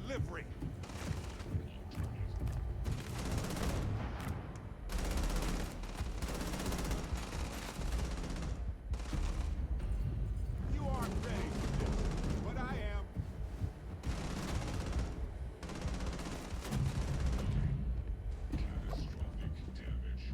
delivery. You aren't ready for this, but I am. Catastrophic damage.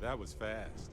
That was fast.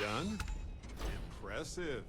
Done? Impressive.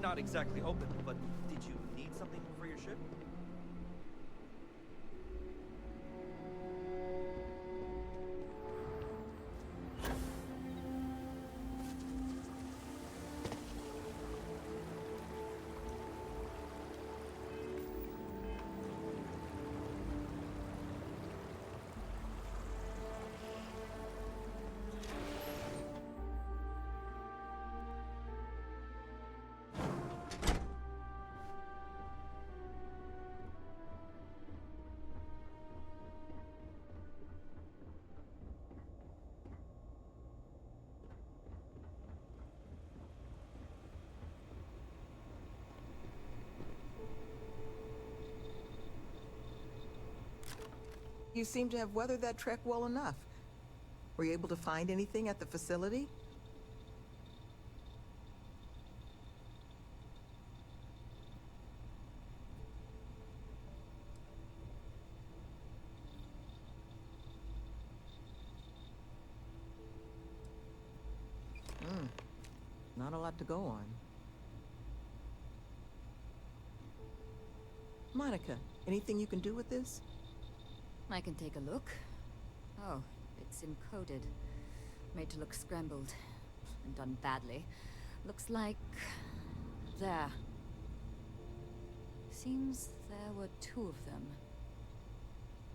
not exactly open, but did you need something for your ship? You seem to have weathered that trek well enough. Were you able to find anything at the facility? Not a lot to go on. Monica, anything you can do with this? I can take a look. Oh, it's encoded. Made to look scrambled. And done badly. Looks like... there. Seems there were 2 of them.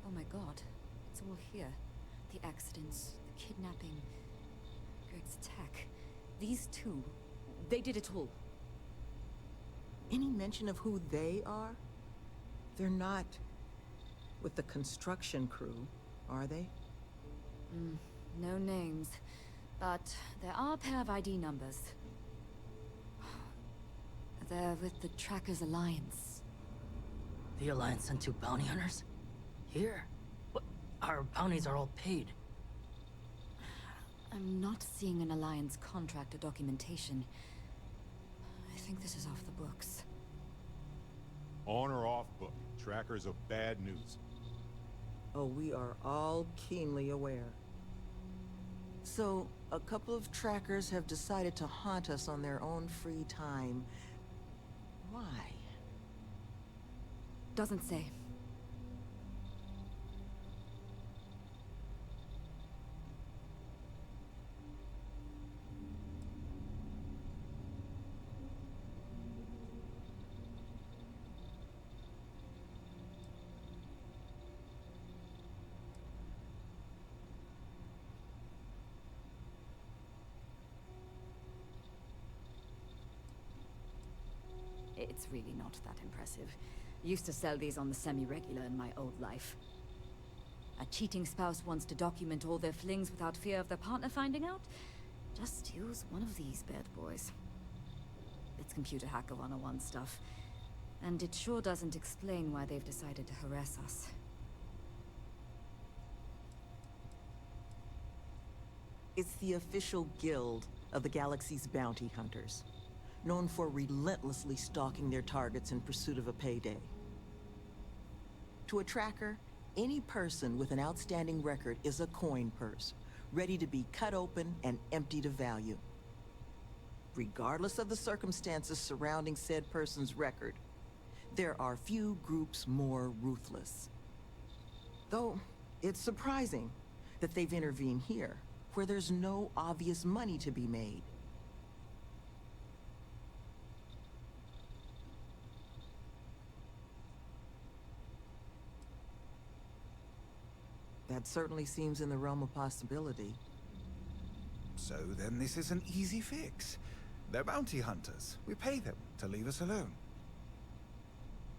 Oh my god. It's all here. The accidents, the kidnapping, Greg's attack. These 2, they did it all. Any mention of who they are? They're not with the construction crew, are they? No names. But there are a pair of ID numbers. They're with the Trackers Alliance. The Alliance sent 2 bounty hunters? Here? But our bounties are all paid. I'm not seeing an Alliance contract or documentation. I think this is off the books. On or off book, trackers are bad news. Oh, we are all keenly aware. So, a couple of trackers have decided to haunt us on their own free time. Why? Doesn't say. It's really not that impressive. Used to sell these on the semi-regular in my old life. A cheating spouse wants to document all their flings without fear of their partner finding out? Just use one of these bad boys. It's computer hacker 101 stuff. And it sure doesn't explain why they've decided to harass us. It's the official guild of the galaxy's bounty hunters, known for relentlessly stalking their targets in pursuit of a payday. To a tracker, any person with an outstanding record is a coin purse, ready to be cut open and emptied of value. Regardless of the circumstances surrounding said person's record, there are few groups more ruthless. Though, it's surprising that they've intervened here, where there's no obvious money to be made. That certainly seems in the realm of possibility. So then this is an easy fix. They're bounty hunters. We pay them to leave us alone.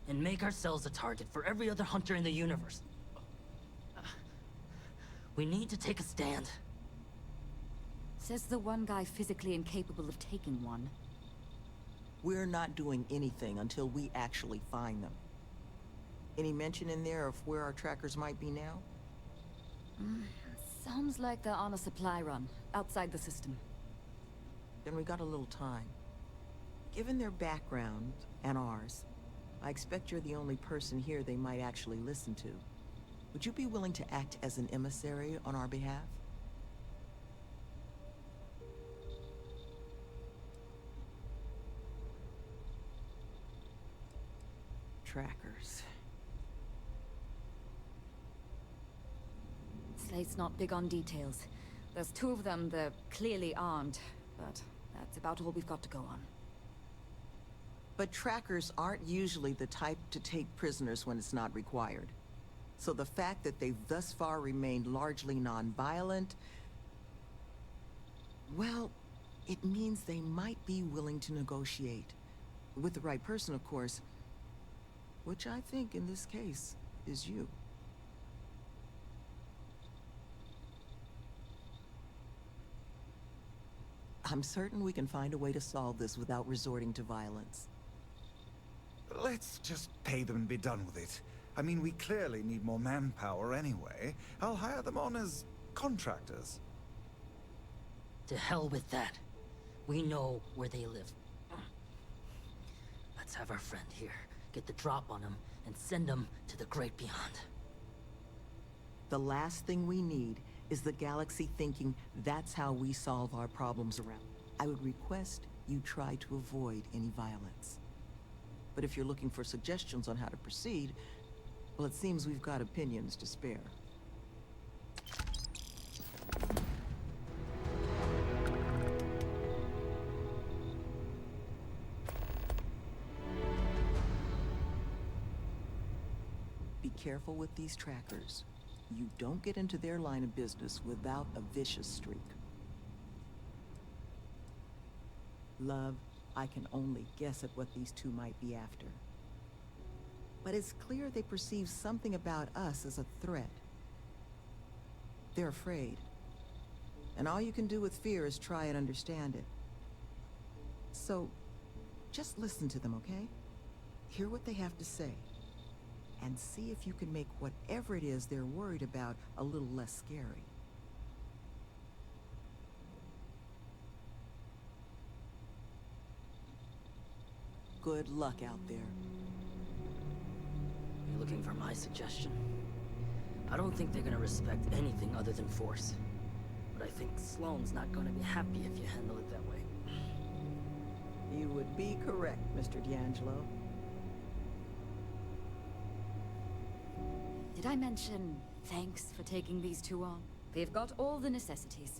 And make ourselves a target for every other hunter in the universe. We need to take a stand. Says the one guy physically incapable of taking one. We're not doing anything until we actually find them. Any mention in there of where our trackers might be now? Sounds like they're on a supply run, outside the system. Then we got a little time. Given their background, and ours, I expect you're the only person here they might actually listen to. Would you be willing to act as an emissary on our behalf? trackers. Slate's not big on details. There's 2 of them, they're clearly armed, but that's about all we've got to go on. But trackers aren't usually the type to take prisoners when it's not required. So the fact that they've thus far remained largely non-violent, well, it means they might be willing to negotiate. With the right person, of course. Which I think, in this case, is you. I'm certain we can find a way to solve this without resorting to violence. Let's just pay them and be done with it. I mean, we clearly need more manpower anyway. I'll hire them on as contractors. To hell with that. We know where they live. Let's have our friend here get the drop on them and send them to the great beyond. The last thing we need is the galaxy thinking that's how we solve our problems around. I would request you try to avoid any violence. But if you're looking for suggestions on how to proceed, well, it seems we've got opinions to spare. Be careful with these trackers. You don't get into their line of business without a vicious streak. Love, I can only guess at what these 2 might be after. But it's clear they perceive something about us as a threat. They're afraid. And all you can do with fear is try and understand it. So, just listen to them, okay? Hear what they have to say. And see if you can make whatever it is they're worried about a little less scary. Good luck out there. You're looking for my suggestion? I don't think they're gonna respect anything other than force. But I think Sloane's not gonna be happy if you handle it that way. You would be correct, Mr. D'Angelo. Did I mention thanks for taking these 2 on? They've got all the necessities.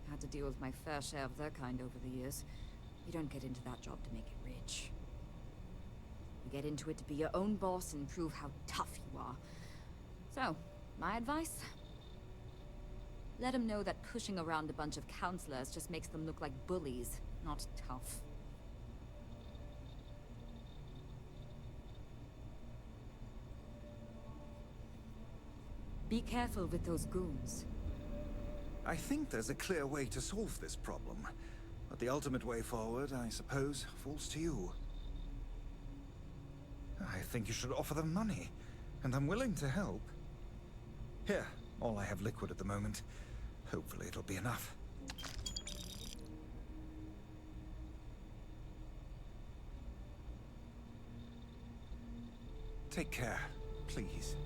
Had to deal with my fair share of their kind over the years. You don't get into that job to make it rich. You get into it to be your own boss and prove how tough you are. So, my advice? Let them know that pushing around a bunch of counselors just makes them look like bullies, not tough. Be careful with those goons. I think there's a clear way to solve this problem. But the ultimate way forward, I suppose, falls to you. I think you should offer them money. And I'm willing to help. Here, all I have liquid at the moment. Hopefully it'll be enough. Take care, please.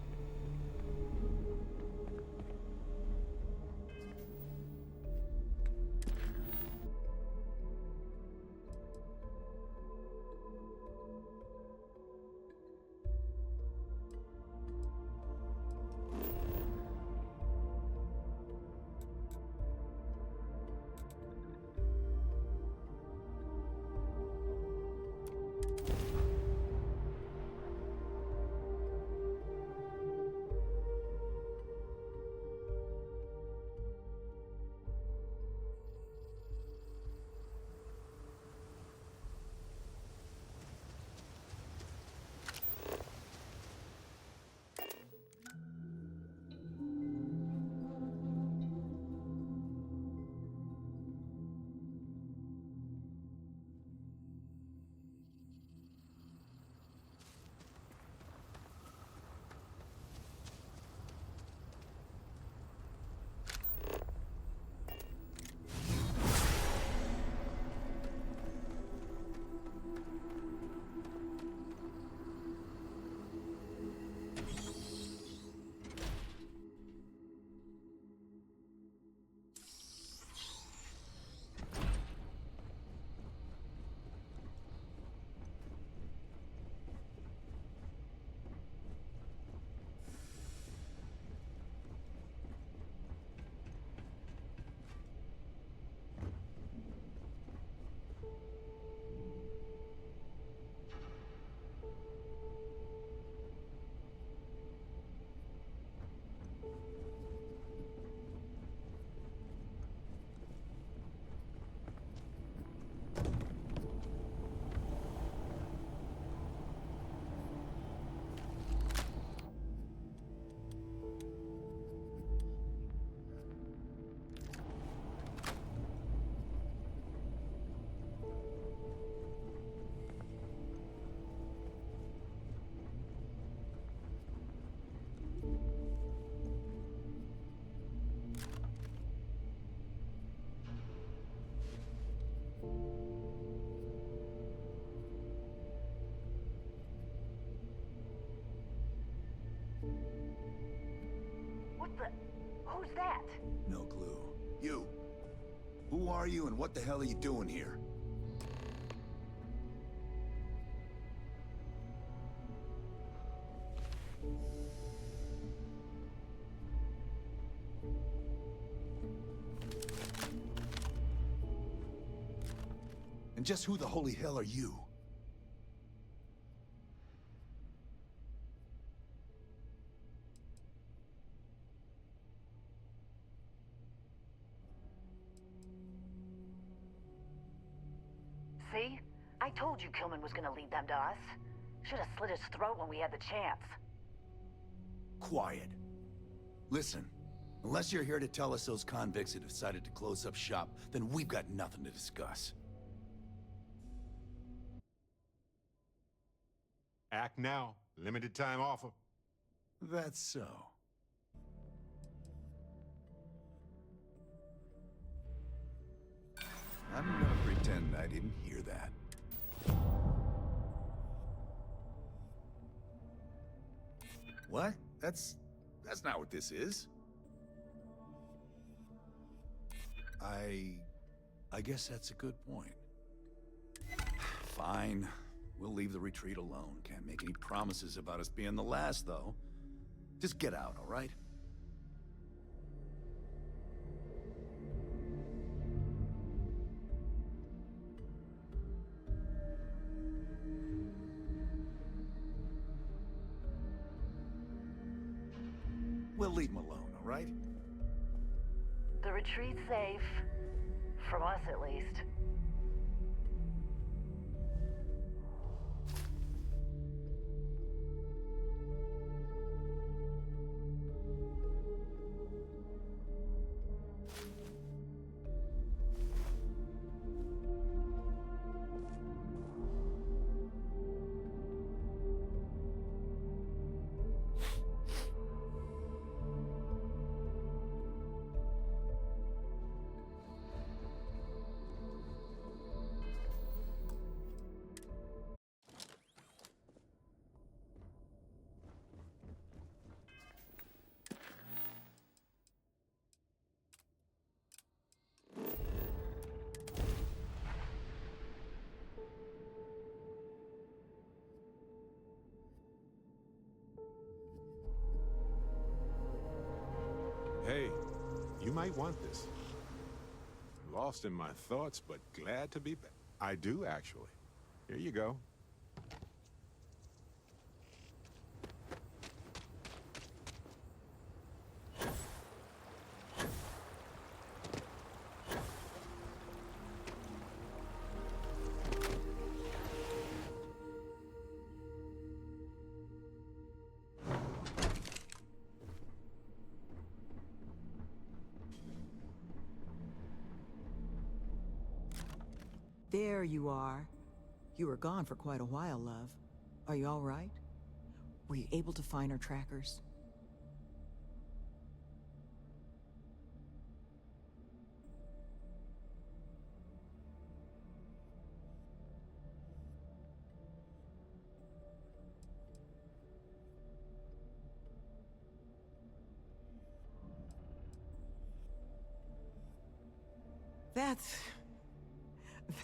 Who's that? No clue. You. Who are you and what the hell are you doing here? And just who the holy hell are you? See? I told you Kilman was gonna lead them to us. Should have slit his throat when we had the chance. Quiet. Listen, unless you're here to tell us those convicts have decided to close up shop, then we've got nothing to discuss. Act now. Limited time offer. That's so. I'm gonna pretend I didn't hear that. What? That's not what this is. I guess that's a good point. Fine. We'll leave the retreat alone. Can't make any promises about us being the last, though. Just get out, all right? We'll leave him alone, all right? The retreat's safe. From us, at least. Hey, you might want this. Lost in my thoughts, but glad to be back. I do, actually. Here you go. There you are. You were gone for quite a while, love. Are you all right? Were you able to find our trackers?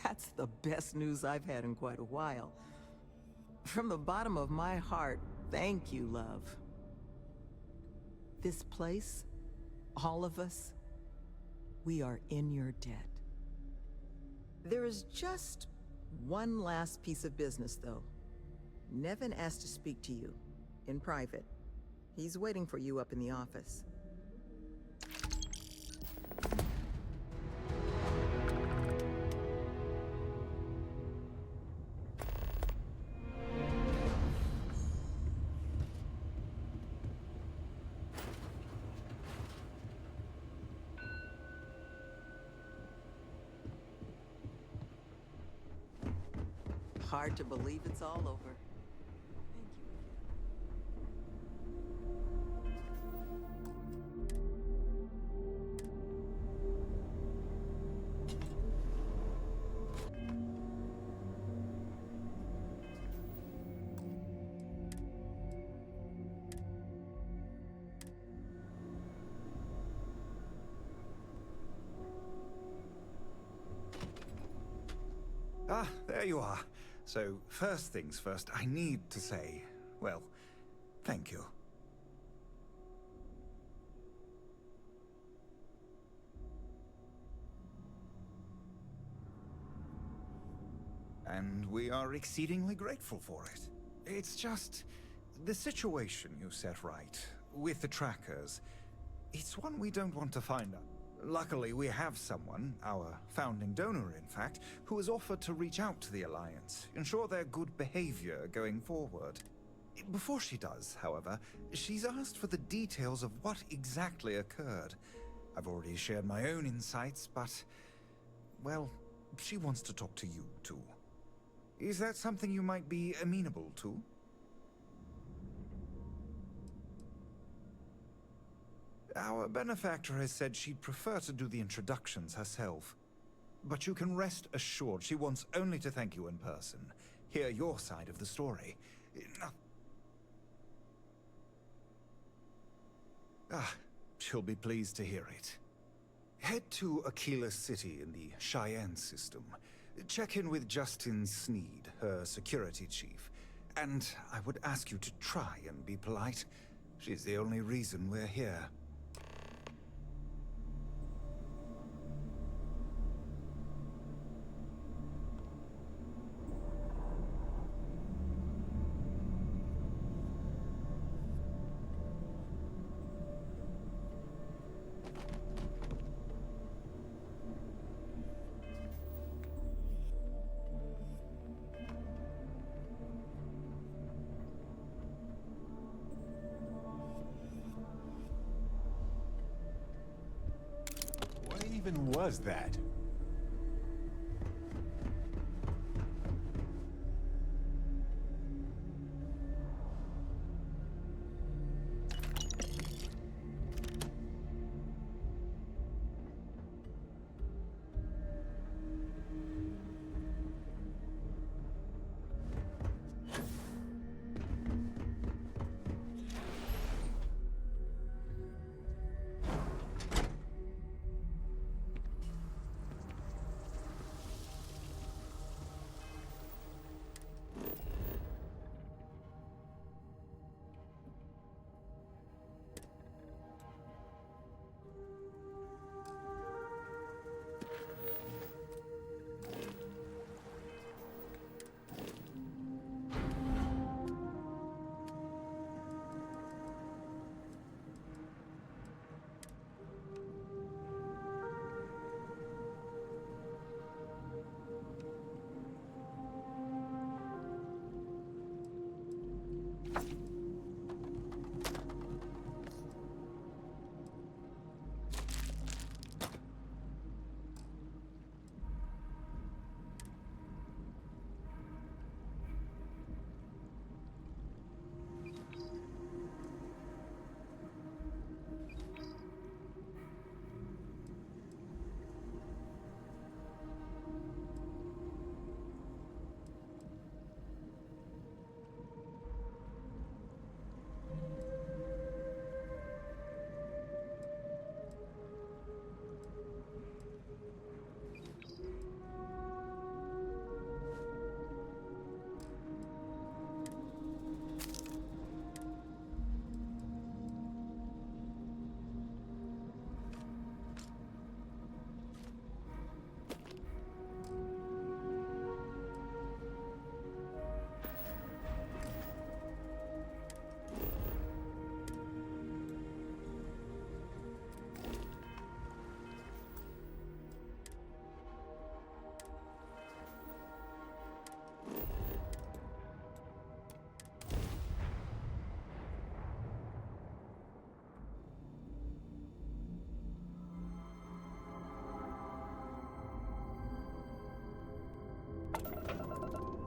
That's the best news I've had in quite a while. From the bottom of my heart, thank you, love. This place, all of us, we are in your debt. There is just one last piece of business, though. Nevin asked to speak to you, in private. He's waiting for you up in the office. Hard to believe it's all over. Thank you. Ah, there you are. So, first things first, I need to say, well, thank you. And we are exceedingly grateful for it. It's just the situation you set right with the trackers. It's one we don't want to find out. Luckily, we have someone, our founding donor in fact, who has offered to reach out to the Alliance, ensure their good behavior going forward. Before she does, however, she's asked for the details of what exactly occurred. I've already shared my own insights, but, well, she wants to talk to you too. Is that something you might be amenable to? Our benefactor has said she'd prefer to do the introductions herself. But you can rest assured she wants only to thank you in person, hear your side of the story. She'll be pleased to hear it. Head to Aquila City in the Cheyenne system. Check in with Justin Sneed, her security chief. And I would ask you to try and be polite. She's the only reason we're here. What even was that?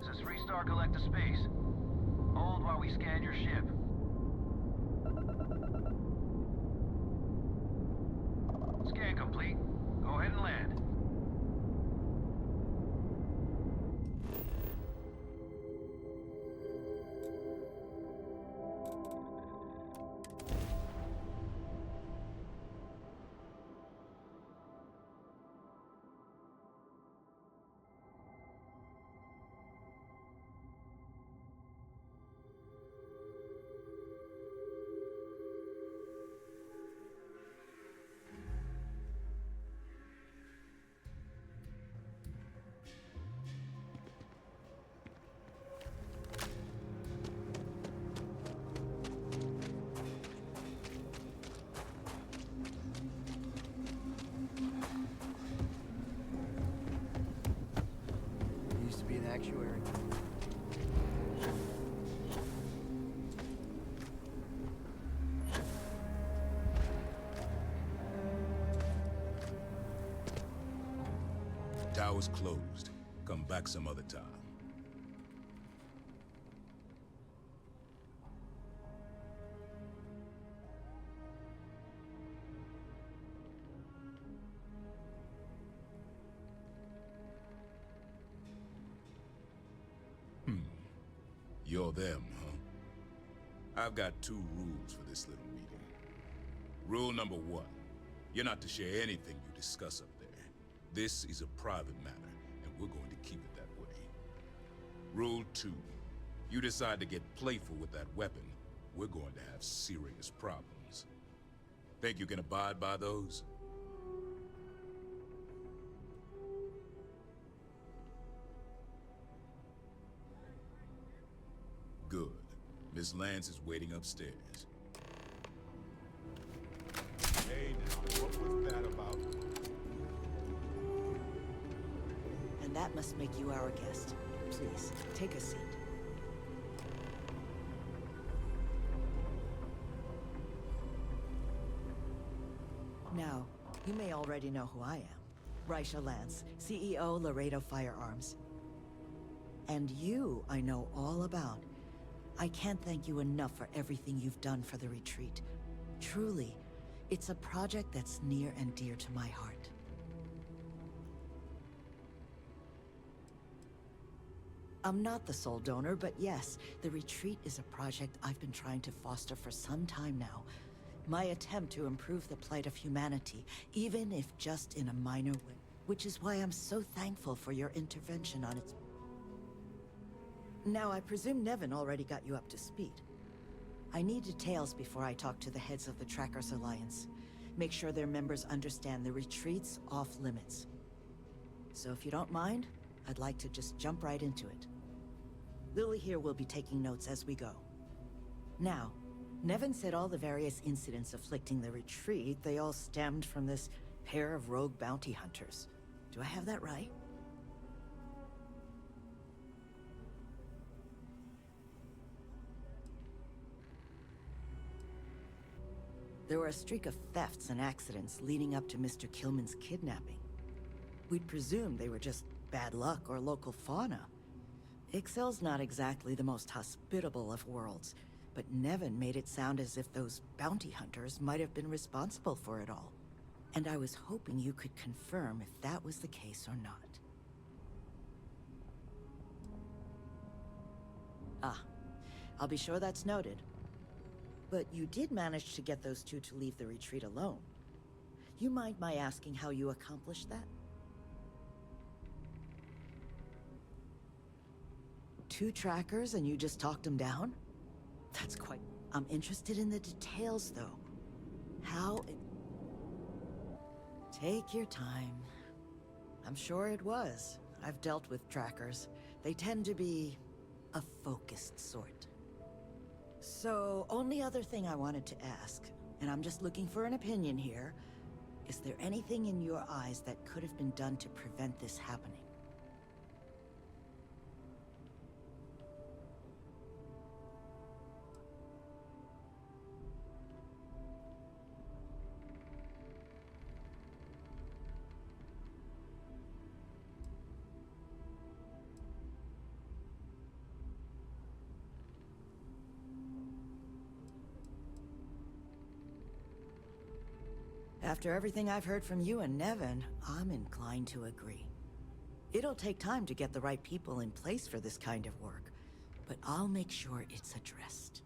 This is Freestar Collector Space. Hold while we scan your ship. Scan complete. Go ahead and land. tower's closed. Come back some other time. You're them, huh? I've got 2 rules for this little meeting. Rule number 1, you're not to share anything you discuss up there. This is a private matter, and we're going to keep it that way. Rule 2, you decide to get playful with that weapon, we're going to have serious problems. Think you can abide by those? Good. Miss Lance is waiting upstairs. Hey now, what was that about? And that must make you our guest. Please, take a seat. Now, you may already know who I am. Raisha Lance, CEO, Laredo Firearms. And you, I know all about. I can't thank you enough for everything you've done for the retreat. Truly, it's a project that's near and dear to my heart. I'm not the sole donor, but yes, the retreat is a project I've been trying to foster for some time now. My attempt to improve the plight of humanity, even if just in a minor way. Which is why I'm so thankful for your intervention on its... Now, I presume Nevin already got you up to speed. I need details before I talk to the heads of the Trackers Alliance. Make sure their members understand the retreat's off-limits. So if you don't mind, I'd like to just jump right into it. Lily here will be taking notes as we go. Now, Nevin said all the various incidents afflicting the retreat, they all stemmed from this pair of rogue bounty hunters. Do I have that right? There were a streak of thefts and accidents leading up to Mr. Kilman's kidnapping. We'd presumed they were just bad luck or local fauna. Ixel's not exactly the most hospitable of worlds, but Nevin made it sound as if those bounty hunters might have been responsible for it all. And I was hoping you could confirm if that was the case or not. Ah, I'll be sure that's noted. But you did manage to get those 2 to leave the retreat alone. You mind my asking how you accomplished that? 2 trackers and you just talked them down? That's quite... I'm interested in the details, though. How it... Take your time. I'm sure it was. I've dealt with trackers. They tend to be a focused sort. So, only other thing I wanted to ask, and I'm just looking for an opinion here, is there anything in your eyes that could have been done to prevent this happening? After everything I've heard from you and Nevin, I'm inclined to agree. It'll take time to get the right people in place for this kind of work, but I'll make sure it's addressed.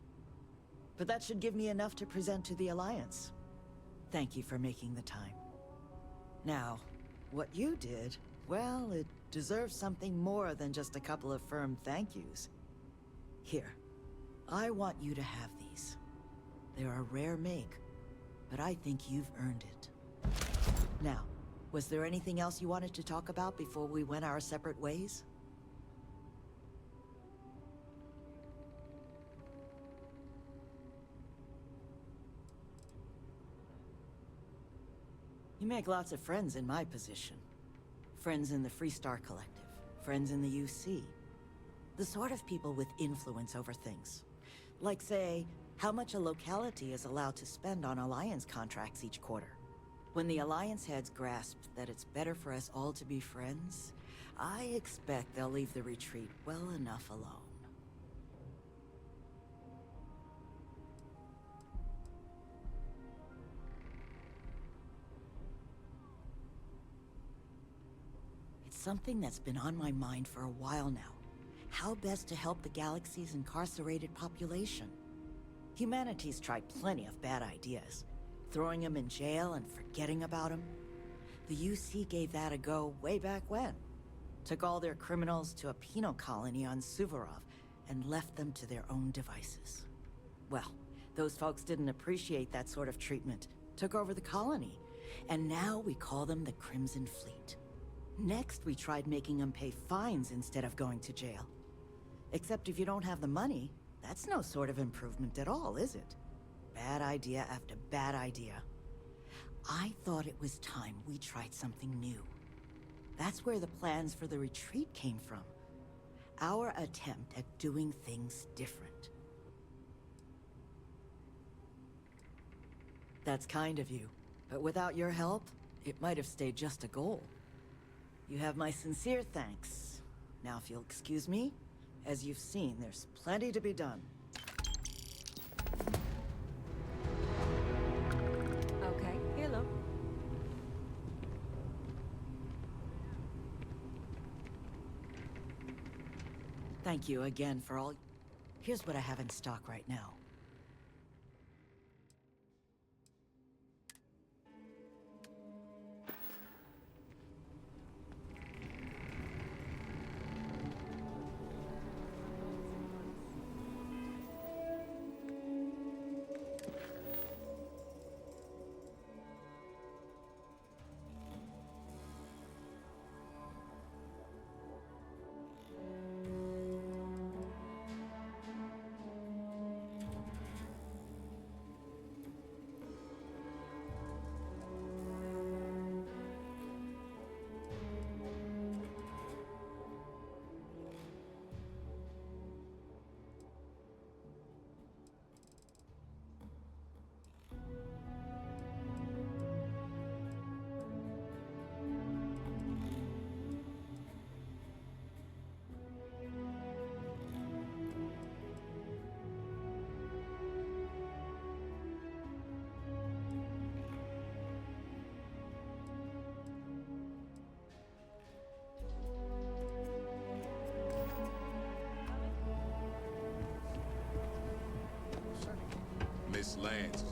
But that should give me enough to present to the Alliance. Thank you for making the time. Now, what you did, well, it deserves something more than just a couple of firm thank yous. Here, I want you to have these. They're a rare make, but I think you've earned it. Now, was there anything else you wanted to talk about before we went our separate ways? You make lots of friends in my position. Friends in the Freestar Collective, friends in the UC. The sort of people with influence over things. Like, say, how much a locality is allowed to spend on Alliance contracts each quarter. When the Alliance heads grasped that it's better for us all to be friends, I expect they'll leave the retreat well enough alone. It's something that's been on my mind for a while now. How best to help the galaxy's incarcerated population? Humanity's tried plenty of bad ideas. Throwing them in jail and forgetting about them. The UC gave that a go way back when. Took all their criminals to a penal colony on Suvorov and left them to their own devices. Well, those folks didn't appreciate that sort of treatment. Took over the colony. And now we call them the Crimson Fleet. Next, we tried making them pay fines instead of going to jail. Except if you don't have the money, that's no sort of improvement at all, is it? Bad idea after bad idea. I thought it was time we tried something new. That's where the plans for the retreat came from. Our attempt at doing things different. That's kind of you, but without your help, it might have stayed just a goal. You have my sincere thanks. Now if you'll excuse me, as you've seen, there's plenty to be done. Okay, hello. Thank you again for all... Here's what I have in stock right now. Miss Lance.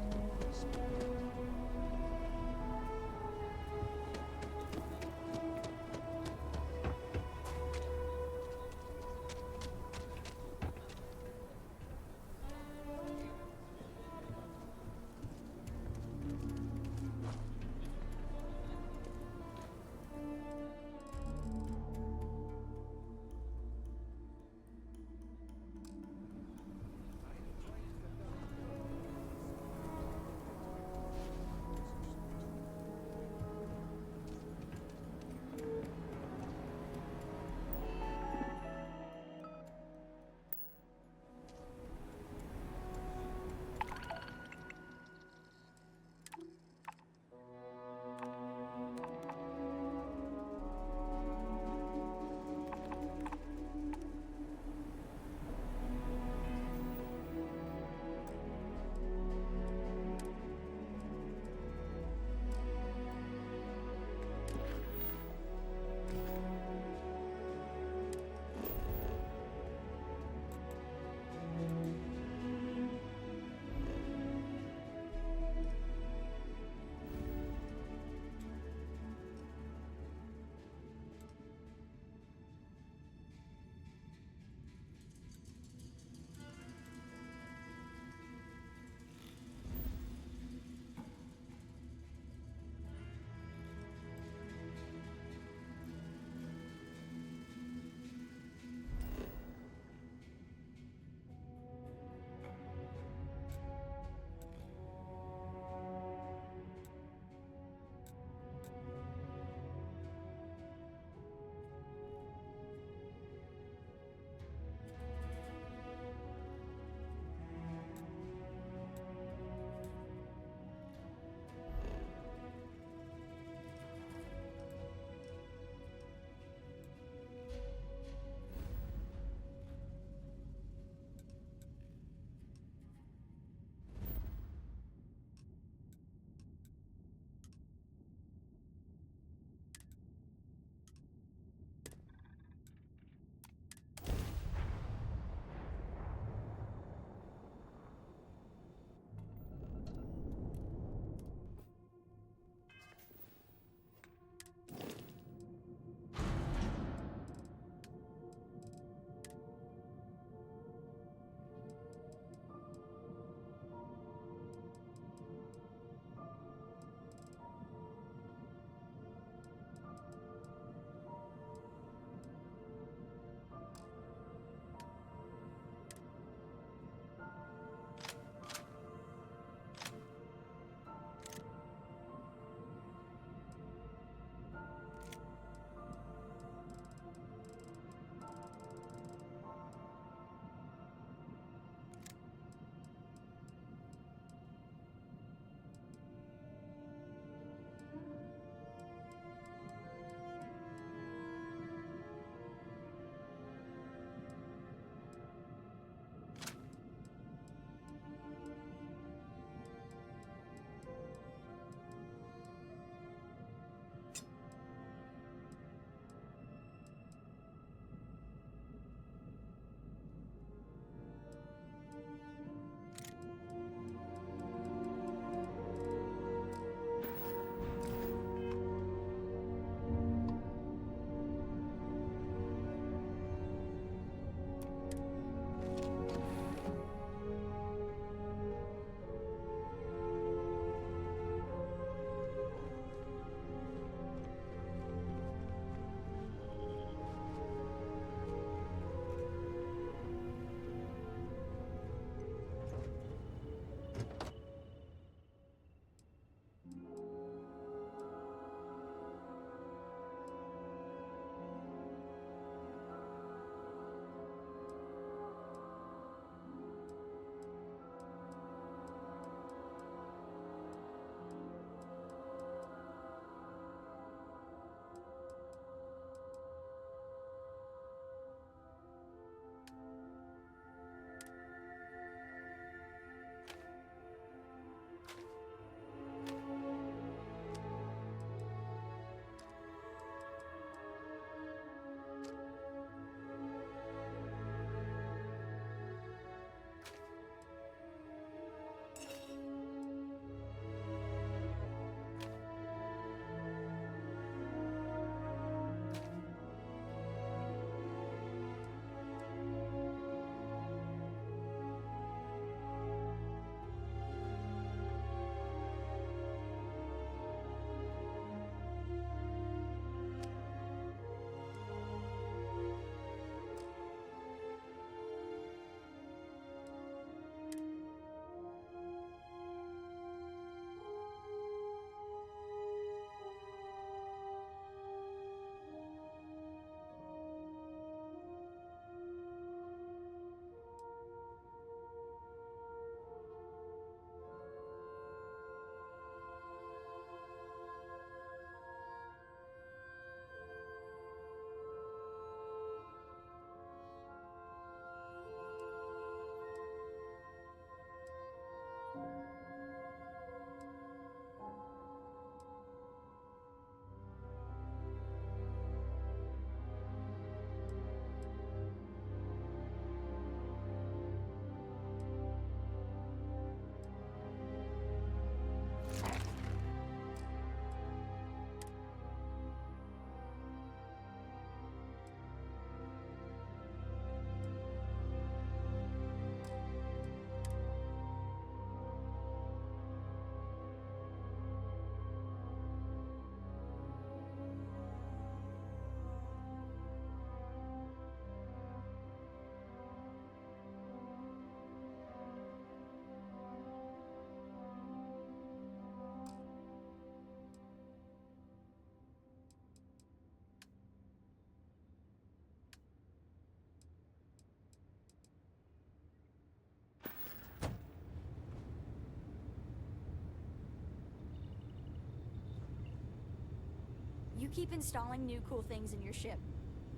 keep installing new cool things in your ship?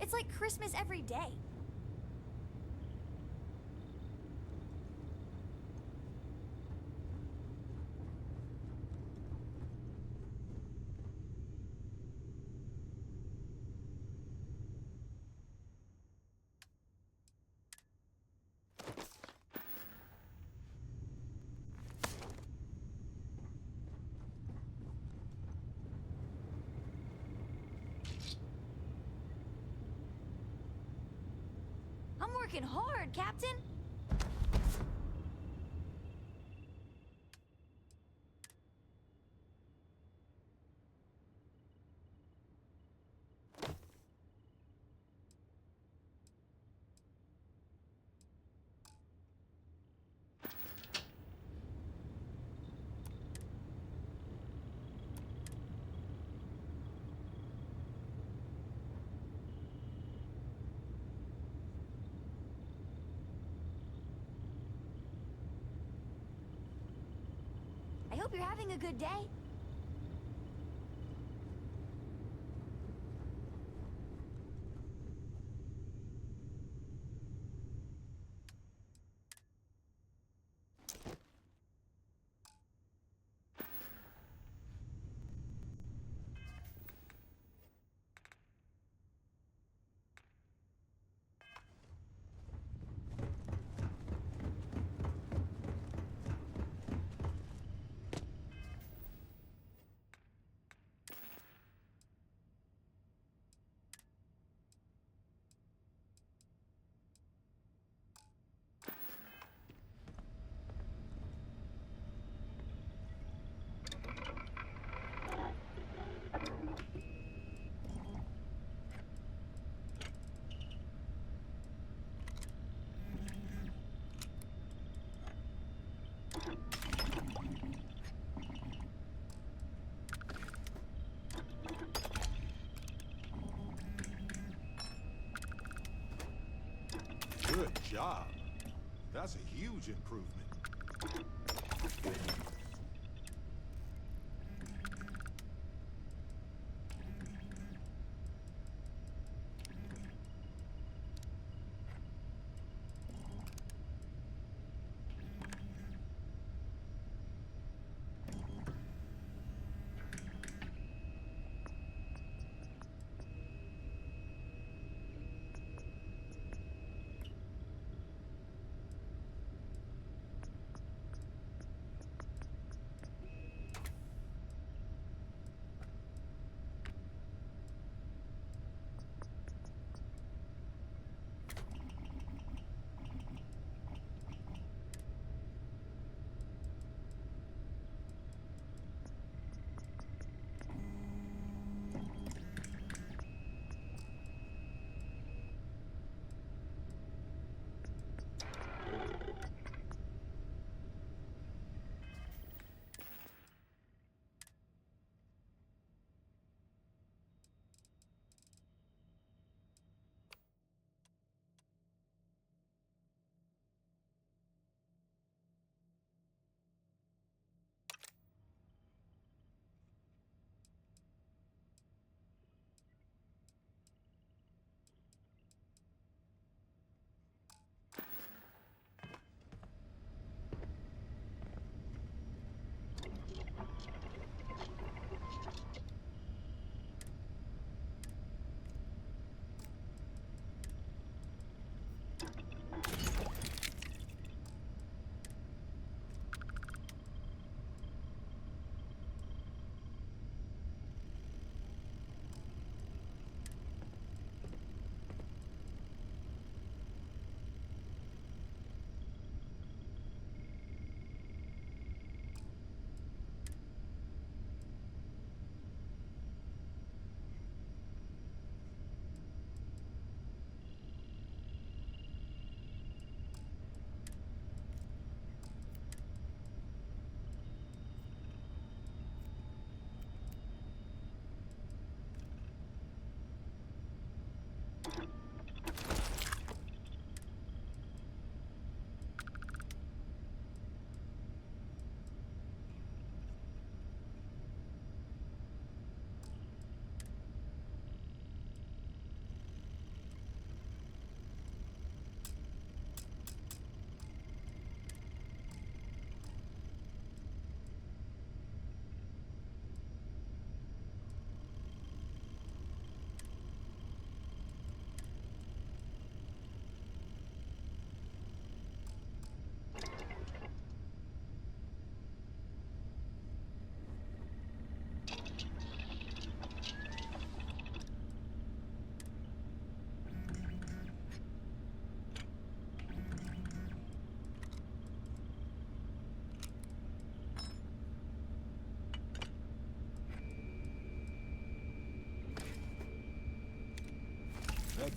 It's like Christmas every day. I'm working hard, Captain. I hope you're having a good day. Good job. That's a huge improvement.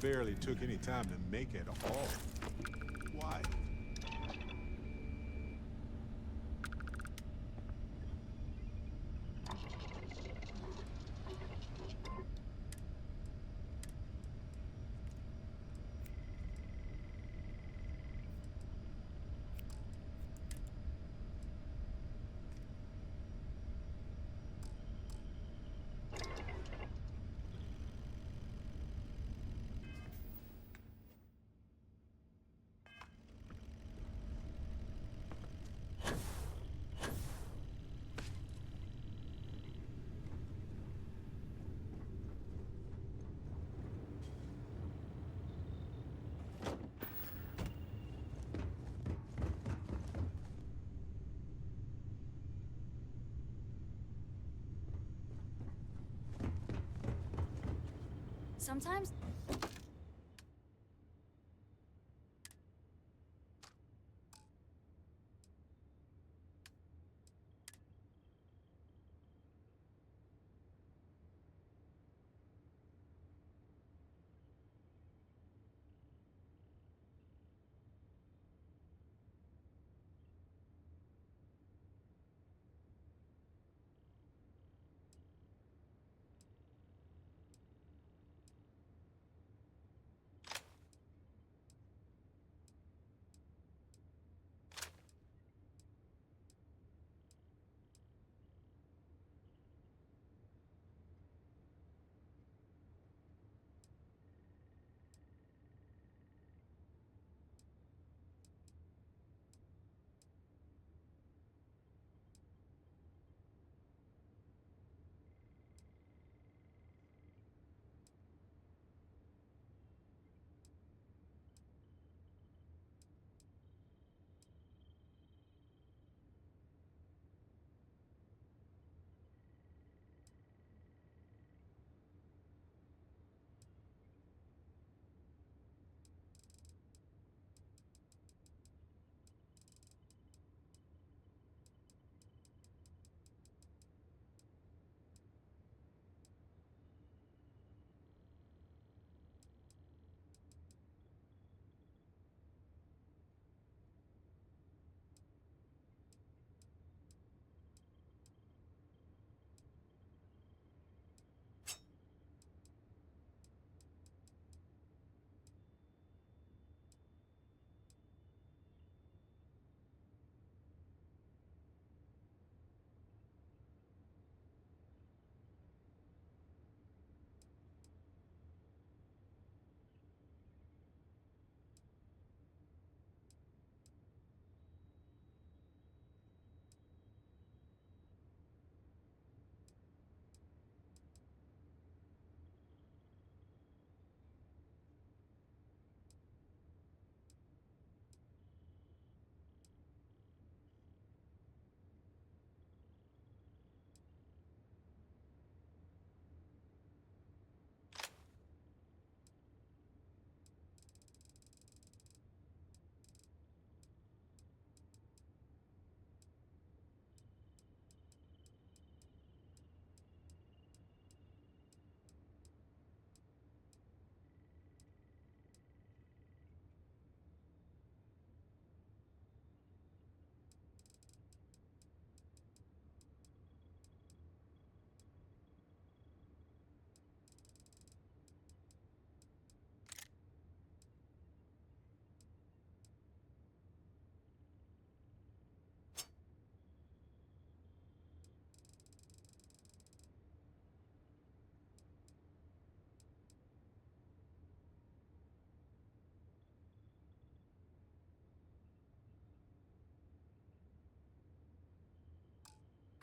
barely took any time to make at all. Why? Sometimes...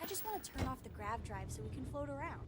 I just want to turn off the grav drive so we can float around.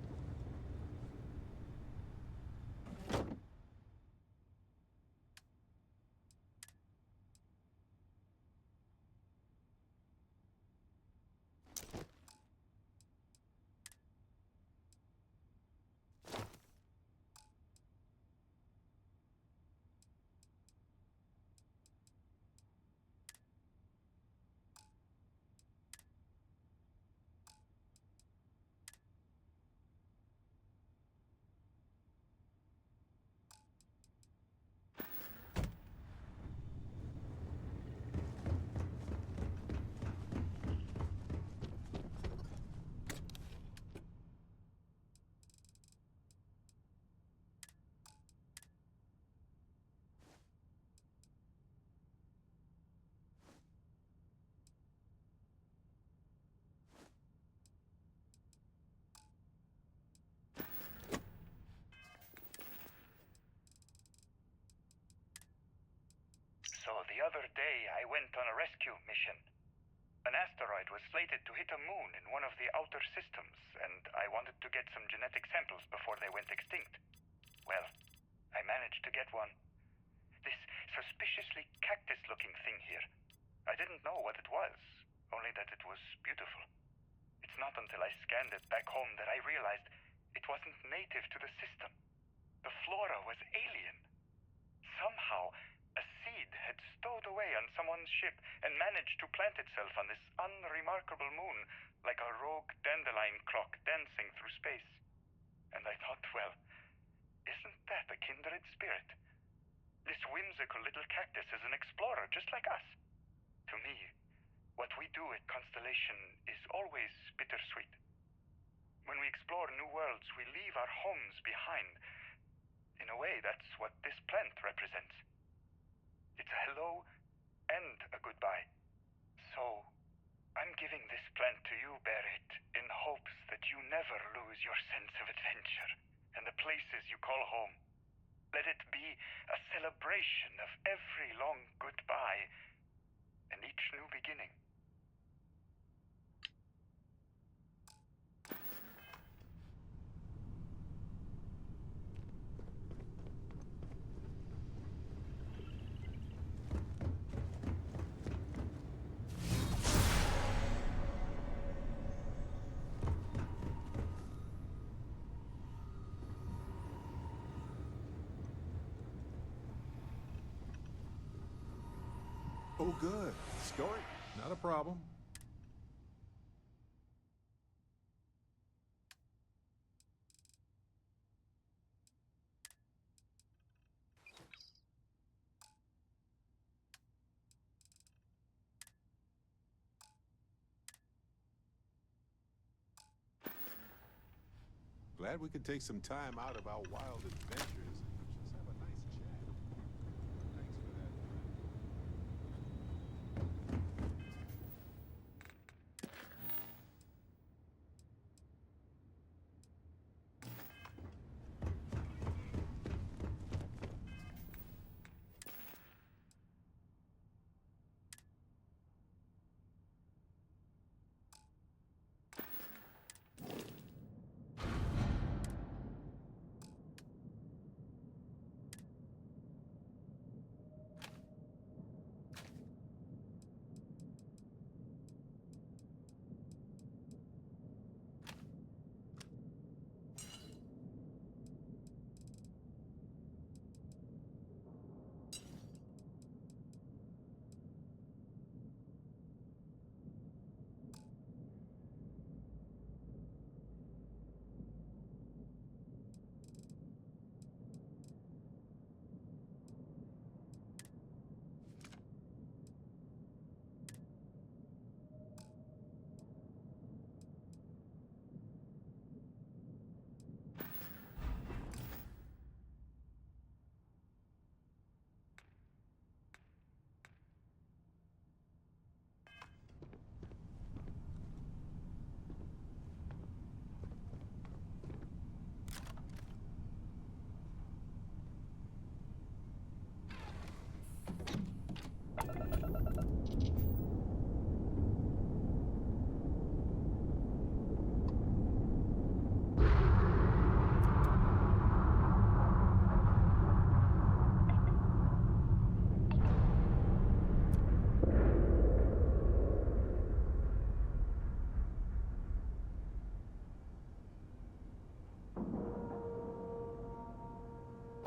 other day, I went on a rescue mission. An asteroid was slated to hit a moon in one of the outer systems, and I wanted to get some genetic samples before they went extinct. Well, I managed to get one. This suspiciously cactus-looking thing here. I didn't know what it was, only that it was beautiful. It's not until I scanned it back home that I realized it wasn't native to the system. The flora was alien. Somehow, a seed had stowed away on someone's ship and managed to plant itself on this unremarkable moon like a rogue dandelion clock dancing through space. And I thought, well, isn't that a kindred spirit? This whimsical little cactus is an explorer just like us. To me, what we do at Constellation is always bittersweet. When we explore new worlds, we leave our homes behind. In a way, that's what this plant represents. It's a hello and a goodbye. So, I'm giving this plant to you, Barrett, in hopes that you never lose your sense of adventure and the places you call home. Let it be a celebration of every long goodbye and each new beginning. Oh, good. Story. Not a problem. Glad we could take some time out of our wild adventures and just have a nice chat. Thanks for that.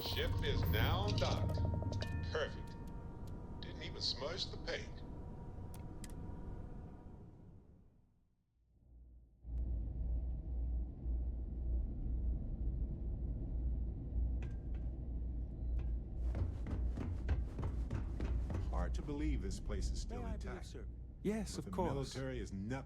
Ship is now docked. Perfect. Didn't even smudge the paint. Hard to believe this place is still intact. Sir. Yes, But of course. The military is not.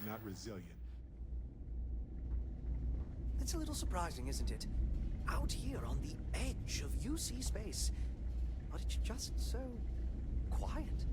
not resilient. It's a little surprising, isn't it? Out here on the edge of UC space, but it's just so quiet.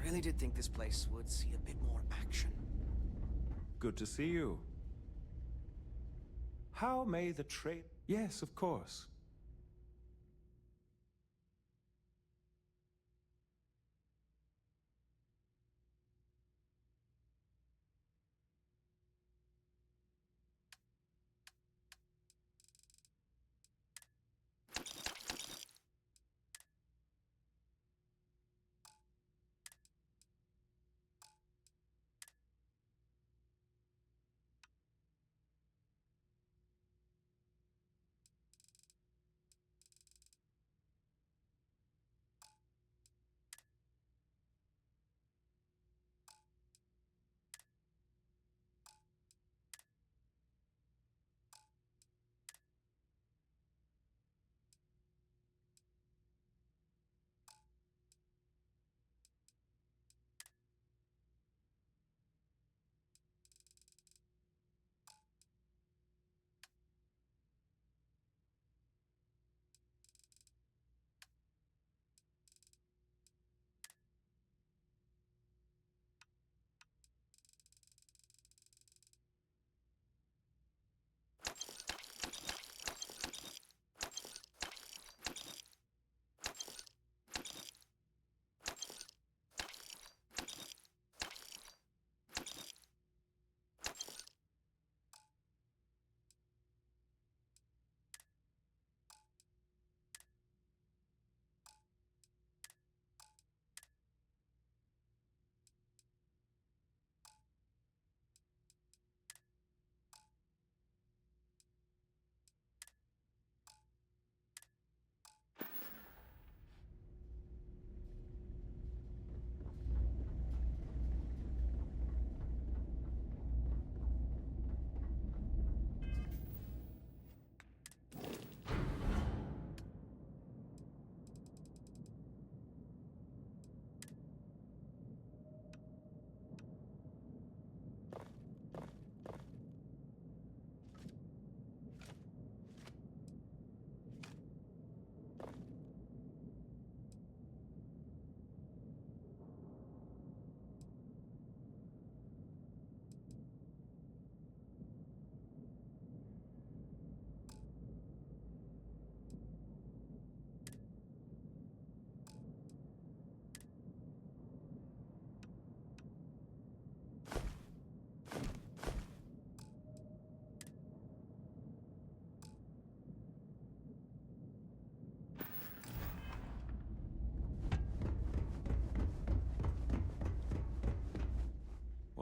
I really did think this place would see a bit more action. Good to see you. How may the trade... Yes, of course.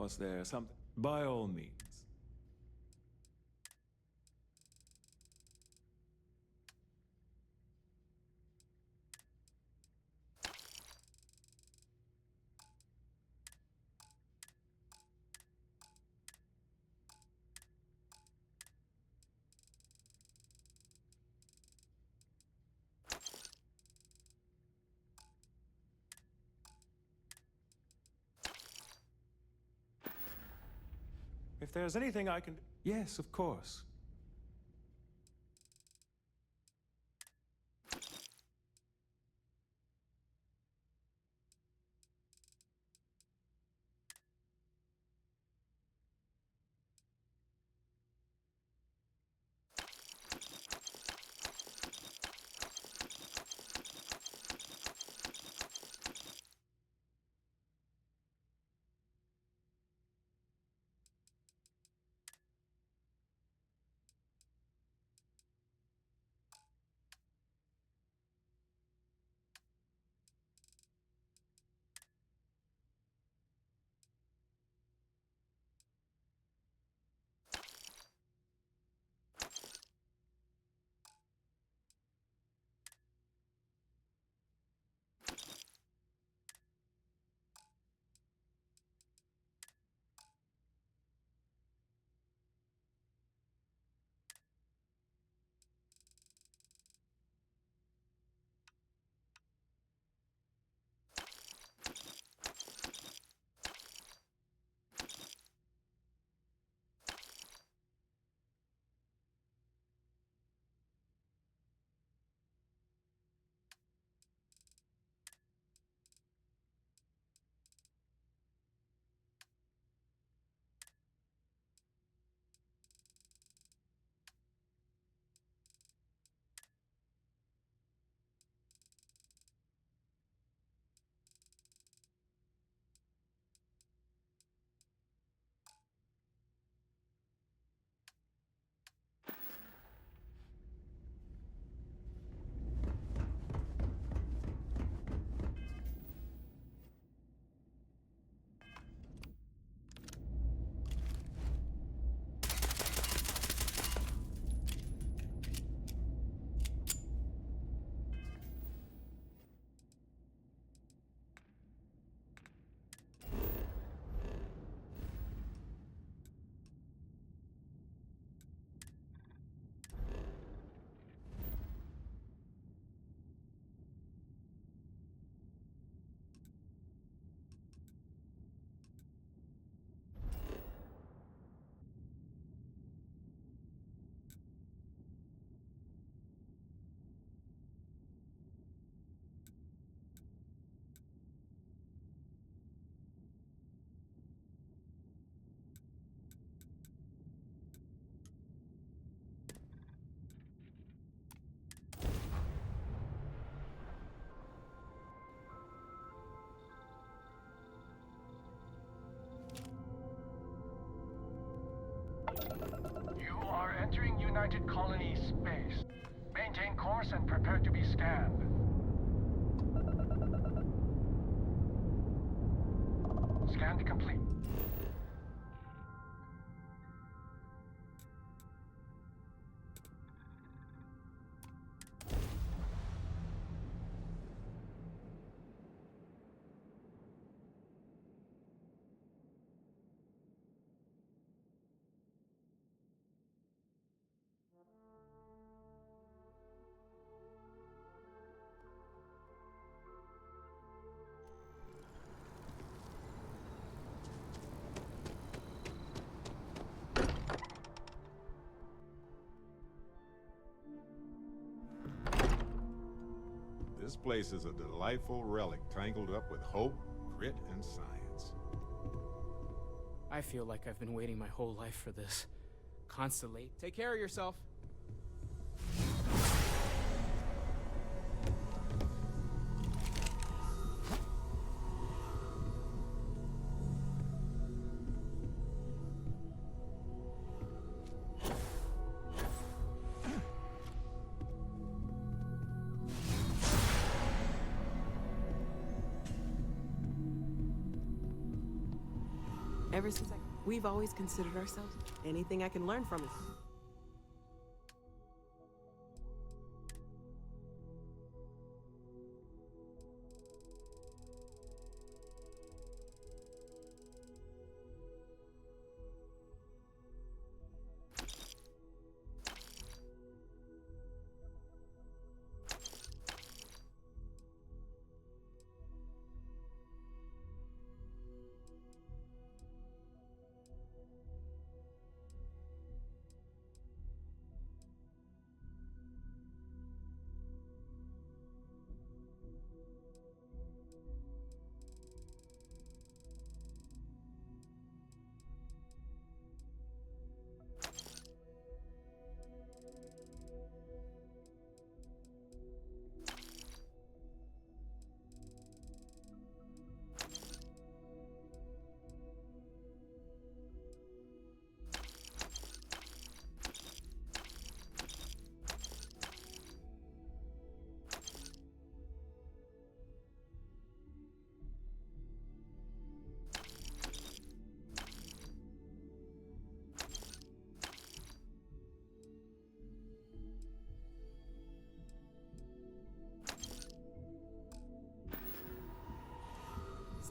Was there something? By all means. If there's anything I can... Yes, of course. You are entering United Colony space. Maintain course and prepare to be scanned. Scan complete. This place is a delightful relic tangled up with hope, grit, and science. I feel like I've been waiting my whole life for this. Constantly. Take care of yourself. Ever since we've always considered ourselves. Anything I can learn from it.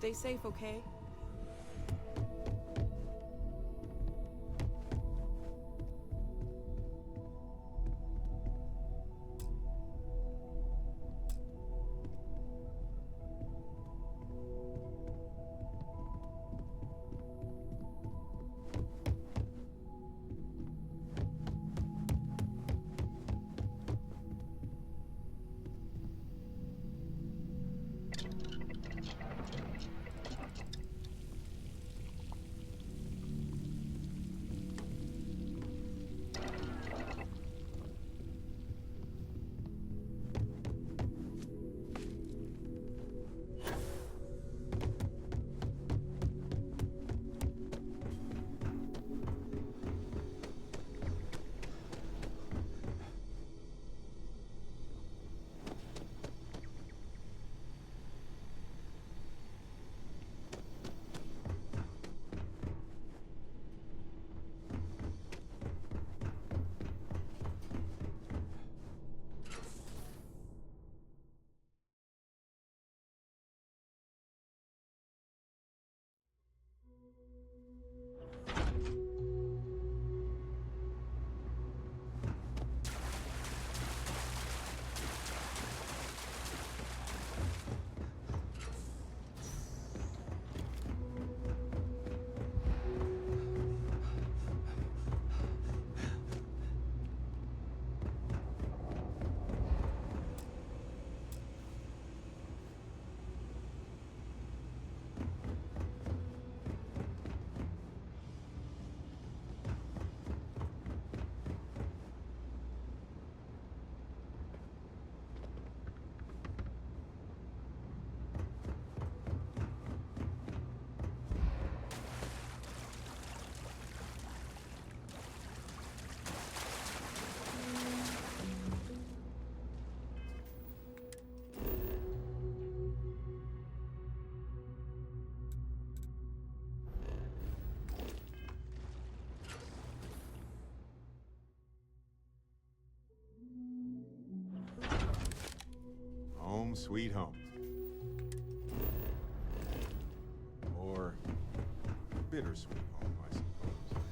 Stay safe, okay? Home sweet home. Or bittersweet home, I suppose.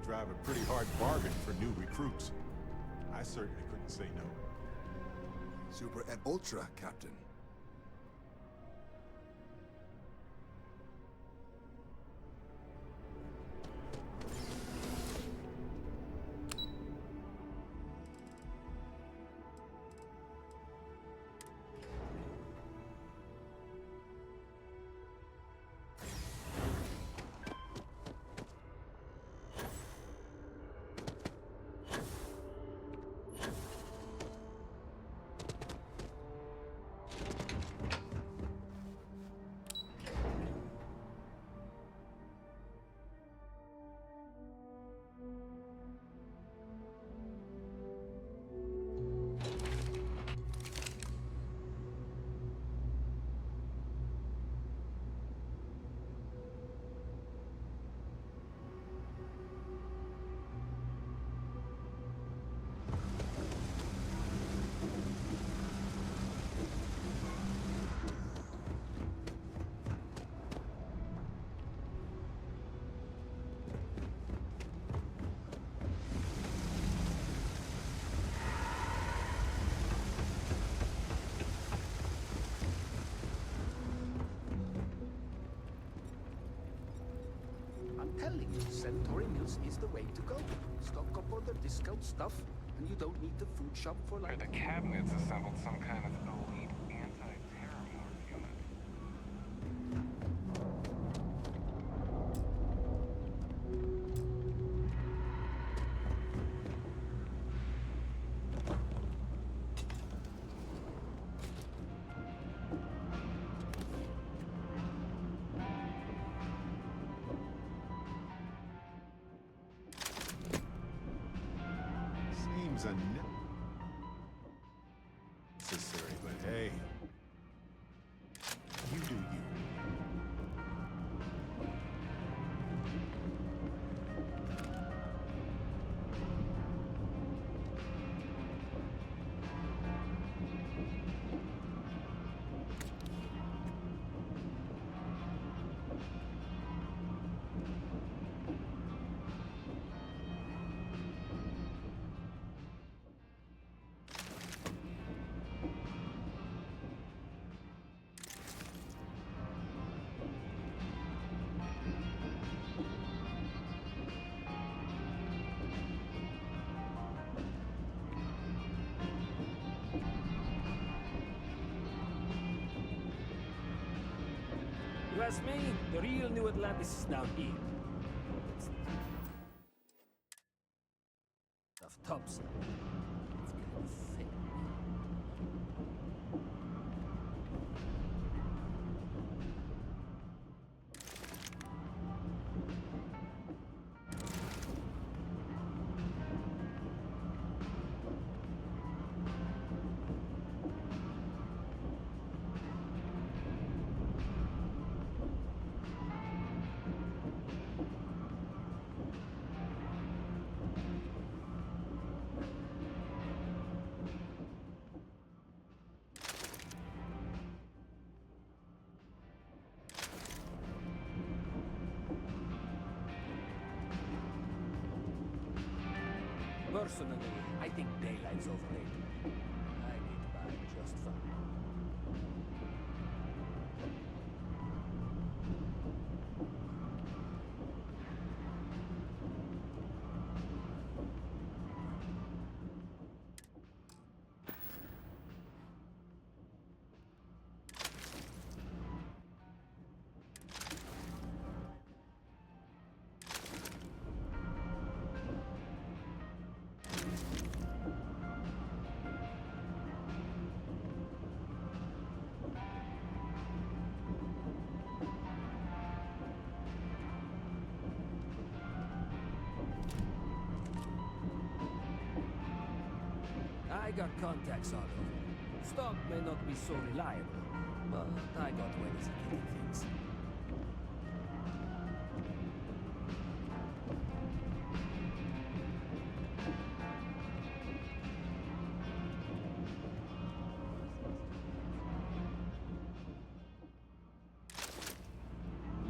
drive a pretty hard bargain for new recruits. I certainly couldn't say no. Super and Ultra, Captain. I'm telling you, Centauri Mills is the way to go. Stock up on the discount stuff, and you don't need the food shop for like... The cabinets assembled some kind of elite anti-terror unit. Seems unnecessary, but hey, you do you. You ask me, the real New Atlantis is now here. It's of topside. It's kind of thick. Personally, I think daylight's overrated. I get by just fine. I got contacts all over. Stock may not be so reliable, but I got ways of getting things.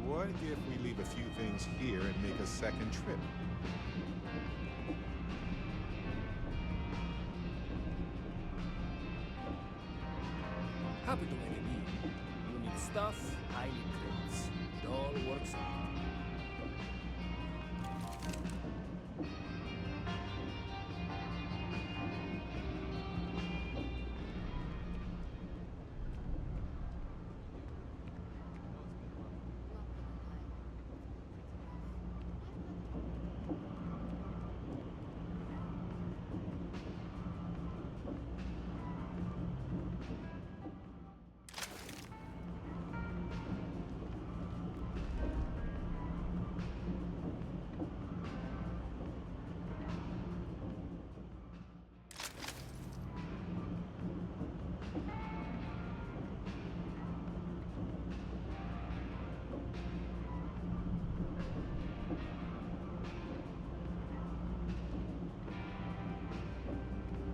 What if we leave a few things here and make a second trip. Happy to make it easy. You need stuff, I need clothes. It all works out.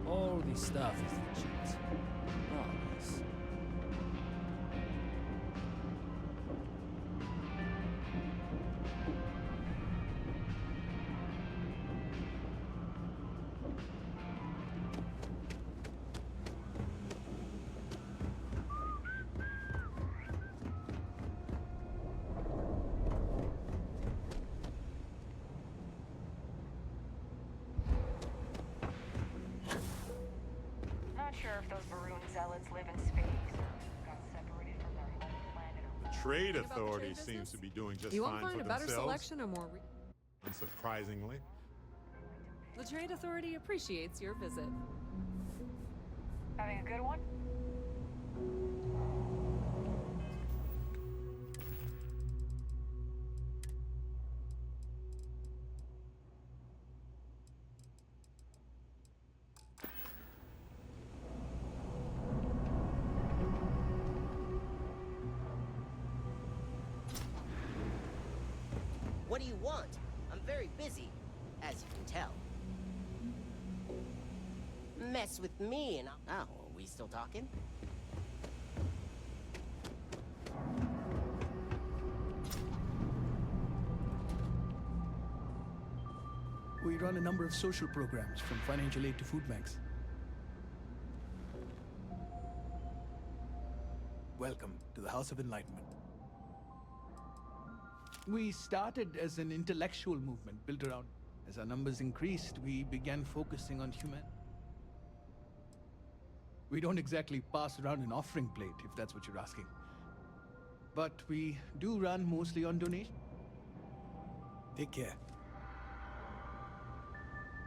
All this stuff is legit. Promise. Not sure if those Maroon zealots live in space or got separated from their home planet or... Trade About the Authority trade seems business? to be doing just You fine won't find for a better themselves. selection or more. Unsurprisingly. The Trade Authority appreciates your visit. Having a good one? What do you want? I'm very busy, as you can tell. Mess with me and I'll... Oh, are we still talking? We run a number of social programs, from financial aid to food banks. Welcome to the House of Enlightenment. We started as an intellectual movement built around. As our numbers increased, we began focusing on humanity. We don't exactly pass around an offering plate, if that's what you're asking. But we do run mostly on donation. Take care.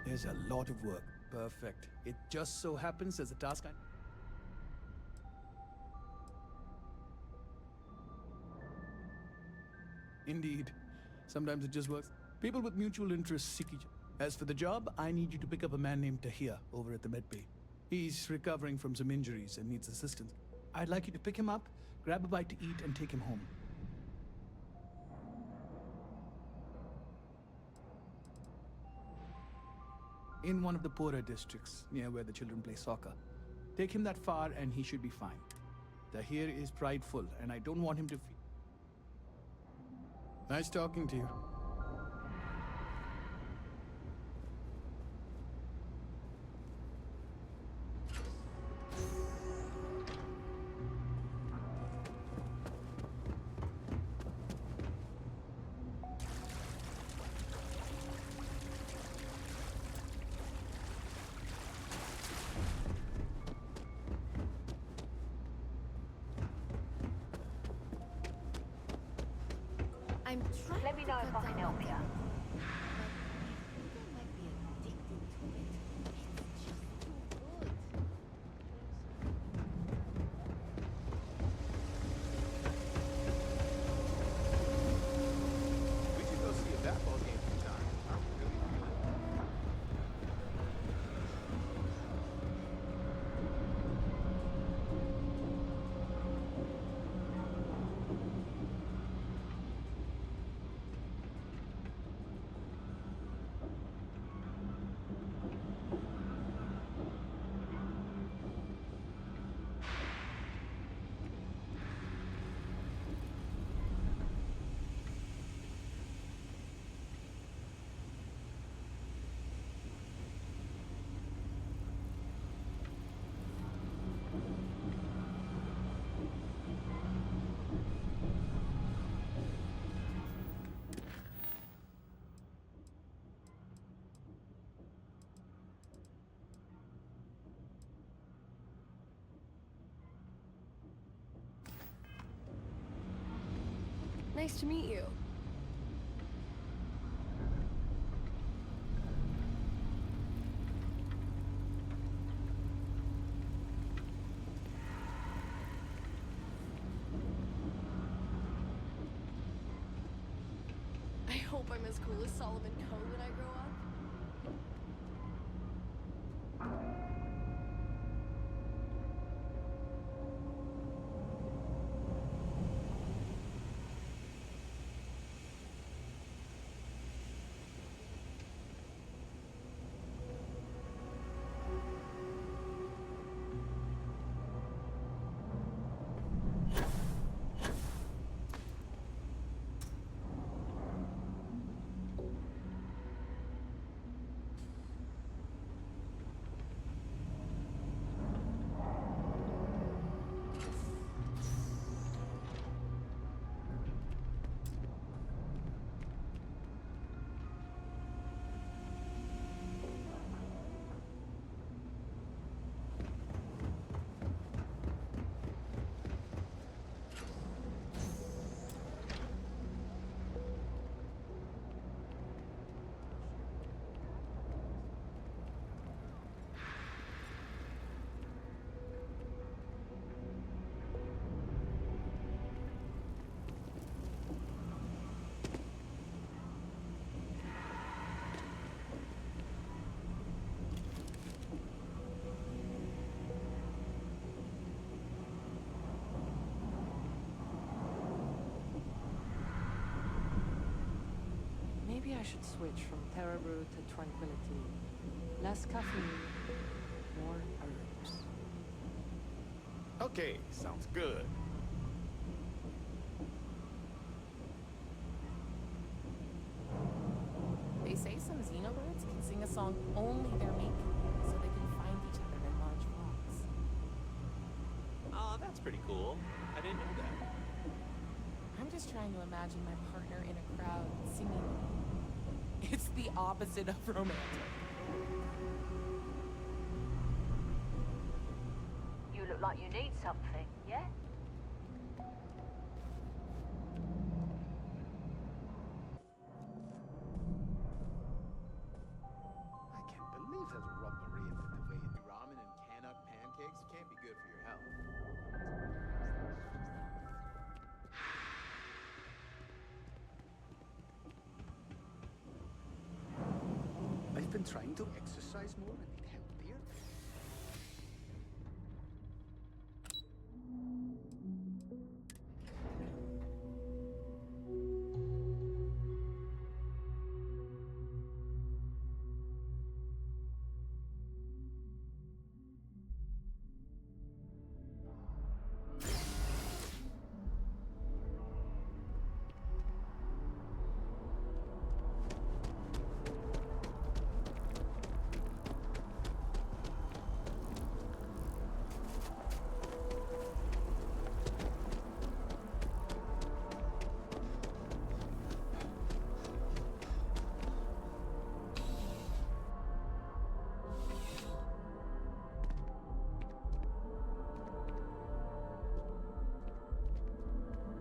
There's a lot of work. Perfect. It just so happens there's a task Indeed. Sometimes it just works. People with mutual interests seek each other. As for the job, I need you to pick up a man named Tahir over at the medbay. He's recovering from some injuries and needs assistance. I'd like you to pick him up, grab a bite to eat, and take him home. In one of the poorer districts, near where the children play soccer. Take him that far and he should be fine. Tahir is prideful, and I don't want him to feel... Nice talking to you. I'm trying. Let me know if I can help you. We should go see a basketball game sometime. I really feel it. Nice to meet you. I hope I'm as cool as Solomon Coe when I grow up. Maybe I should switch from terror brew to tranquility. Less caffeine, more herbs. Okay, sounds good. They say some xenobirds can sing a song only they're making, so they can find each other in large flocks. Oh, that's pretty cool. I didn't know that. I'm just trying to imagine my partner in a crowd singing. It's the opposite of romantic. You look like you need something, yeah? I can't believe there's a robbery in the way in ramen and Canuck pancakes. It can't be good for your health. I've been trying to exercise more and eat healthier.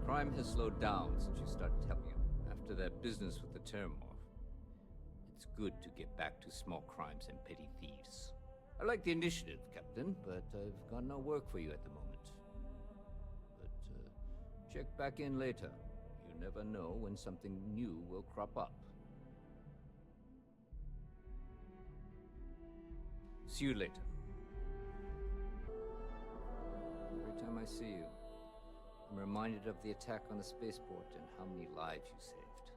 Crime has slowed down since you started telling him, after that business with the Terramorph. It's good to get back to small crimes and petty thieves. I like the initiative, Captain, but I've got no work for you at the moment. But check back in later. You never know when something new will crop up. See you later. Every time I see you, I'm reminded of the attack on the spaceport and how many lives you saved.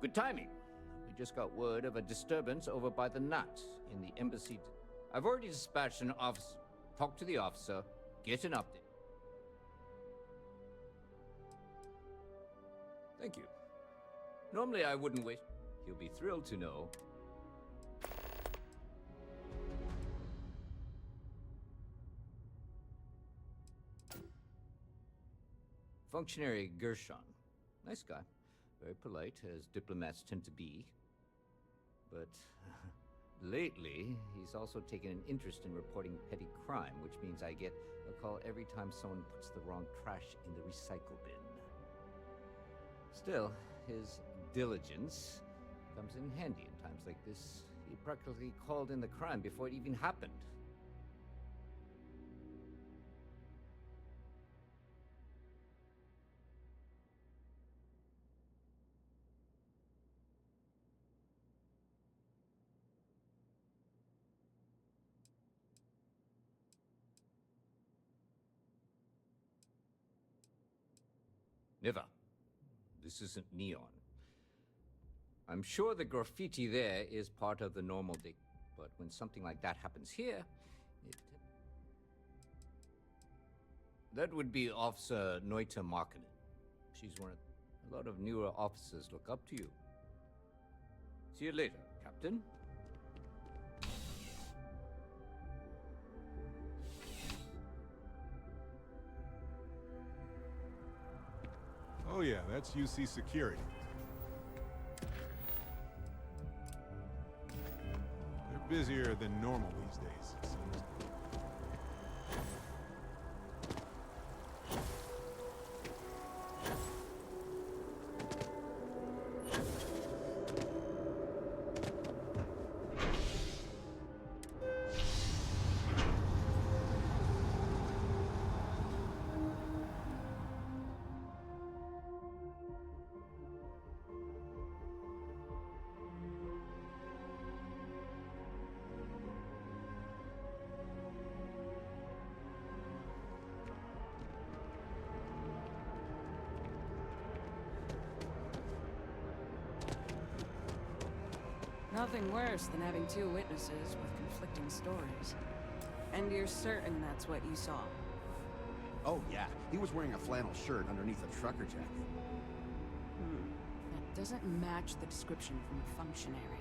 Good timing. We just got word of a disturbance over by the Nut in the embassy. I've already dispatched an officer. Talk to the officer, get an update. Thank you. Normally I wouldn't wait. He'll be thrilled to know. Functionary Gershon. Nice guy. Very polite, as diplomats tend to be. But lately, he's also taken an interest in reporting petty crime, which means I get a call every time someone puts the wrong trash in the recycle bin. Still, his diligence comes in handy in times like this. He practically called in the crime before it even happened. Never. This isn't neon. I'm sure the graffiti there is part of the normal day, but when something like that happens here, that would be Officer Noita Markkinen. She's one of a lot of newer officers look up to you. See you later, Captain. Oh yeah, that's UC security. They're busier than normal these days, it seems. Nothing worse than having two witnesses with conflicting stories. And you're certain that's what you saw? Oh, yeah. He was wearing a flannel shirt underneath a trucker jacket. That doesn't match the description from the functionary.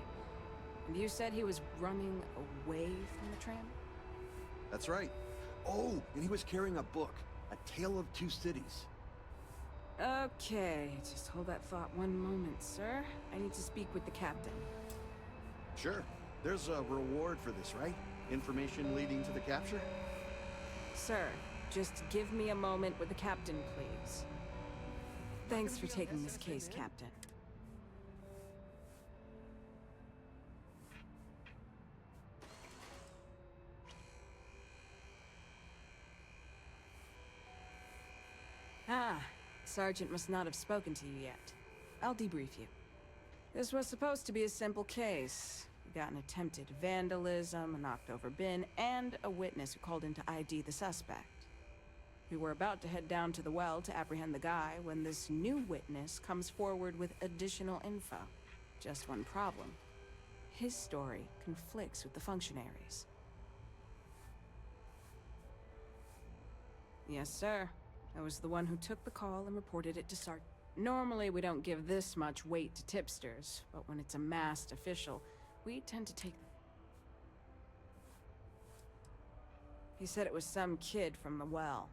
And you said he was running away from the tram? That's right. Oh, and he was carrying a book. A Tale of Two Cities. Okay, just hold that thought one moment, sir. I need to speak with the captain. Sure. There's a reward for this, right? Information leading to the capture? Sir, just give me a moment with the captain, please. Thanks for taking this case, Captain. Ah, Sergeant must not have spoken to you yet. I'll debrief you. This was supposed to be a simple case. We got an attempted vandalism, a knocked-over bin, and a witness who called in to ID the suspect. We were about to head down to the well to apprehend the guy when this new witness comes forward with additional info. Just one problem. His story conflicts with the functionaries. Yes, sir. I was the one who took the call and reported it to Sergeant. Normally, we don't give this much weight to tipsters, but when it's a masked official, we tend to take... He said it was some kid from the well.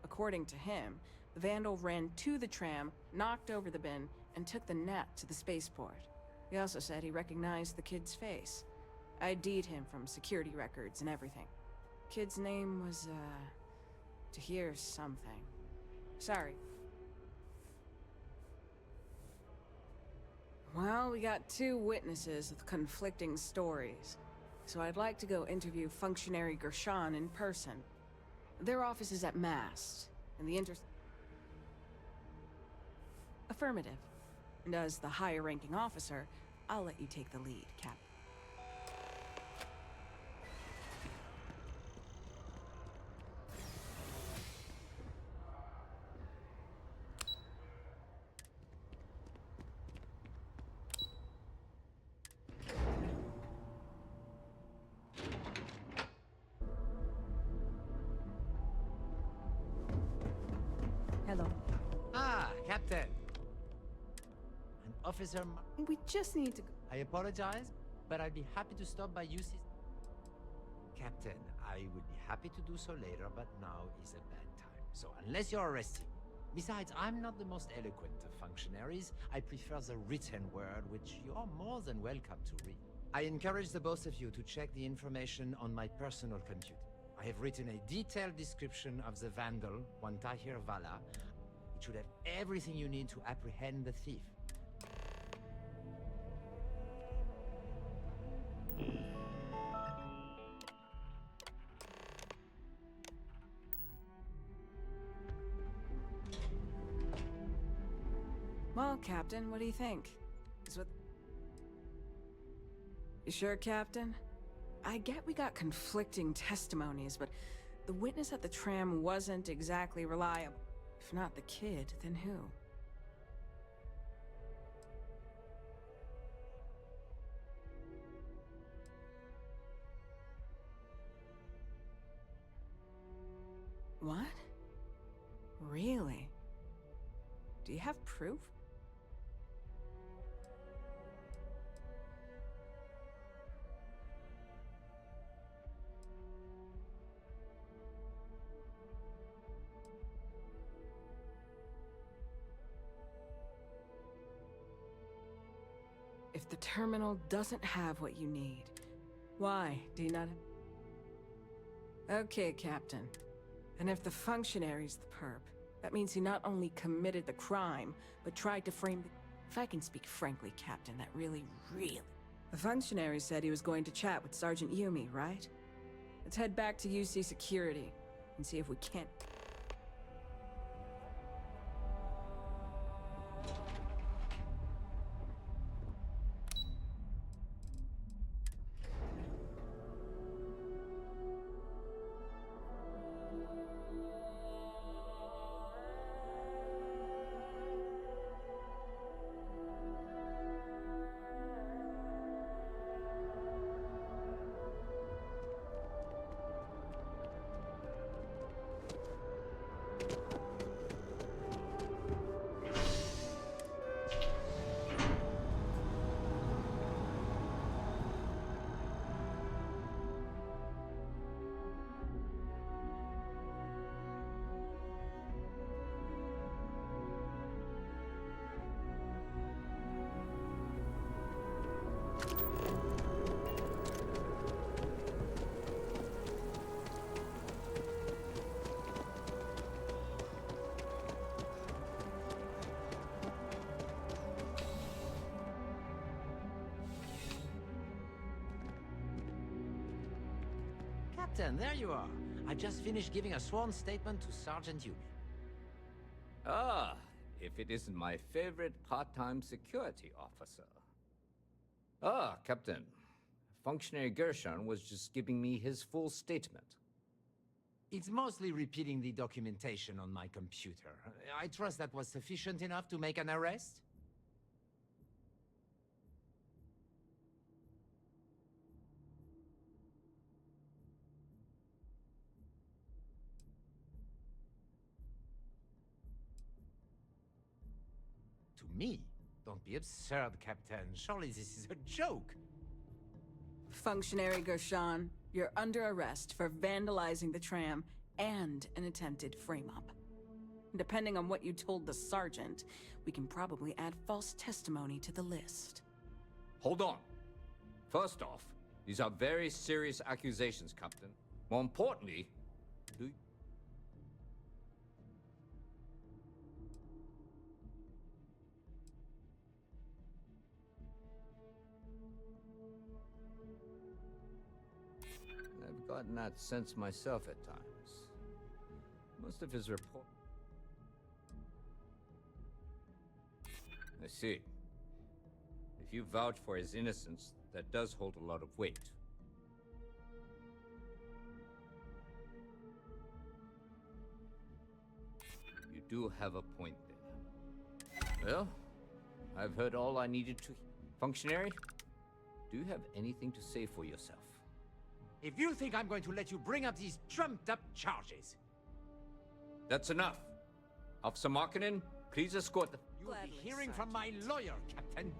According to him, the vandal ran to the tram, knocked over the bin, and took the net to the spaceport. He also said he recognized the kid's face. ID'd him from security records and everything. Kid's name was, Tahir something. Sorry. Well, we got two witnesses with conflicting stories, so I'd like to go interview Functionary Gershon in person. Their office is at Mast, and the Affirmative. And as the higher-ranking officer, I'll let you take the lead, Cap. Hello. Ah, Captain. An officer. We just need to. I apologize, but I'd be happy to stop by UC. Captain, I would be happy to do so later, but now is a bad time. So unless you're arresting me. Besides, I'm not the most eloquent of functionaries. I prefer the written word, which you are more than welcome to read. I encourage the both of you to check the information on my personal computer. I have written a detailed description of the vandal, one Tahir Vala. It should have everything you need to apprehend the thief. Well, Captain, what do you think? Is what... You sure, Captain? I get we got conflicting testimonies, but the witness at the tram wasn't exactly reliable. If not the kid, then who? What? Really? Do you have proof? If the terminal doesn't have what you need, why do you not... Okay, Captain. And if the functionary's the perp, that means he not only committed the crime, but tried to frame the... If I can speak frankly, Captain, that really... The functionary said he was going to chat with Sergeant Yumi, right? Let's head back to UC Security and see if we can't... Captain, there you are. I just finished giving a sworn statement to Sergeant Yumi. Ah, if it isn't my favorite part-time security officer. Ah, Captain. Functionary Gershon was just giving me his full statement. It's mostly repeating the documentation on my computer. I trust that was sufficient enough to make an arrest? To me? Don't be absurd, Captain. Surely this is a joke. Functionary Gershon, you're under arrest for vandalizing the tram and an attempted frame-up. Depending on what you told the sergeant, we can probably add false testimony to the list. Hold on. First off, these are very serious accusations, Captain. More importantly, I've gotten that sense myself at times. Most of his report... I see. If you vouch for his innocence, that does hold a lot of weight. You do have a point there. Well, I've heard all I needed to... Functionary, do you have anything to say for yourself? If you think I'm going to let you bring up these trumped-up charges... That's enough. Officer Markkinen, please escort the... You'll be hearing from my lawyer, Captain.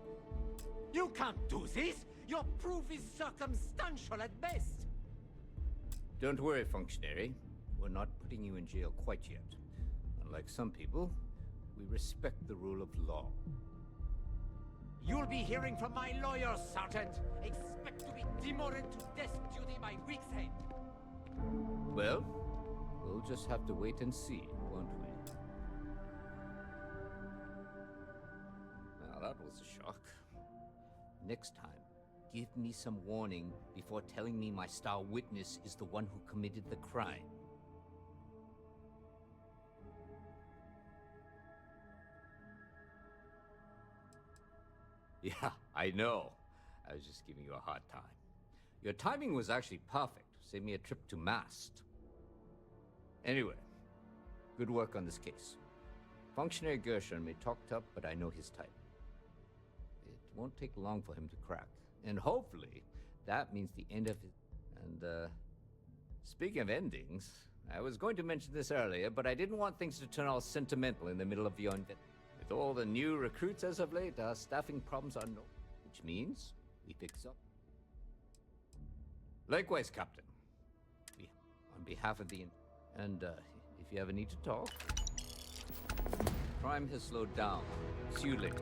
You can't do this! Your proof is circumstantial at best! Don't worry, Functionary. We're not putting you in jail quite yet. Unlike some people, we respect the rule of law. You'll be hearing from my lawyer, Sergeant. Expect to be demoted to desk duty by week's end. Well, we'll just have to wait and see, won't we? was a shock. Next time, give me some warning before telling me my star witness is the one who committed the crime. Yeah, I know. I was just giving you a hard time. Your timing was actually perfect. Saved me a trip to Mast. Anyway, good work on this case. Functionary Gershon may talk tough, but I know his type. It won't take long for him to crack. And hopefully, that means the end of it. And, speaking of endings, I was going to mention this earlier, but I didn't want things to turn all sentimental in the middle of your invent. With all the new recruits as of late, our staffing problems are no. Which means we fix up. Likewise, Captain. On behalf of the... And, if you ever need to talk... Crime has slowed down. See you later.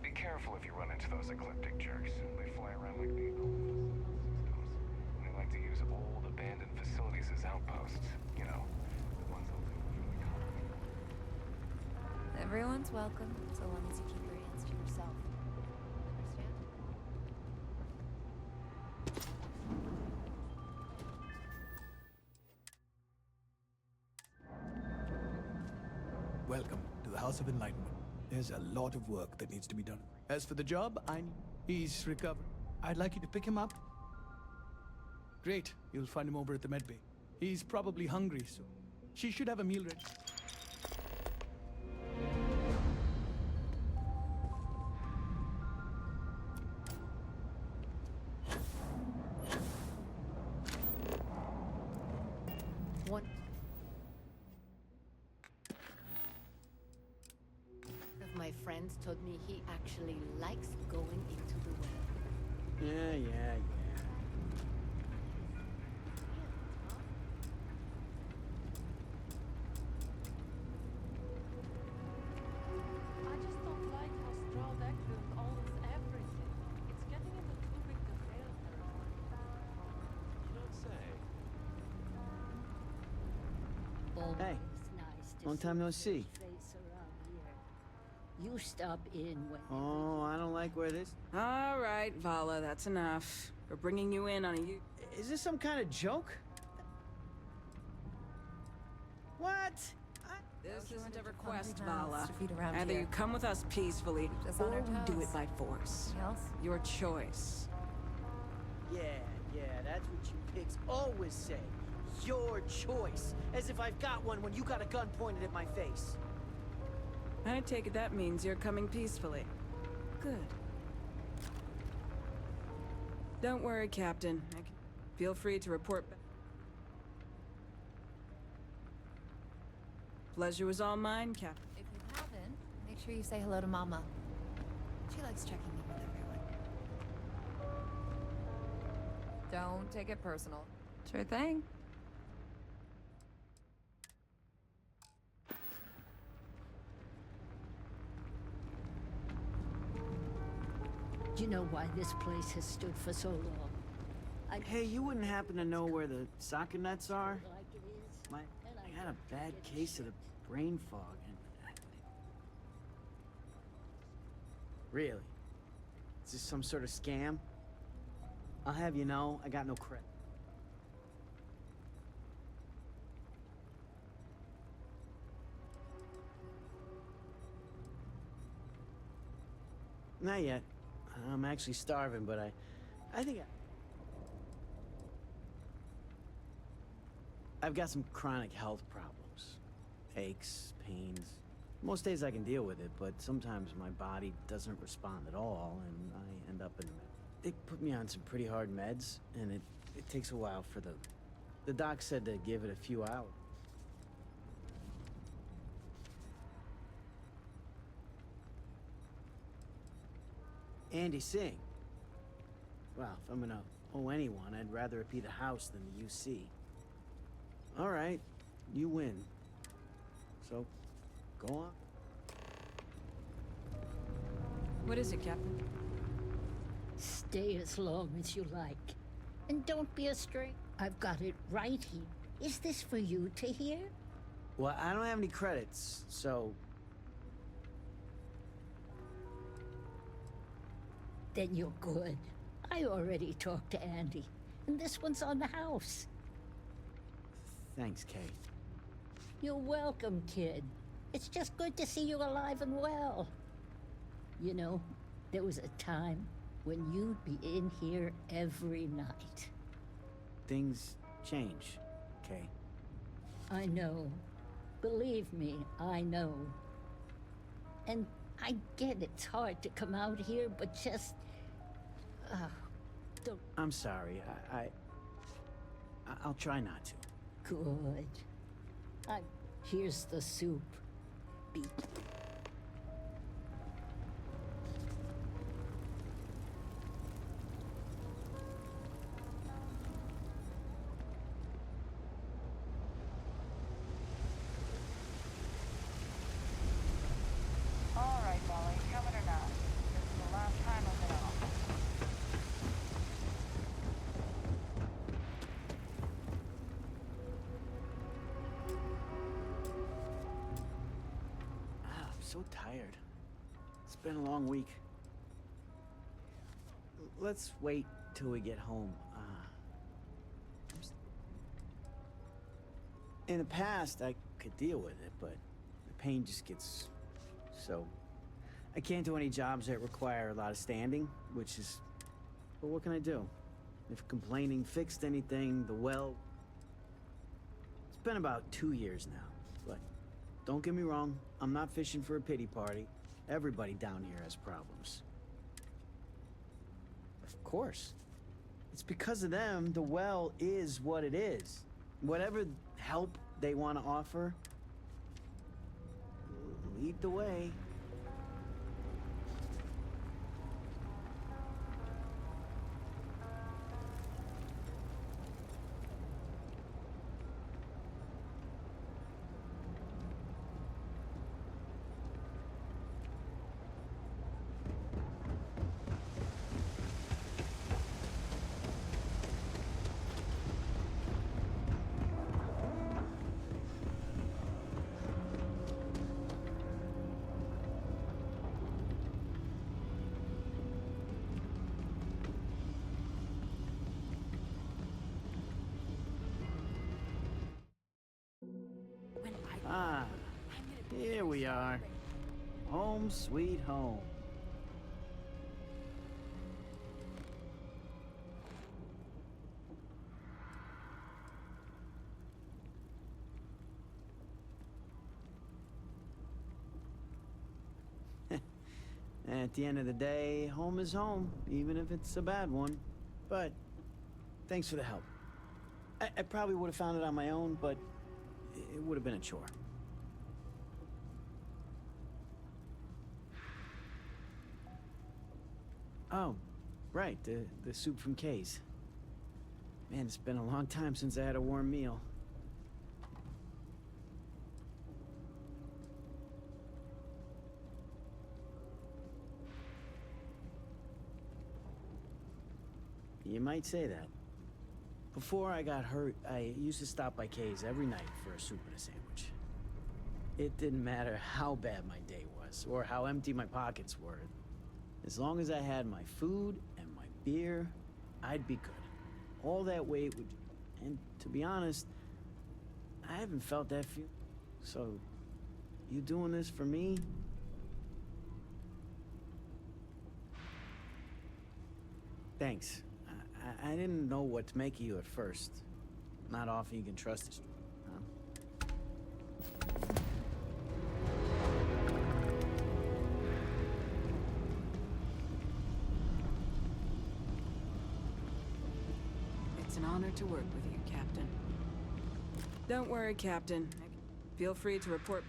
Be careful if you run into those ecliptic jerks. They fly around like the systems. They like to use old abandoned facilities as outposts. You know, the ones they'll do for the colony. Everyone's welcome, so long as you keep your hands to yourself. Understand? Welcome to the House of Enlightenment. There's a lot of work that needs to be done. As for the job, he's recovered. I'd like you to pick him up. Great. You'll find him over at the med bay. He's probably hungry, so she should have a meal ready. One of my friends told me he actually likes going into the well. Yeah. I just don't like how Stroud Eklund owns everything. It's getting into too big to fail territory. You don't say. Hey, long time no see. You stop in when... Oh, I don't like where this... All right, Vala, that's enough. We're bringing you in on a... Is this some kind of joke? What? This isn't a request, Vala. to feed around Either here. you come with us peacefully, Keeps us on or our we do toes. it by force. Anything else? Your choice. Yeah, that's what you pigs always say. Your choice. As if I've got one when you got a gun pointed at my face. I take it that means you're coming peacefully. Good. Don't worry, Captain. Feel free to report back. Pleasure was all mine, Captain. If you haven't, make sure you say hello to Mama. She likes checking in with everyone. Don't take it personal. Sure thing. Do you know why this place has stood for so long? Hey, you wouldn't happen to know where the socket nuts are? I got a bad case of the brain fog. Really? Is this some sort of scam? I'll have you know, I got no credit. Not yet. I'm actually starving, but I think I've got some chronic health problems. Aches, pains. Most days I can deal with it, but sometimes my body doesn't respond at all, and I end up in... They put me on some pretty hard meds, and it takes a while for the... The doc said to give it a few hours. Andy Singh. Well, if I'm gonna owe anyone, I'd rather it be the house than the UC. All right, you win. So, go on. What is it, Captain? Stay as long as you like. And don't be a stray. I've got it right here. Is this for you to hear? Well, I don't have any credits, so... Then you're good. I already talked to Andy, and this one's on the house. Thanks, Kay. You're welcome, kid. It's just good to see you alive and well. You know, there was a time when you'd be in here every night. Things change, Kay. I know. Believe me, I know. And I get it's hard to come out here, but just... don't... I'm sorry. I'll try not to. Good. Here's the soup. Be... All right, Molly, coming or not. This is the last time I'm in office. I'm so tired. It's been a long week. Let's wait till we get home. In the past, I could deal with it, but the pain just gets so... I can't do any jobs that require a lot of standing, which is... But what can I do? If complaining fixed anything, the well... It's been about 2 years now, but don't get me wrong, I'm not fishing for a pity party. Everybody down here has problems. Of course. It's because of them, the well is what it is. Whatever help they want to offer, lead the way. Ah, here we are. Home sweet home. At the end of the day, home is home, even if it's a bad one. But thanks for the help. I probably would have found it on my own, but it would have been a chore. Oh, right, the soup from Kay's. Man, it's been a long time since I had a warm meal. You might say that. Before I got hurt, I used to stop by Kay's every night for a soup and a sandwich. It didn't matter how bad my day was, or how empty my pockets were. As long as I had my food and my beer, I'd be good. All that weight would... And to be honest, I haven't felt that feeling. So, you doing this for me? Thanks. I didn't know what to make of you at first. Not often you can trust his... Huh? It's an honor to work with you, Captain. Don't worry, Captain. Feel free to report...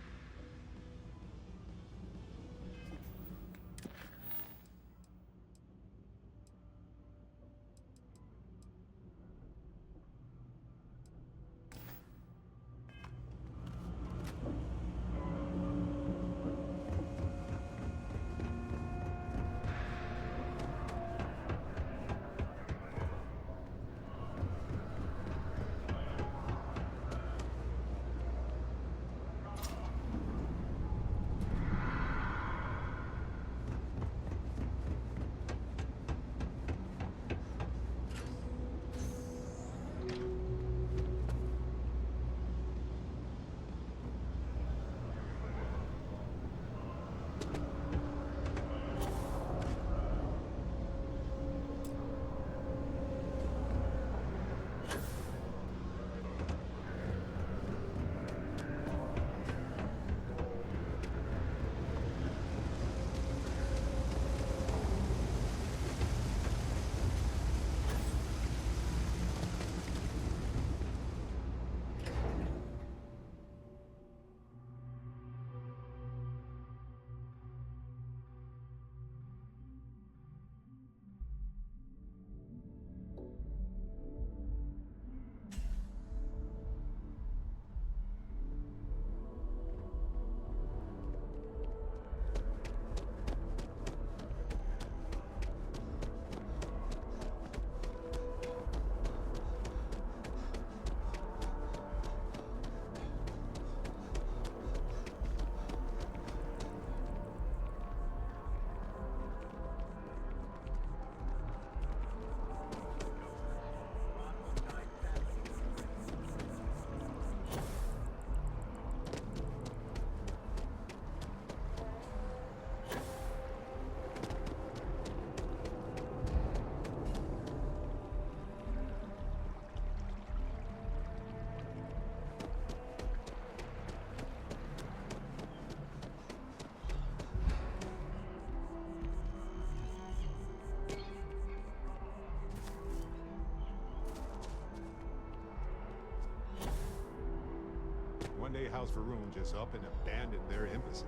One day House Varun just up and abandoned their embassy.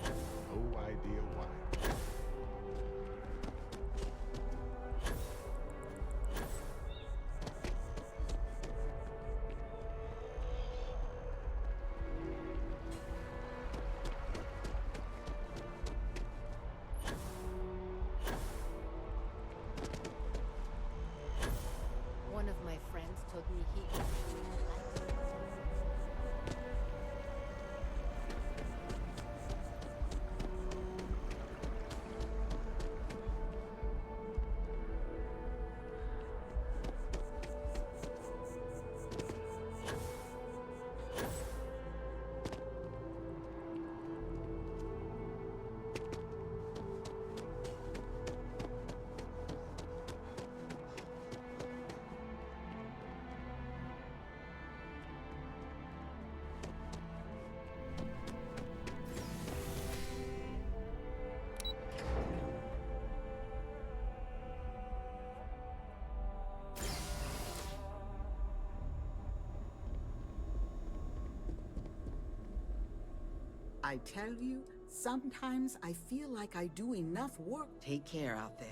No idea why. One of my friends told me he actually likes it. I tell you, sometimes I feel like I do enough work. Take care out there.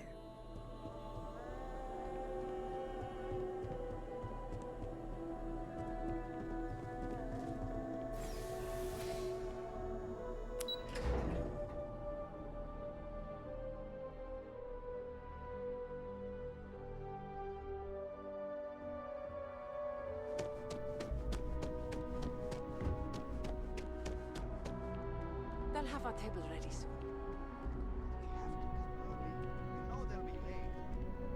They'll have our table ready soon.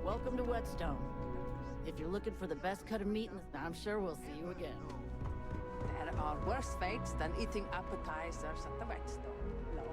Welcome to Whetstone. If you're looking for the best cut of meat, I'm sure we'll see you again. There are worse fates than eating appetizers at the Whetstone, love.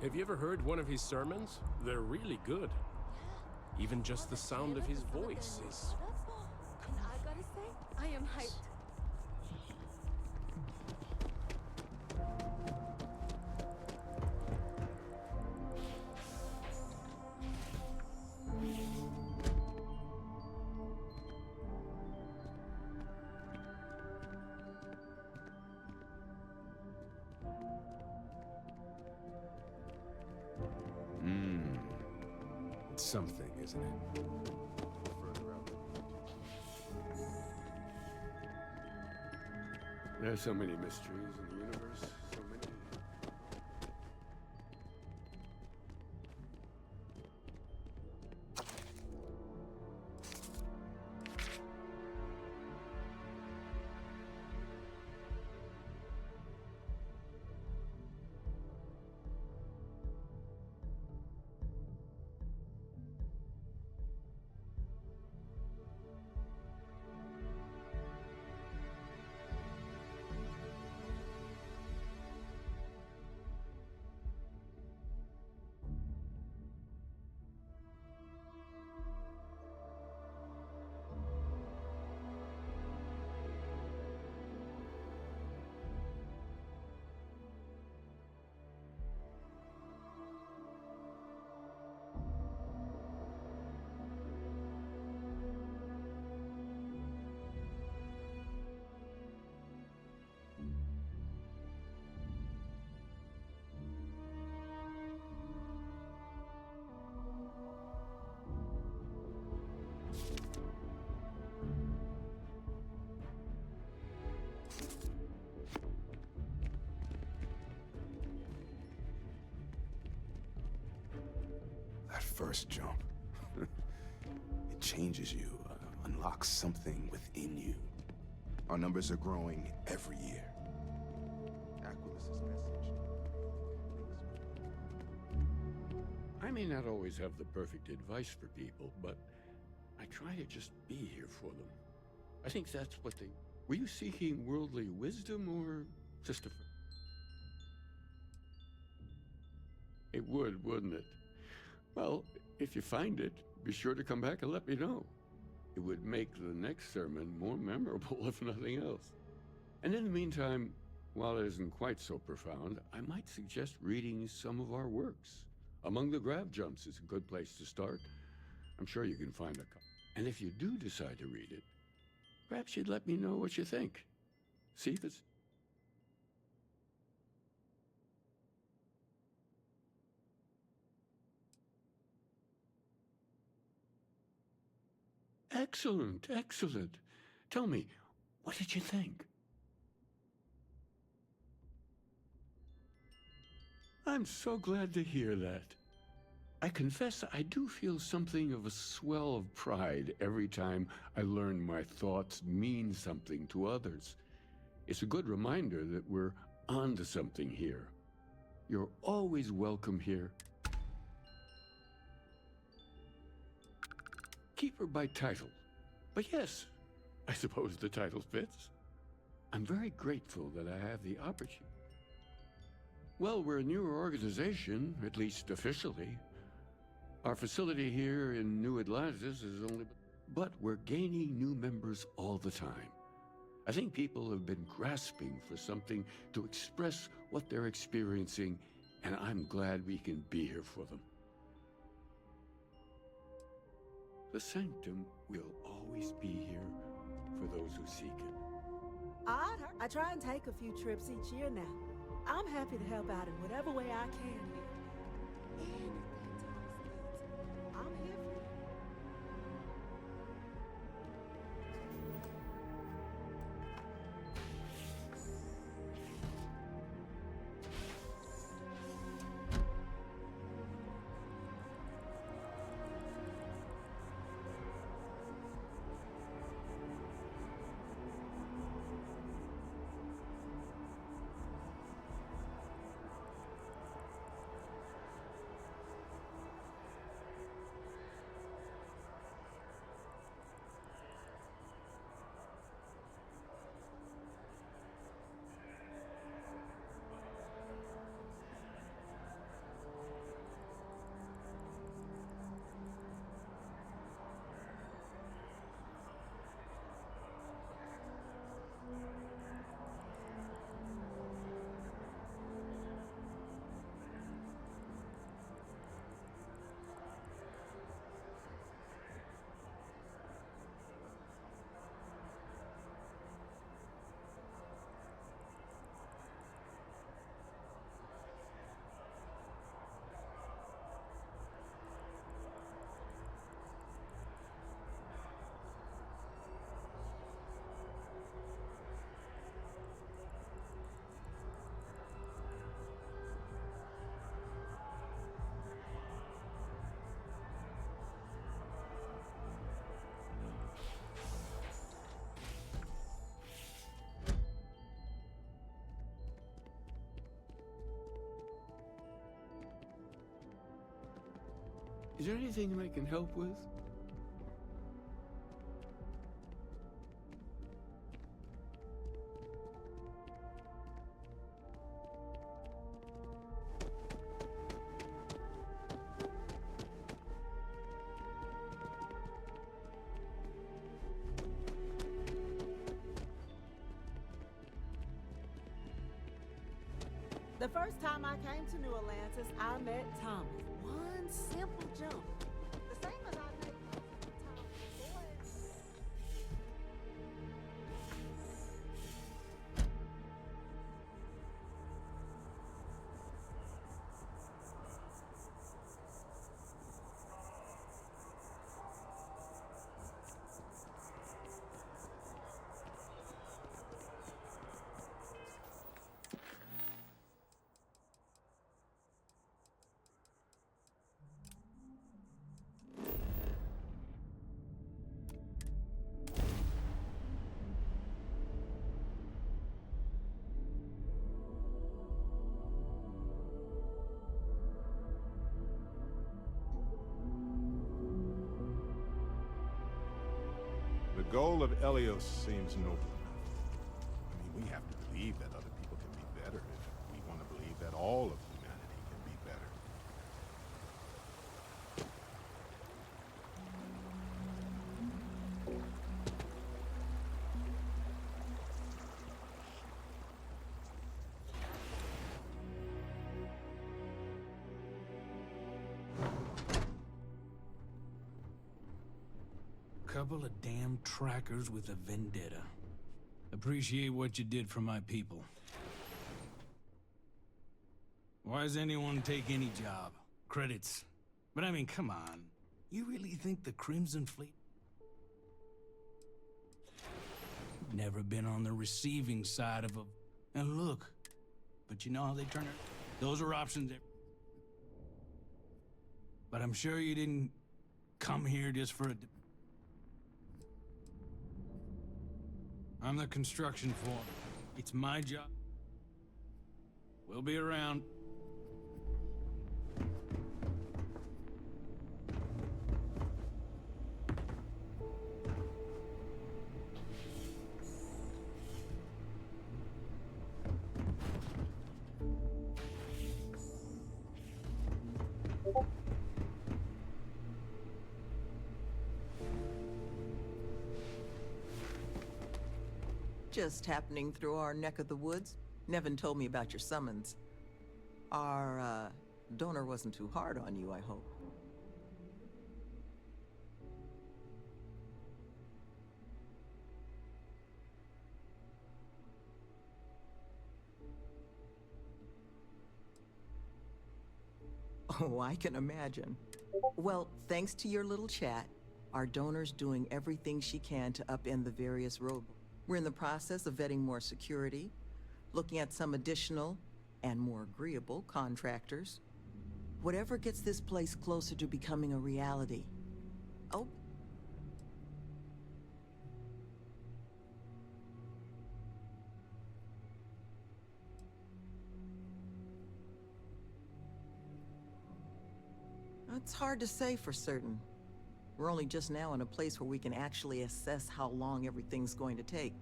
Have you ever heard one of his sermons? They're really good. Even just the sound of his voice is... And I gotta say, I am hyped. It's something, isn't it? There's so many mysteries in the universe, so many. That first jump, it changes you, unlocks something within you. Our numbers are growing every year. Aquilus's message. I may not always have the perfect advice for people, but I try to just be here for them. I think that's what they... Were you seeking worldly wisdom or just a... It would, wouldn't it? Well, if you find it, be sure to come back and let me know. It would make the next sermon more memorable, if nothing else. And in the meantime, while it isn't quite so profound, I might suggest reading some of our works. Among the Grab Jumps is a good place to start. I'm sure you can find a copy. And if you do decide to read it, perhaps you'd let me know what you think. See if it's... Excellent, excellent. Tell me, what did you think? I'm so glad to hear that. I confess I do feel something of a swell of pride every time I learn my thoughts mean something to others. It's a good reminder that we're onto something here. You're always welcome here. Keeper by title. But yes, I suppose the title fits. I'm very grateful that I have the opportunity. Well, we're a newer organization, at least officially. Our facility here in New Atlantis is only... But we're gaining new members all the time. I think people have been grasping for something to express what they're experiencing, and I'm glad we can be here for them. The Sanctum will always be here for those who seek it. I try and take a few trips each year now. I'm happy to help out in whatever way I can here. Anything Thomas needs, I'm here for you. Is there anything I can help with? The first time I came to New Atlantis, I met Thomas. One simple jump. The same as I made Thomas. The goal of Elios seems noble enough. I mean, we have to believe that other people can be better if we want to believe that all of humanity can be better. Couple of damn trackers with a vendetta. Appreciate what you did for my people. Why does anyone take any job? Credits. But I mean, come on. You really think the Crimson Fleet... Never been on the receiving side of a... And look, but you know how they turn it? Those are options. But I'm sure you didn't come here just for a... I'm the construction foreman. It's my job. We'll be around. Just happening through our neck of the woods. Nevin told me about your summons. Our, donor wasn't too hard on you, I hope. Oh, I can imagine. Well, thanks to your little chat, our donor's doing everything she can to upend the various roadblocks. We're in the process of vetting more security, looking at some additional and more agreeable contractors. Whatever gets this place closer to becoming a reality. Oh. It's hard to say for certain. We're only just now in a place where we can actually assess how long everything's going to take.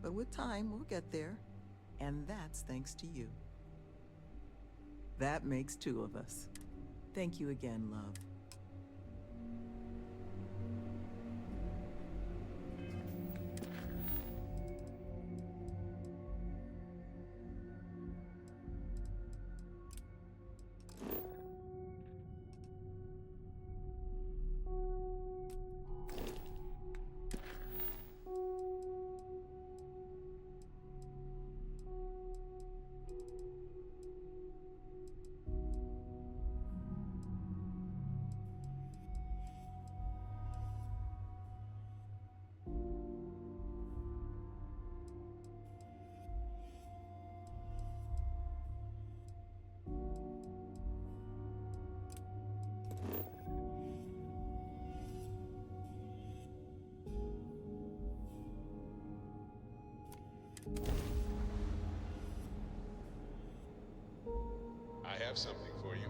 But with time, we'll get there. And that's thanks to you. That makes two of us. Thank you again, love. I have something for you.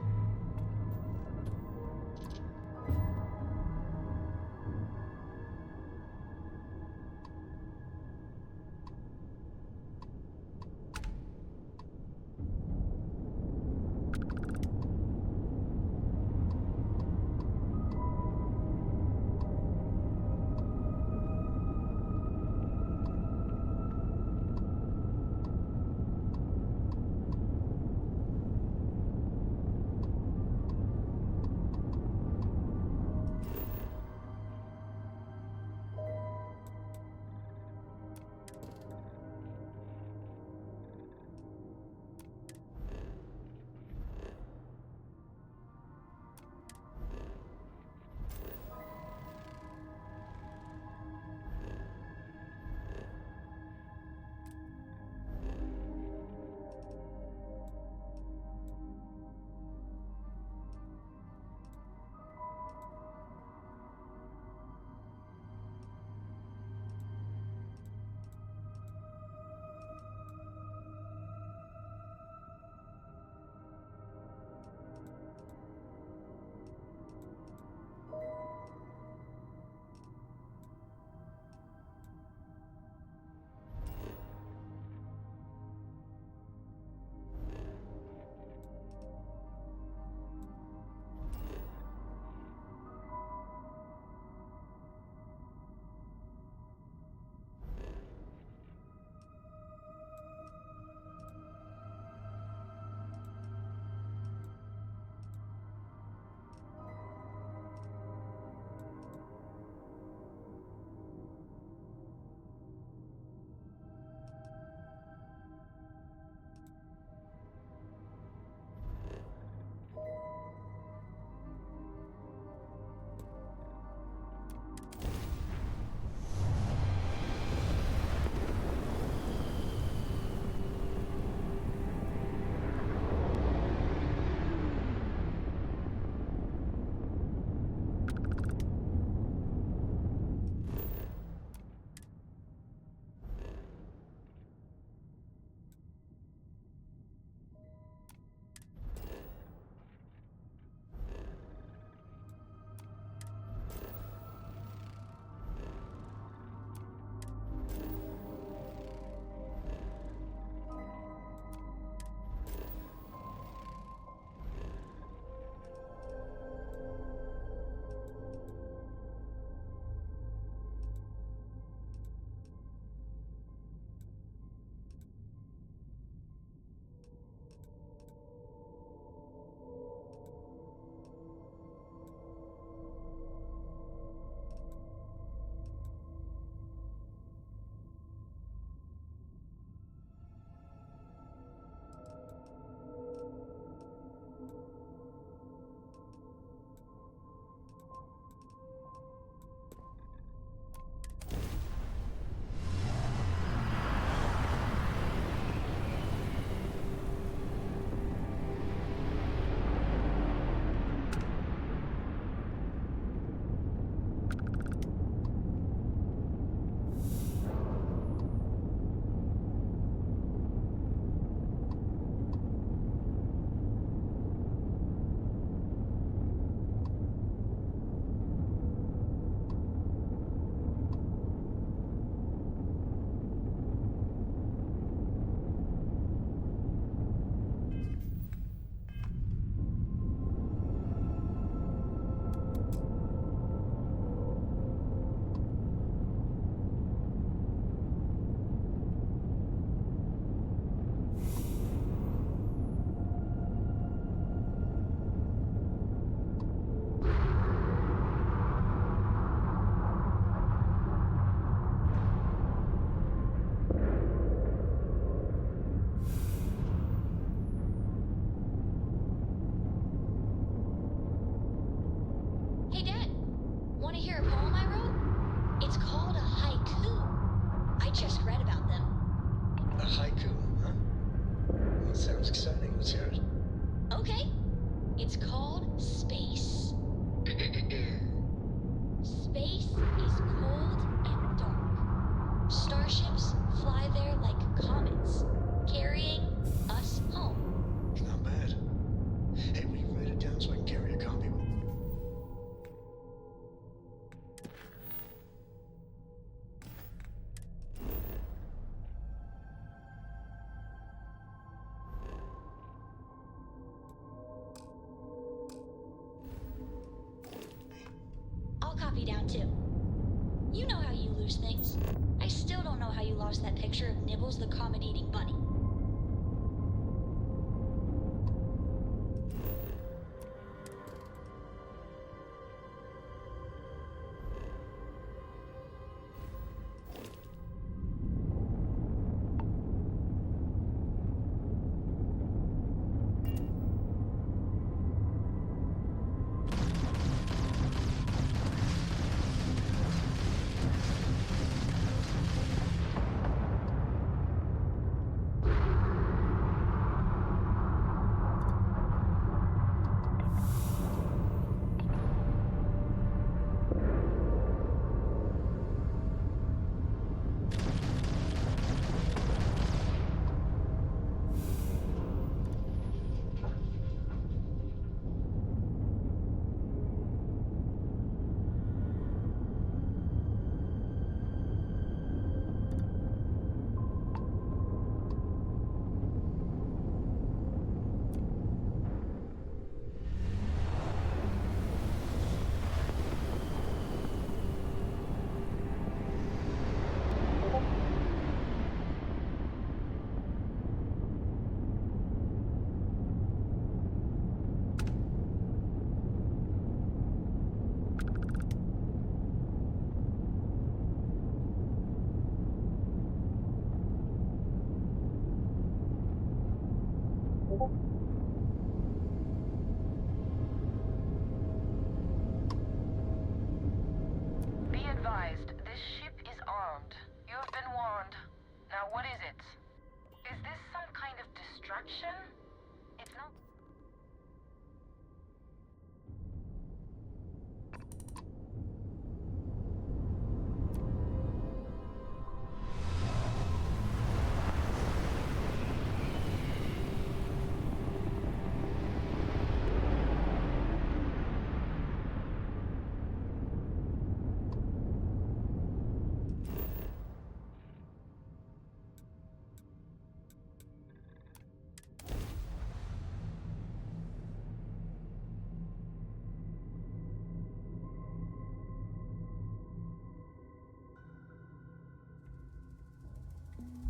shot too. You know how you lose things. I still don't know how you lost that picture of Nibbles the comet-eating bunny. Be advised, this ship is armed. You have been warned. Now what is it? Is this some kind of distraction? It's not...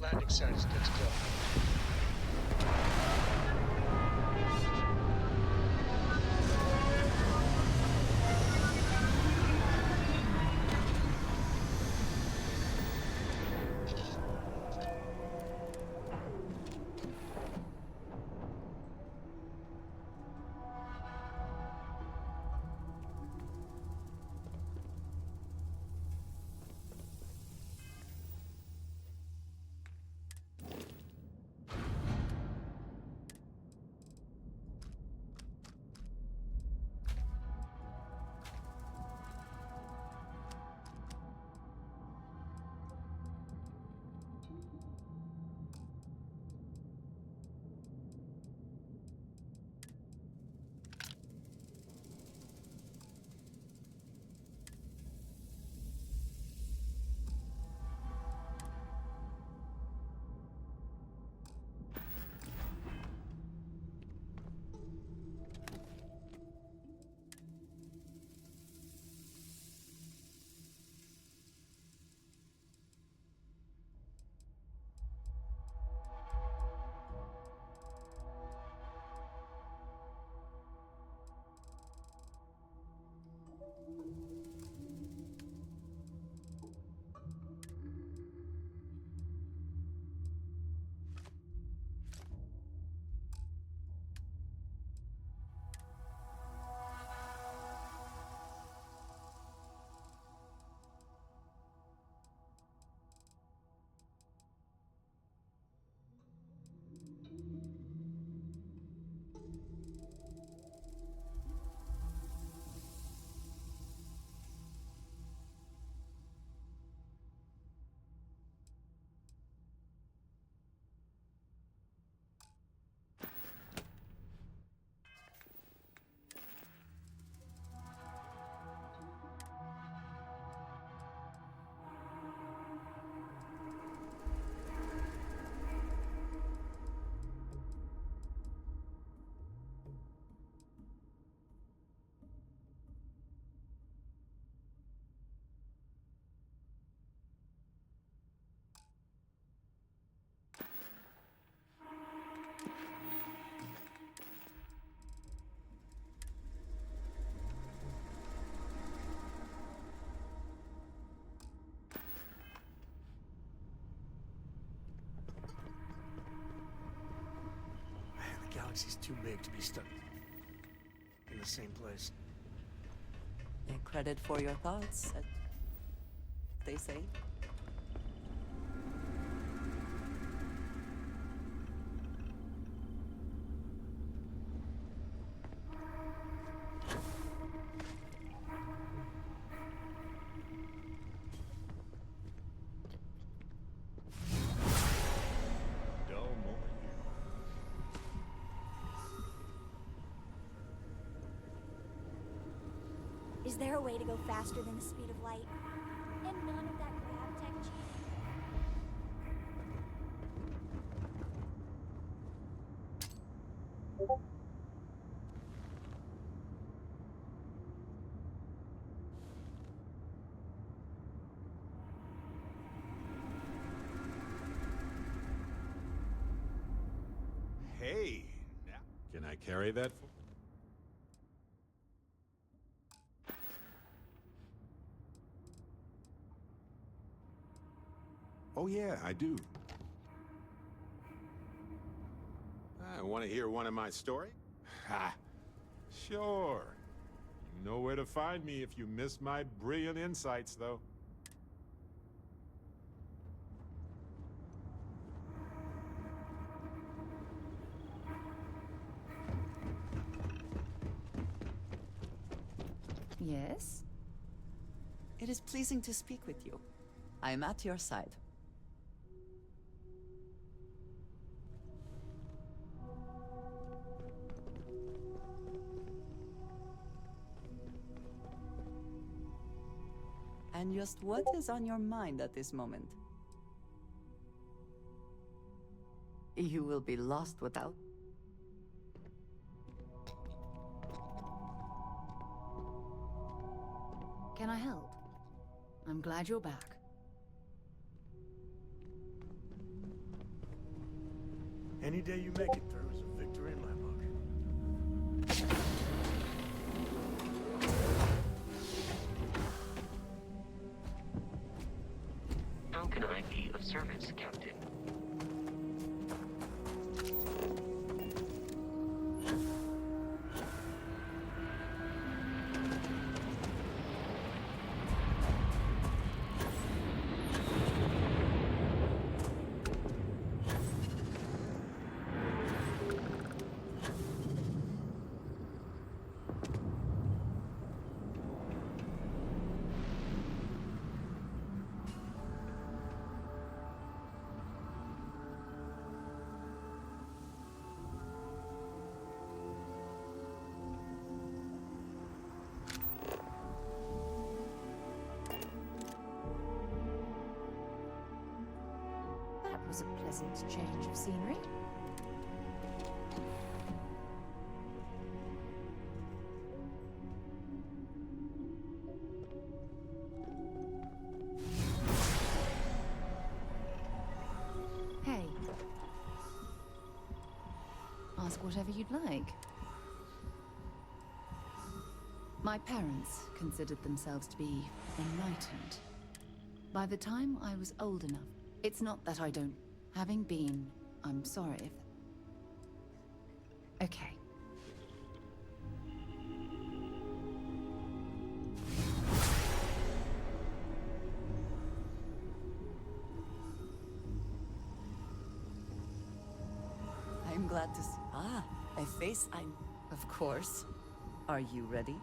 Landing sites, good to go. galaxy's too big to be stuck in the same place. Take credit for your thoughts, as they say. Dull moment here. Is there a way to go faster than the speed of light? And none of that grab tech cheating? Hey, now, can I carry that? Oh yeah, I do. I want to hear one of my story? Ha! Sure. You know where to find me if you miss my brilliant insights, though. Yes? It is pleasing to speak with you. I am at your side. And just what is on your mind at this moment? You will be lost without... Can I help? I'm glad you're back. Any day you make it through is a victory in my book. How can I be of service, Captain? That was a pleasant change of scenery. Hey. Ask whatever you'd like. My parents considered themselves to be enlightened. By the time I was old enough, it's not that I don't... Having been, I'm sorry if... Okay. I'm glad to see... Ah, a face I'm... Of course. Are you ready?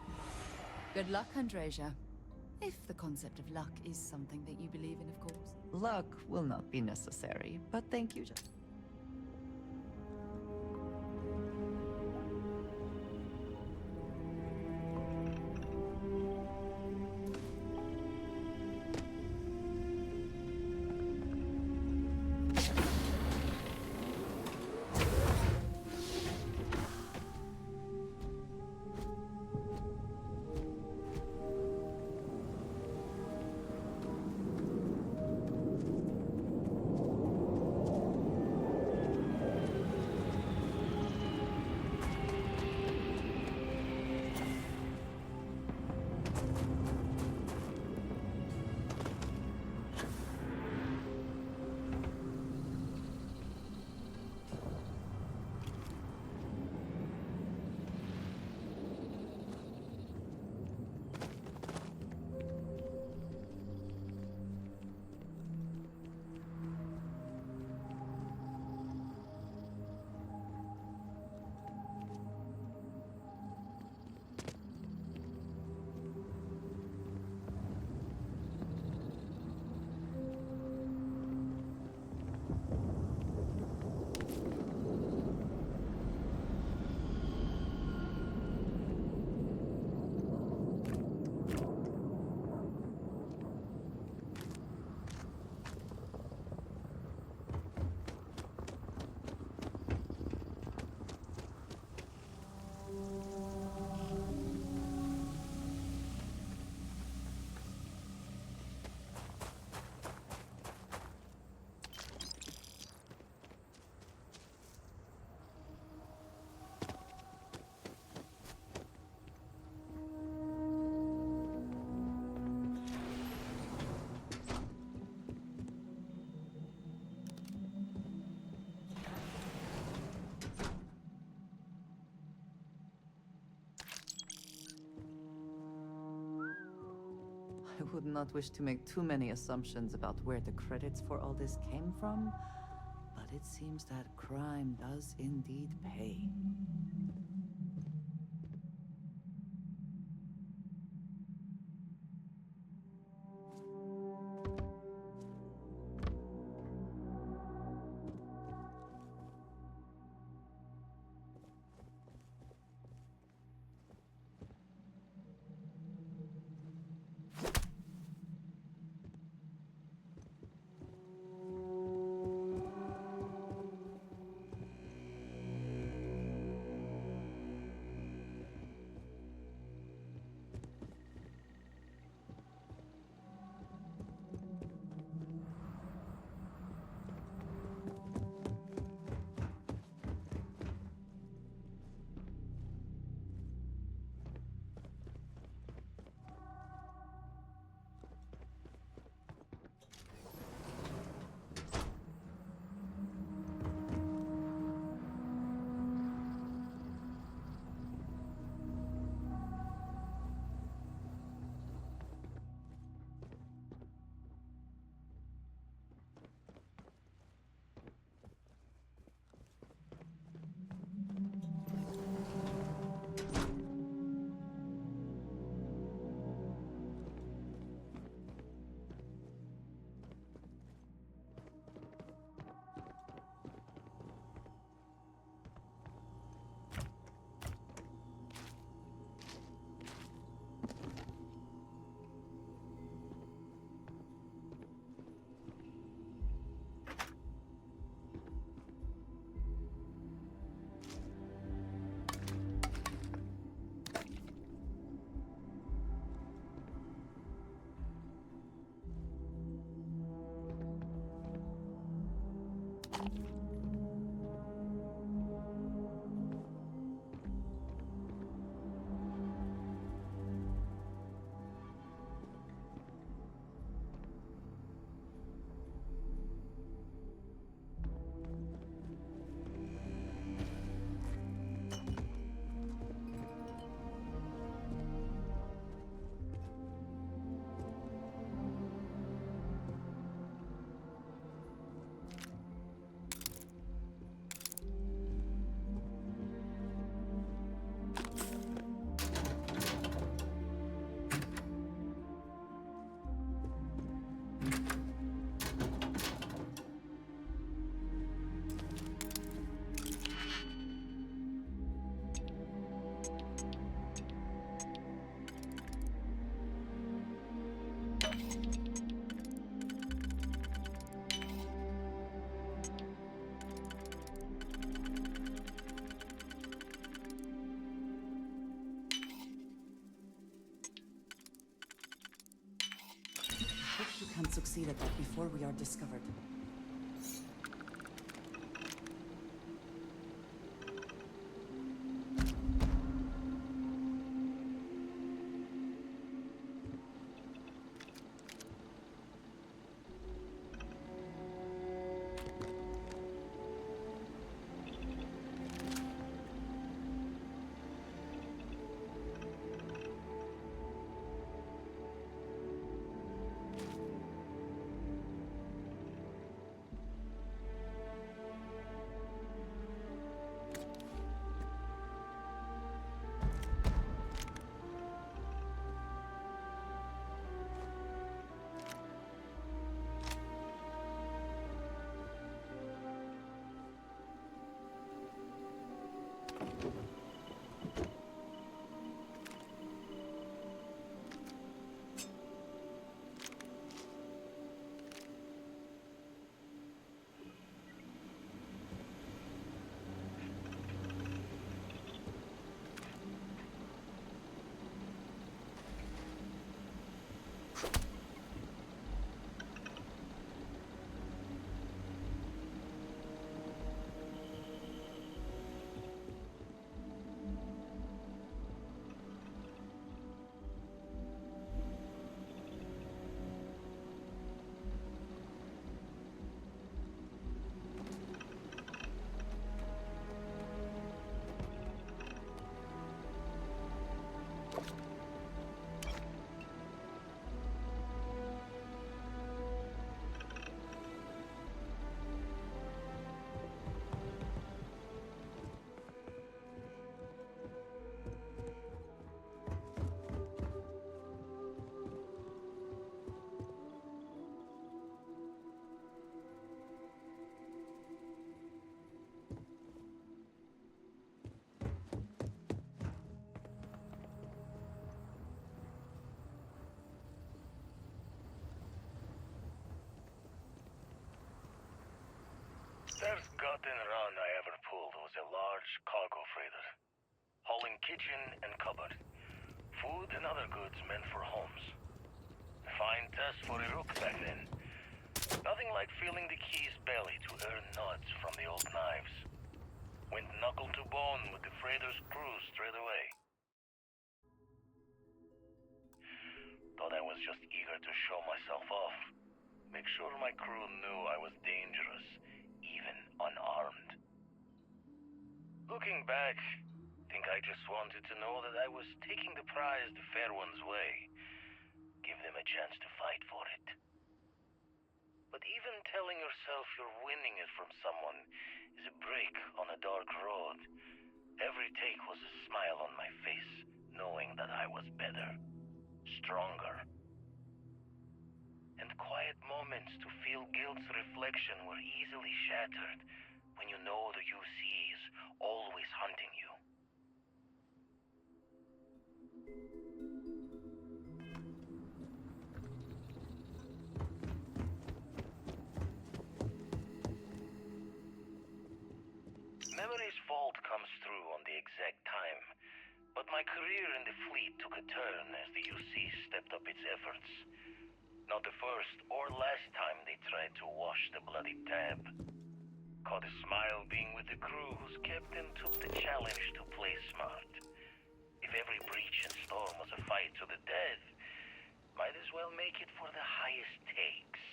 Good luck, Andreja. If the concept of luck is something that you believe in, of course. Luck will not be necessary, but thank you. would not wish to make too many assumptions about where the credits for all this came from, but it seems that crime does indeed pay. Hope you can succeed at that before we are discovered. First goddamn run I ever pulled was a large cargo freighter, hauling kitchen and cupboard, food and other goods meant for homes. A fine test for a rook back then. Nothing like feeling the key's belly to earn nuts from the old knives. Went knuckle to bone with the freighter's crew straight away. Thought I was just eager to show myself off. Make sure my crew knew I was dangerous, even unarmed. Looking back, think I just wanted to know that I was taking the prize the fair one's way. Give them a chance to fight for it. But even telling yourself you're winning it from someone is a break on a dark road. Every take was a smile on my face, knowing that I was better, stronger. And quiet moments to feel guilt's reflection were easily shattered when you know the UC is always hunting you. Memory's fault comes through on the exact time, but my career in the fleet took a turn as the UC stepped up its efforts. Not the first or last time they tried to wash the bloody tab. Caught a smile being with the crew whose captain took the challenge to play smart. If every breach and storm was a fight to the death, might as well make it for the highest takes.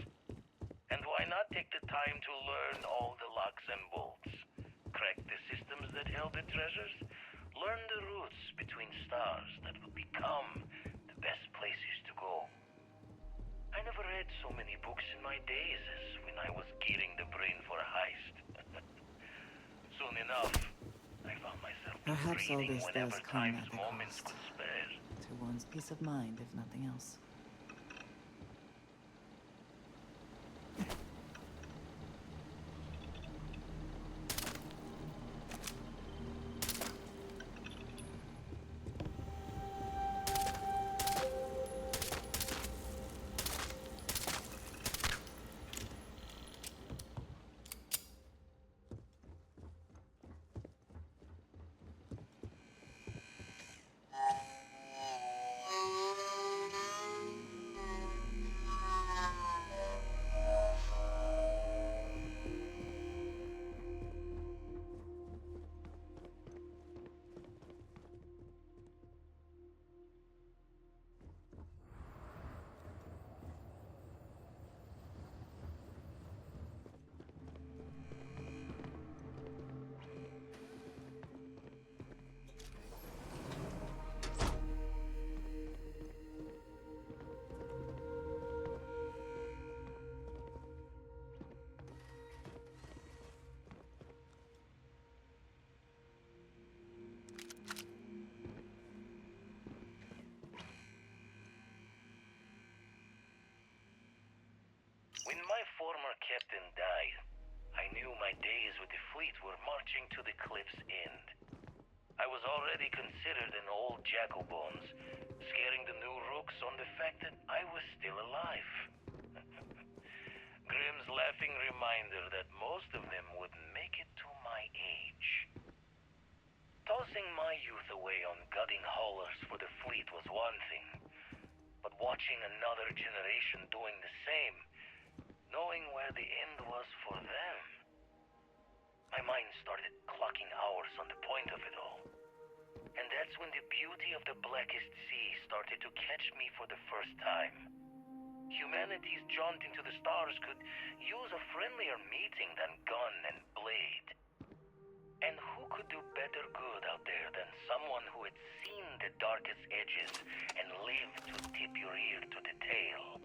And why not take the time to learn all the locks and bolts? Crack the systems that held the treasures? Learn the routes between stars that would become the best places to go. I never read so many books in my days as when I was gearing the brain for a heist. Soon enough, I found myself Perhaps all reading this whenever does come time's at a moments cost. could spare. To one's peace of mind, if nothing else. When my former captain died, I knew my days with the fleet were marching to the cliff's end. I was already considered an old jack-o'-bones, scaring the new rooks on the fact that I was still alive. Grimm's laughing reminder that most of them wouldn't make it to my age. Tossing my youth away on gutting haulers for the fleet was one thing, but watching another generation doing the same, knowing where the end was for them, my mind started clocking hours on the point of it all. And that's when the beauty of the Blackest Sea started to catch me for the first time. Humanity's jaunt into the stars could use a friendlier meeting than gun and blade. And who could do better good out there than someone who had seen the darkest edges and lived to tip your ear to the tale?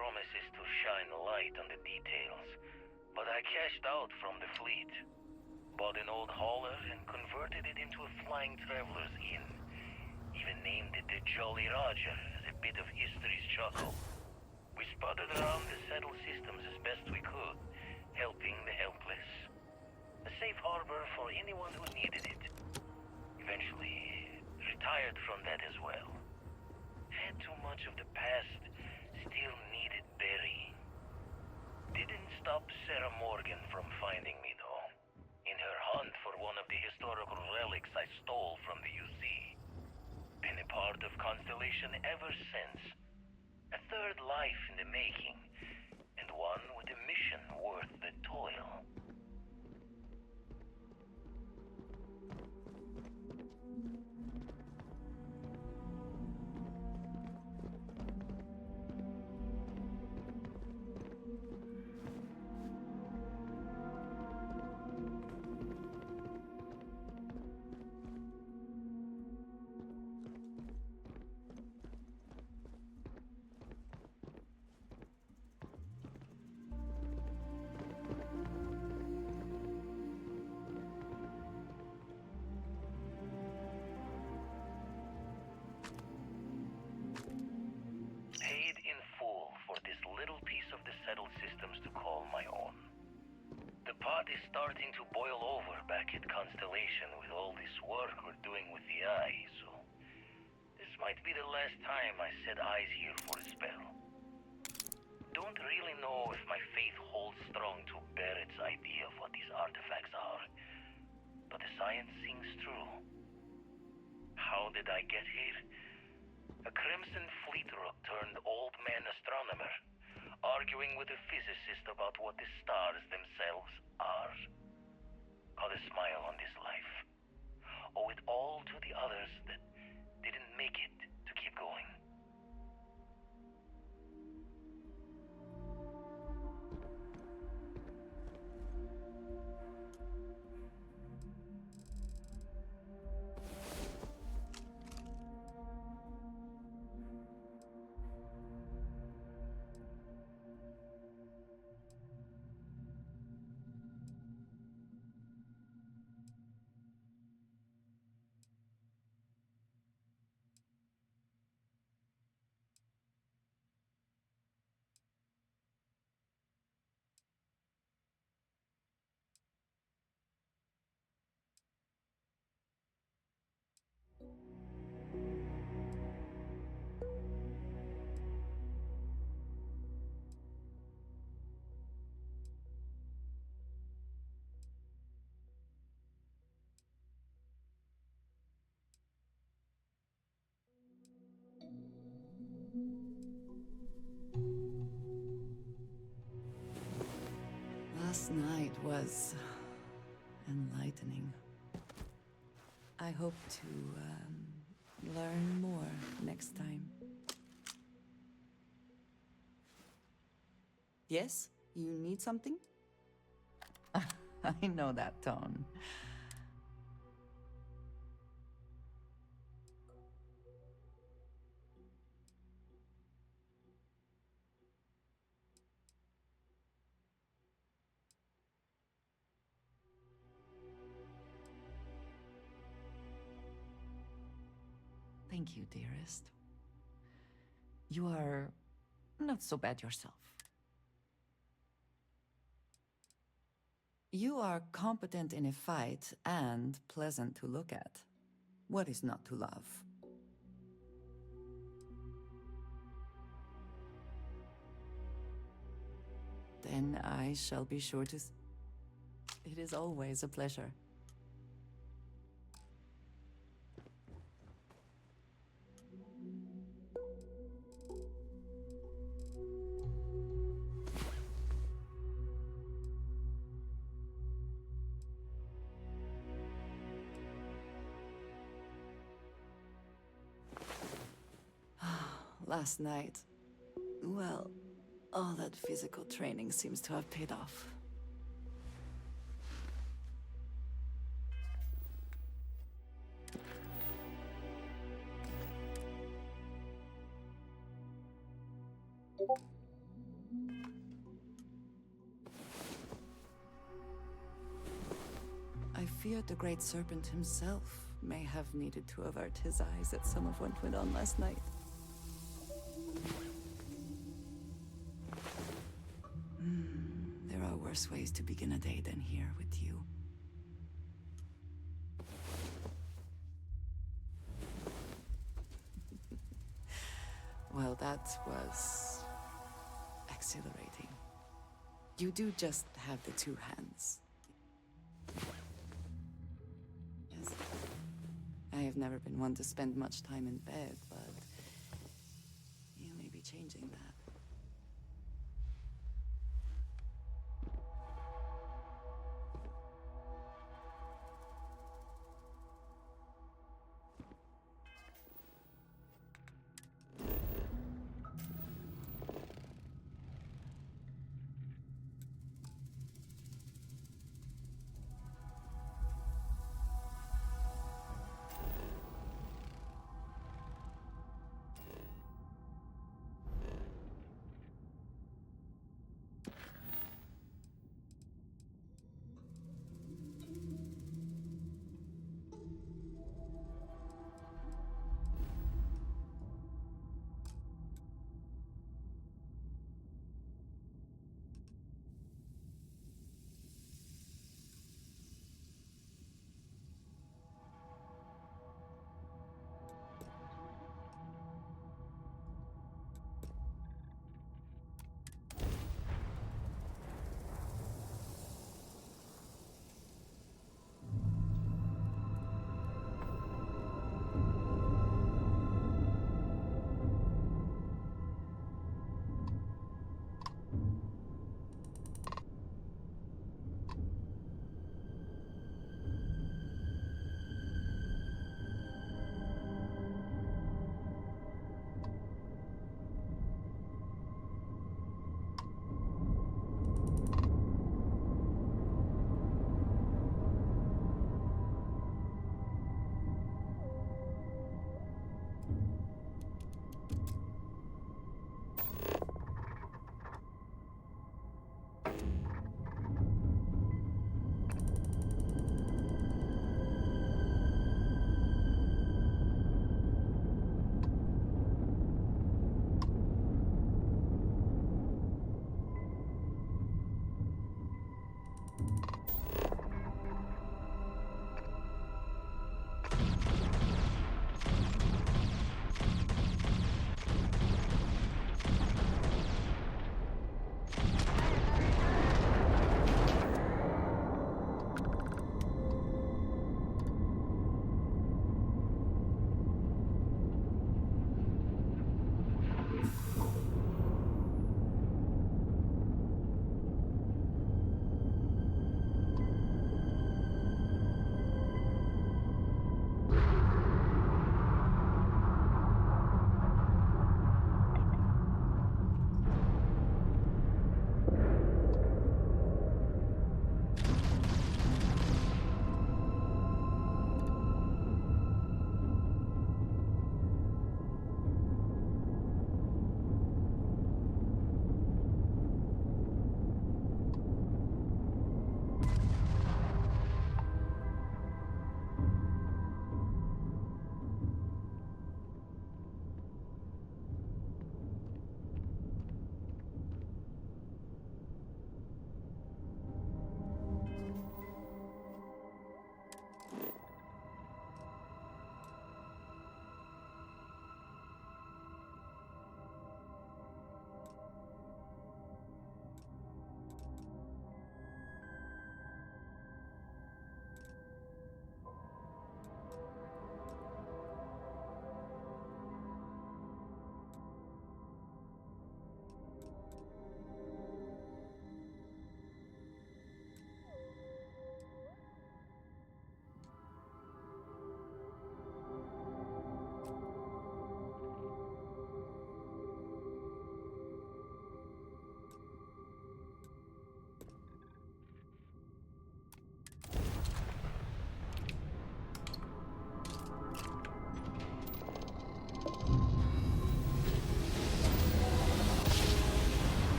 promises to shine light on the details, but I cashed out from the fleet. Bought an old hauler and converted it into a flying traveler's inn. Even named it the Jolly Roger as a bit of history's chuckle. We sputtered around the settled systems as best we could, helping the helpless. A safe harbor for anyone who needed it. Eventually, retired from that as well. Had too much of the past, still needed burying. Didn't stop Sarah Morgan from finding me though, in her hunt for one of the historical relics I stole from the UC. Been a part of Constellation ever since. A third life in the making, and one with a mission worth the toil. Starting to boil over back at Constellation with all this work we're doing with the eye, so this might be the last time I set eyes here for a spell. Don't really know if my faith holds strong to Barrett's idea of what these artifacts are, but the science sings true. How did I get here? A Crimson Fleet rook turned old man astronomer, arguing with a physicist about what the stars themselves are. Got a smile on this life. Owe it all to the others that didn't make it to keep going. Last night was enlightening. I hope to learn more next time. Yes? You need something? I know that tone. Thank you, dearest. You are not so bad yourself. You are competent in a fight and pleasant to look at. What is not to love? Then I shall be sure to... It is always a pleasure. Last night, well, all that physical training seems to have paid off. feared the Great Serpent himself may have needed to avert his eyes at some of what went on last night. There are worse ways to begin a day than here with you. Well, that was exhilarating. You do just have the two hands. Yes. I have never been one to spend much time in bed, but you may be changing that.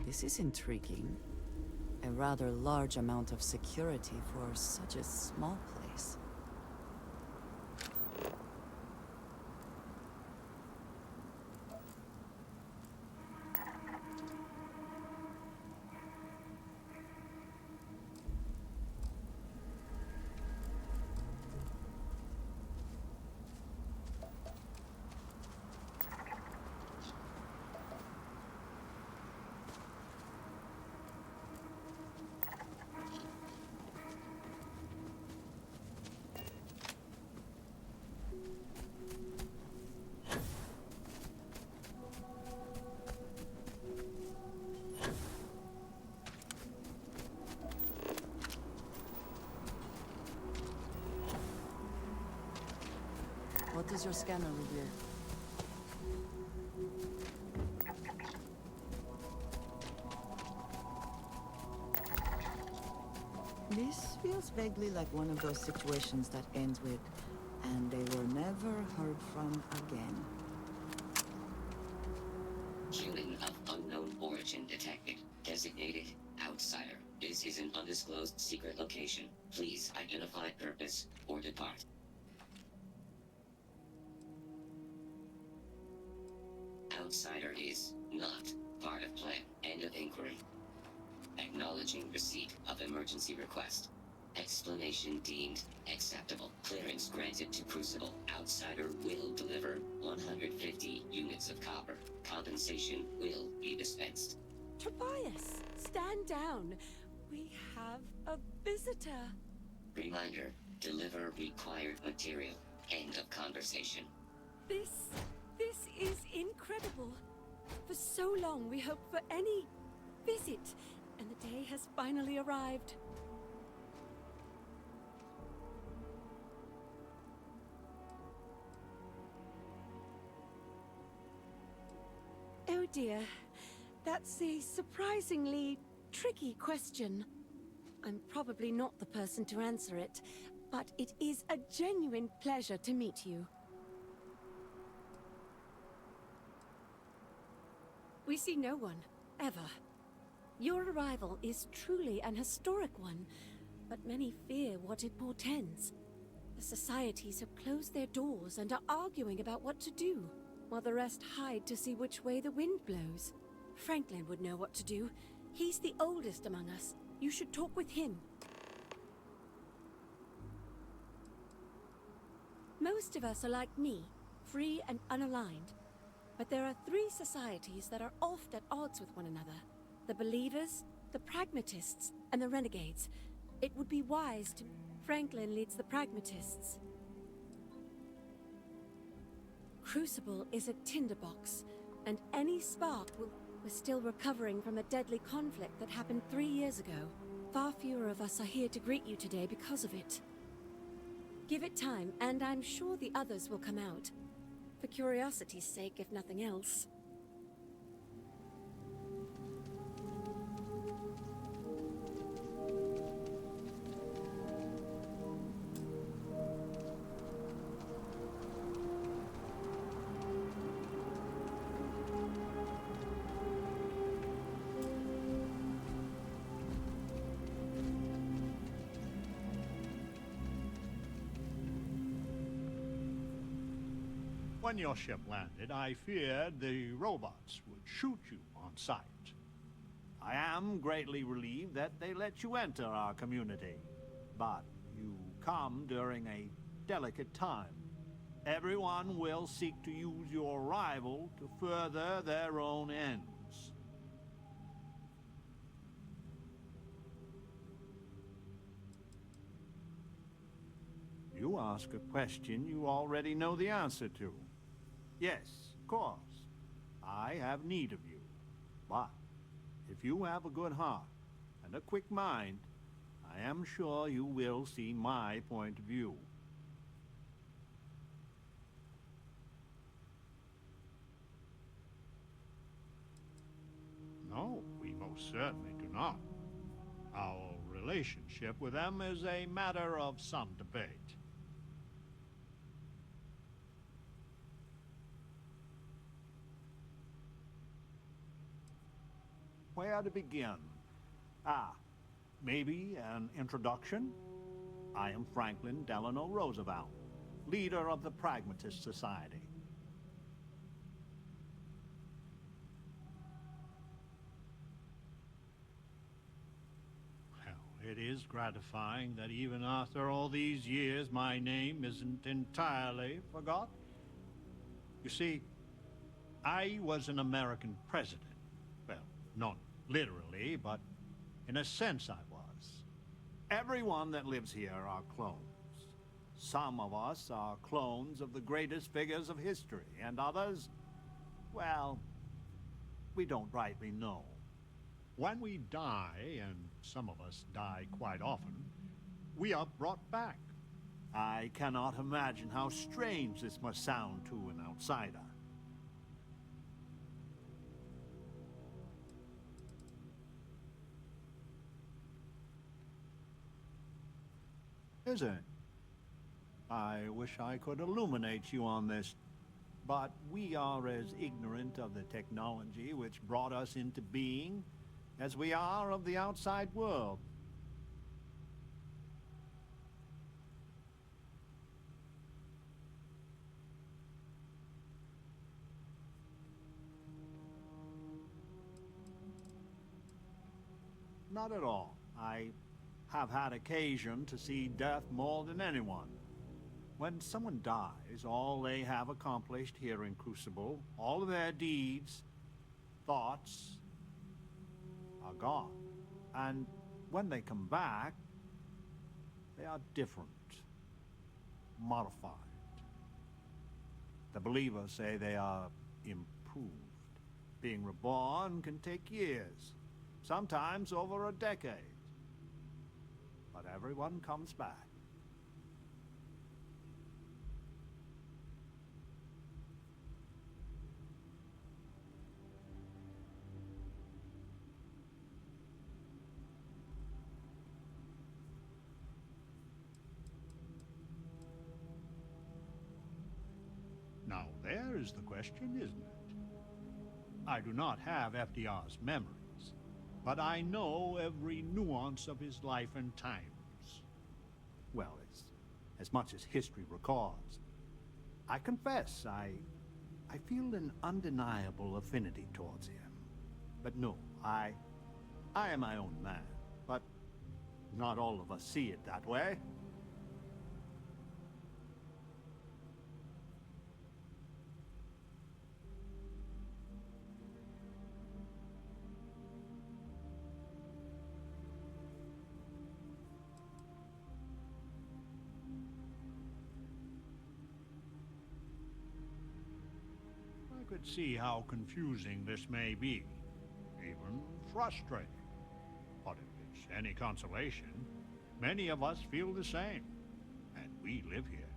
This is intriguing. A rather large amount of security for such a small place. What does your scanner reveal? This feels vaguely like one of those situations that ends with, and they were never heard from again. Human of unknown origin detected. Designated outsider. This is an undisclosed secret location. Please identify purpose or depart. Outsider is not part of plan. End of inquiry. Acknowledging receipt of emergency request. Explanation deemed acceptable. Clearance granted to Crucible. Outsider will deliver 150 units of copper. Compensation will be dispensed. Tobias, stand down. We have a visitor. Reminder, deliver required material. End of conversation. This is incredible. For so long we hoped for any visit, and the day has finally arrived. Oh dear, that's a surprisingly tricky question. I'm probably not the person to answer it, but it is a genuine pleasure to meet you. We see no one, ever. Your arrival is truly an historic one, but many fear what it portends. The societies have closed their doors and are arguing about what to do, while the rest hide to see which way the wind blows. Franklin would know what to do. He's the oldest among us. You should talk with him. Most of us are like me, free and unaligned. But there are three societies that are oft at odds with one another. The Believers, the Pragmatists, and the Renegades. It would be wise to... Franklin leads the Pragmatists. Crucible is a tinderbox, and any spark will... We're still recovering from a deadly conflict that happened 3 years ago. Far fewer of us are here to greet you today because of it. Give it time, and I'm sure the others will come out. For curiosity's sake, if nothing else. When your ship landed, I feared the robots would shoot you on sight. I am greatly relieved that they let you enter our community. But you come during a delicate time. Everyone will seek to use your arrival to further their own ends. You ask a question you already know the answer to. Yes, of course. I have need of you. But if you have a good heart and a quick mind, I am sure you will see my point of view. No, we most certainly do not. Our relationship with them is a matter of some debate. where to begin? Ah, maybe an introduction? I am Franklin Delano Roosevelt, leader of the Pragmatist Society. Well, it is gratifying that even after all these years, my name isn't entirely forgotten. You see, I was an American president. Well, not literally, but in a sense I was. Everyone that lives here are clones. Some of us are clones of the greatest figures of history, and others, well, we don't rightly know. When we die, and some of us die quite often, we are brought back. I cannot imagine how strange this must sound to an outsider. Is it? I wish I could illuminate you on this, but we are as ignorant of the technology which brought us into being as we are of the outside world. Not at all. I have had occasion to see death more than anyone. When someone dies, all they have accomplished here in Crucible, all of their deeds, thoughts, are gone. And when they come back, they are different, modified. The believers say they are improved. Being reborn can take years, sometimes over a decade. But everyone comes back. Now, there is the question, isn't it? I do not have FDR's memories, but I know every nuance of his life and times. Well, as much as history records. I confess, I feel an undeniable affinity towards him. But no, I am my own man. But not all of us see it that way. I could see how confusing this may be, even frustrating. But if it's any consolation, many of us feel the same, and we live here.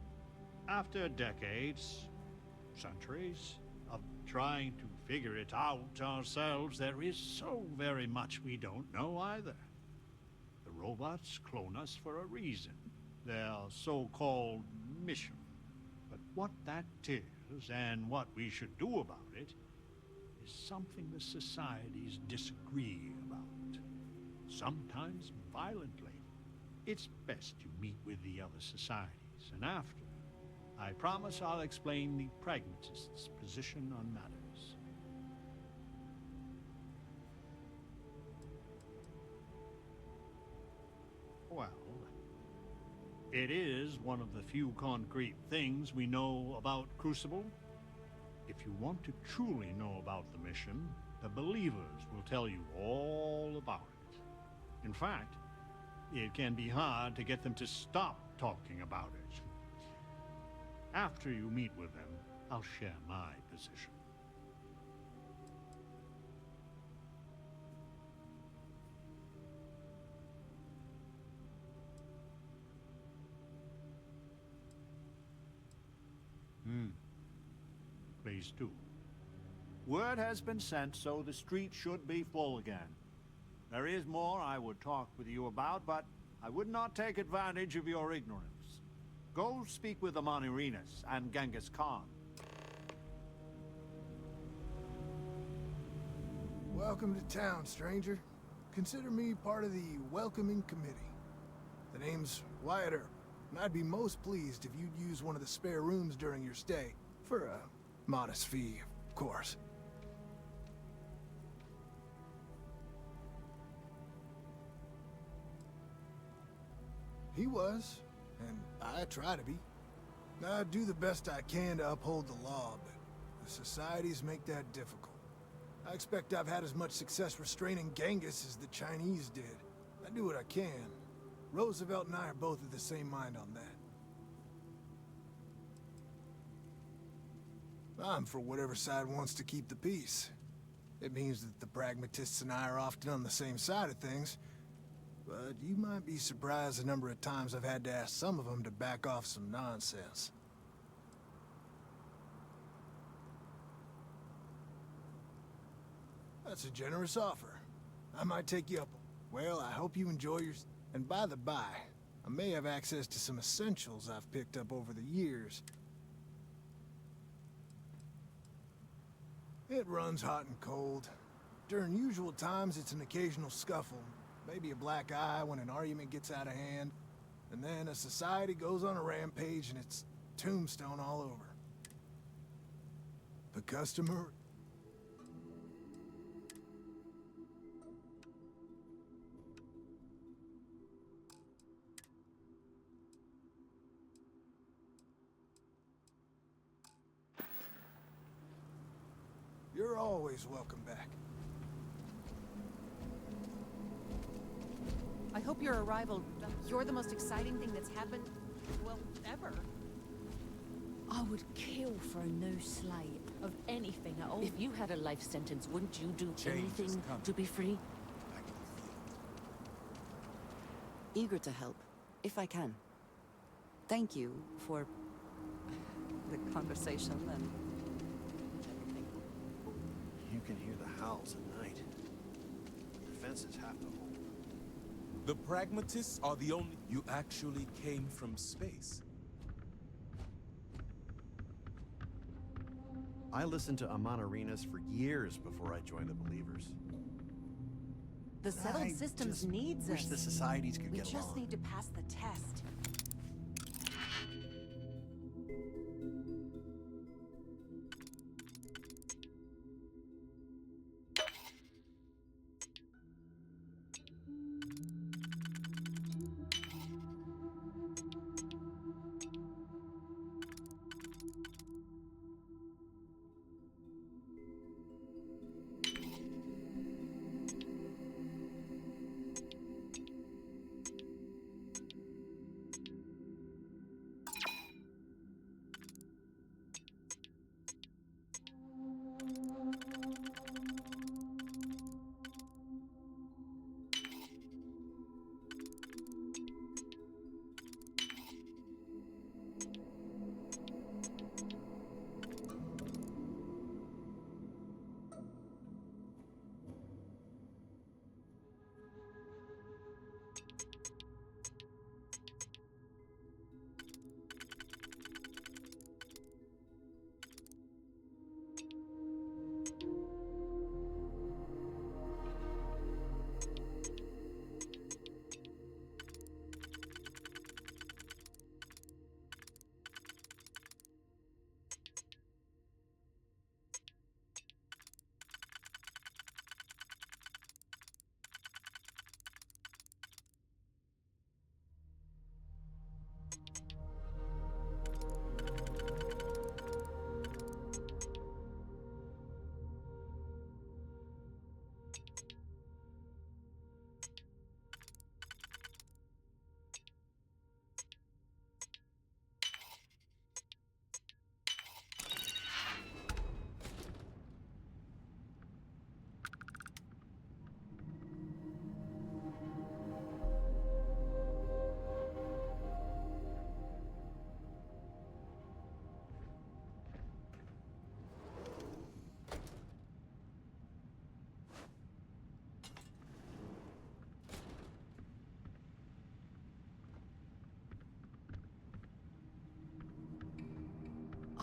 After decades, centuries, of trying to figure it out ourselves, there is so very much we don't know either. The robots clone us for a reason, their so-called mission. But what that is, and what we should do about it, is something the societies disagree about. Sometimes violently. It's best you meet with the other societies, and after, I promise I'll explain the pragmatists' position on matters. Well, it is one of the few concrete things we know about Crucible. If you want to truly know about the mission, the believers will tell you all about it. In fact, it can be hard to get them to stop talking about it. After you meet with them, I'll share my position. Please do. Word has been sent, so the street should be full again. There is more I would talk with you about, but I would not take advantage of your ignorance. Go speak with the Monirinas and Genghis Khan. Welcome to town, stranger. Consider me part of the welcoming committee. The name's Wyatt Earp, and I'd be most pleased if you'd use one of the spare rooms during your stay, for a modest fee, of course. He was, and I try to be. I do the best I can to uphold the law, but the societies make that difficult. I expect I've had as much success restraining Genghis as the Chinese did. I do what I can. Roosevelt and I are both of the same mind on that. I'm for whatever side wants to keep the peace. It means that the pragmatists and I are often on the same side of things, but you might be surprised the number of times I've had to ask some of them to back off some nonsense. That's a generous offer. I might take you up. Well, I hope you enjoy your... And by the by, I may have access to some essentials I've picked up over the years. It runs hot and cold. During usual times, it's an occasional scuffle. Maybe a black eye when an argument gets out of hand. And then a society goes on a rampage and it's tombstone all over. The customer... You're always welcome back. I hope your arrival... You're the most exciting thing that's happened, well, ever. I would kill for a new slate of anything at all. If you had a life sentence, wouldn't you do anything to be free? Eager to help, if I can. Thank you for the conversation and everything. You can hear the howls at night. The defenses have to hold. The pragmatists are the only... You actually came from space. I listened to Amanarinas for years before I joined the Believers. The settled systems needs wish us. the societies could We get just along. need to pass the test.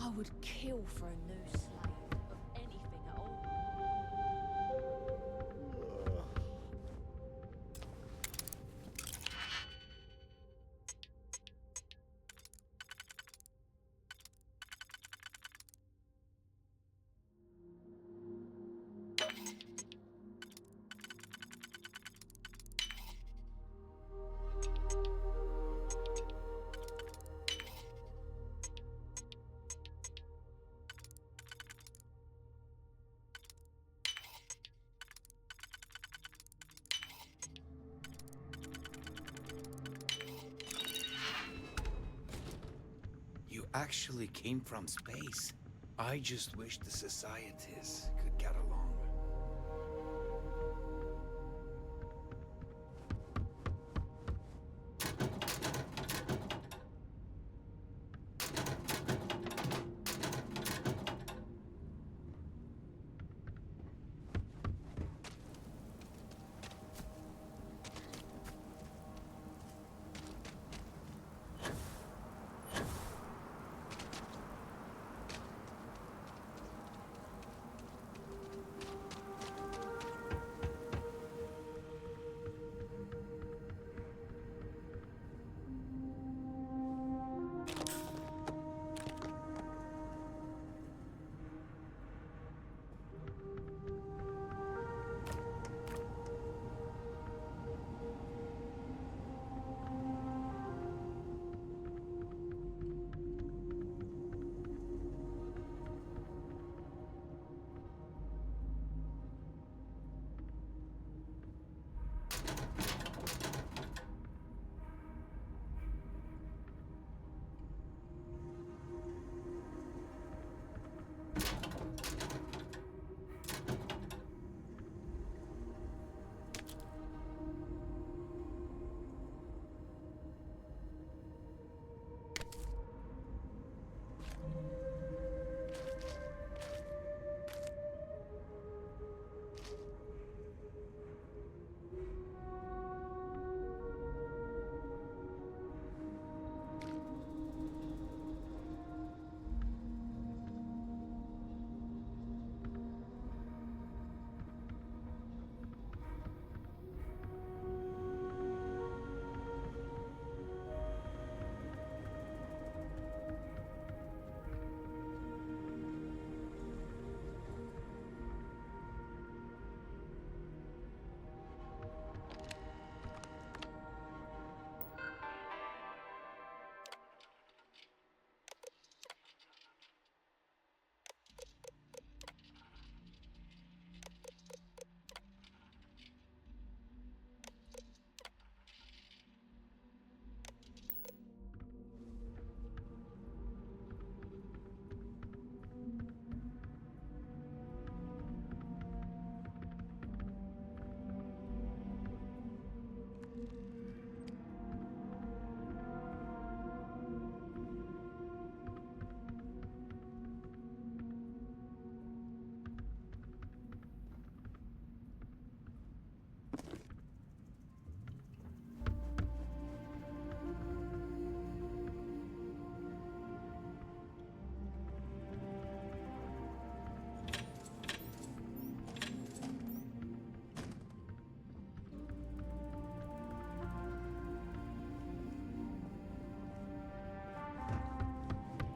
I would kill for a new slate of anything at all. actually came from space. I just wish the societies could get along.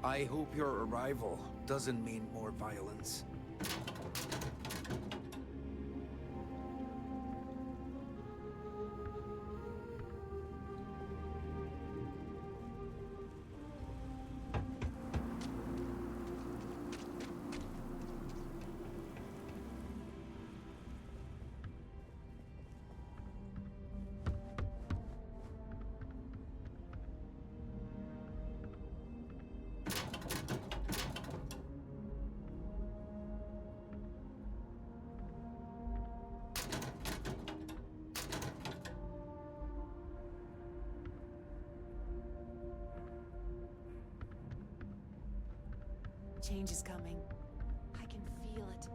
I hope your arrival doesn't mean more violence. Change is coming. I can feel it.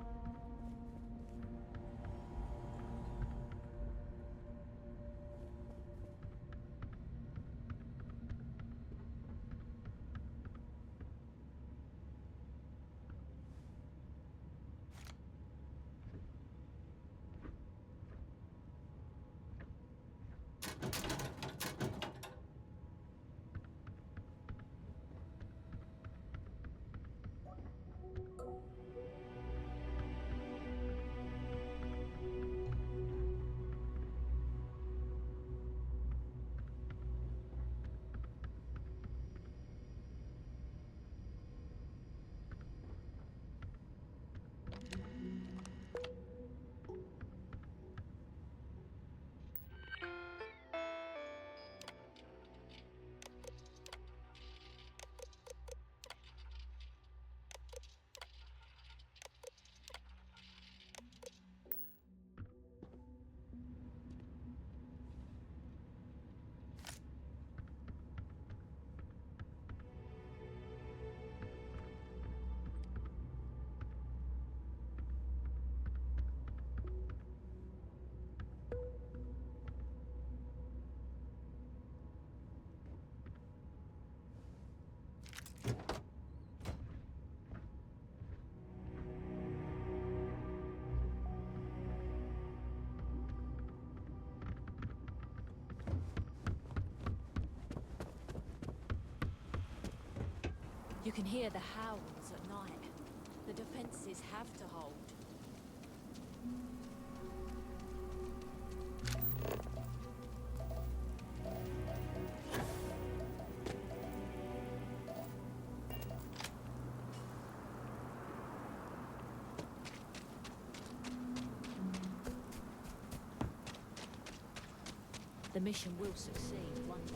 You can hear the howls at night. The defenses have to hold. The mission will succeed one day.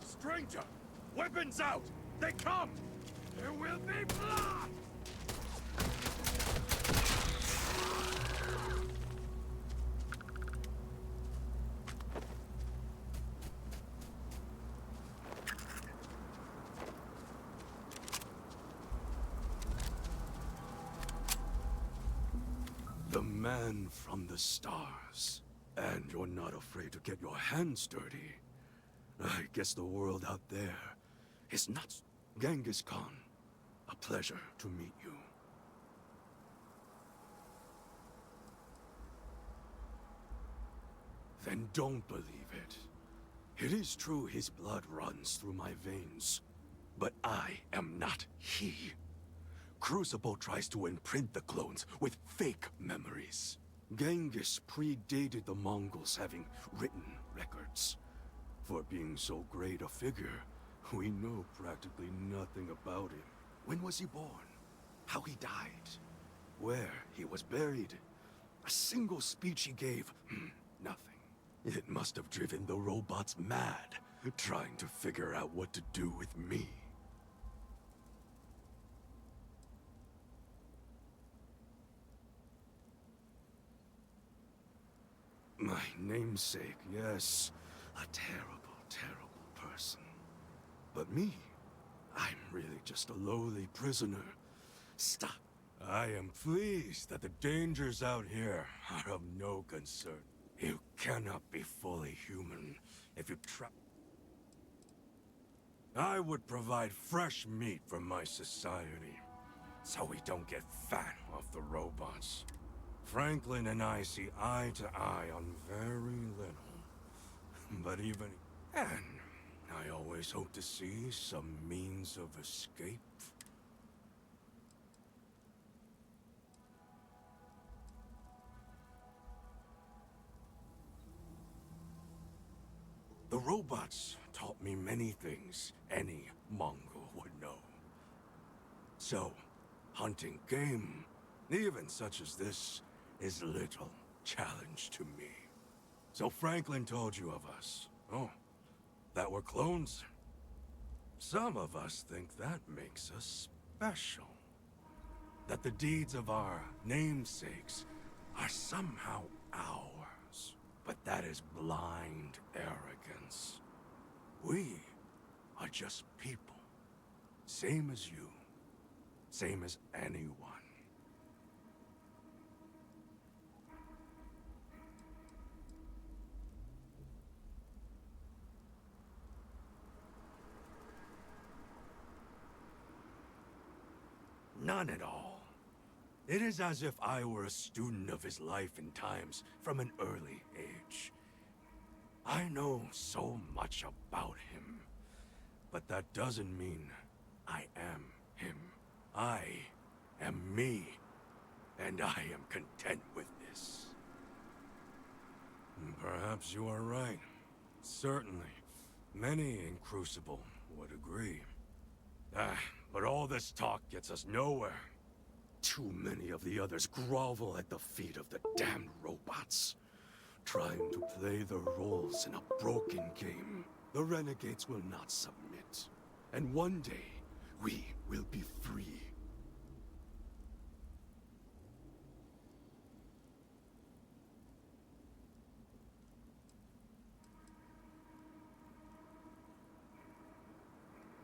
Stranger! Weapons out! They come! There will be blood! The man from the stars. And you're not afraid to get your hands dirty. I guess the world out there is nuts. Genghis Khan, a pleasure to meet you. Then don't believe it. It is true his blood runs through my veins, but I am not he. Crucible tries to imprint the clones with fake memories. Genghis predated the Mongols having written records. For being so great a figure, we know practically nothing about him. When was he born? How he died? Where he was buried? A single speech he gave? Nothing. It must have driven the robots mad, trying to figure out what to do with me. My namesake, yes. A terrible, terrible person. But me, I'm really just a lowly prisoner. Stop. I am pleased that the dangers out here are of no concern. You cannot be fully human if you try. I would provide fresh meat for my society, so we don't get fat off the robots. Franklin and I see eye to eye on very little. But even... And I always hope to see some means of escape. The robots taught me many things any Mongol would know. So, hunting game, even such as this, is little challenge to me. So Franklin told you of us. Oh, that we're clones. Some of us think that makes us special. That the deeds of our namesakes are somehow ours. But that is blind arrogance. We are just people. Same as you. Same as anyone. None at all. It is as if I were a student of his life and times from an early age. I know so much about him, but that doesn't mean I am him. I am me, and I am content with this. Perhaps you are right. Certainly, many in Crucible would agree. But all this talk gets us nowhere. Too many of the others grovel at the feet of the damned robots, trying to play their roles in a broken game. The renegades will not submit, and one day, we will be free.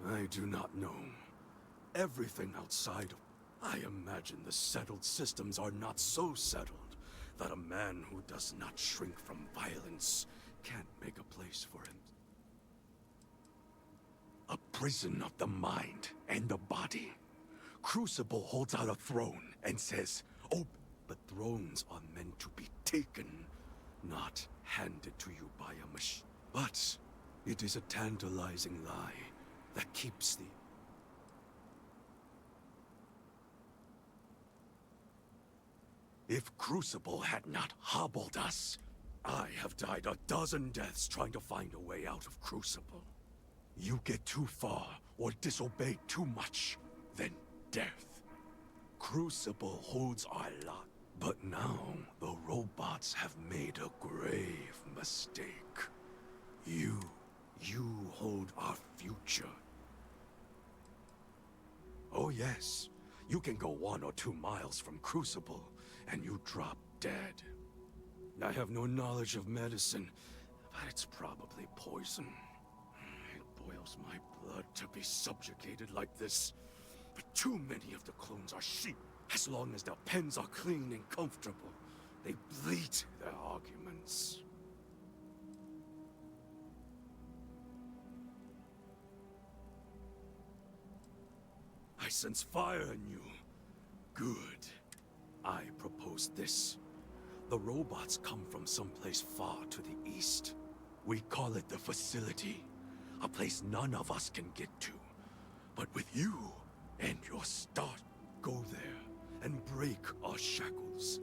I do not know. Everything outside of... I imagine the settled systems are not so settled that a man who does not shrink from violence can't make a place for him. A prison of the mind and the body. Crucible holds out a throne and says, oh, but thrones are meant to be taken, not handed to you by a machine. But it is a tantalizing lie that keeps the... If Crucible had not hobbled us, I have died a dozen deaths trying to find a way out of Crucible. You get too far or disobey too much, then death. Crucible holds our lot, but now the robots have made a grave mistake. You hold our future. Oh yes, you can go 1 or 2 miles from Crucible, and you drop dead. I have no knowledge of medicine, but it's probably poison. It boils my blood to be subjugated like this. But too many of the clones are sheep. As long as their pens are clean and comfortable, they bleat their arguments. I sense fire in you. Good. I propose this. The robots come from someplace far to the east. We call it the Facility. A place none of us can get to. But with you and your start, go there and break our shackles.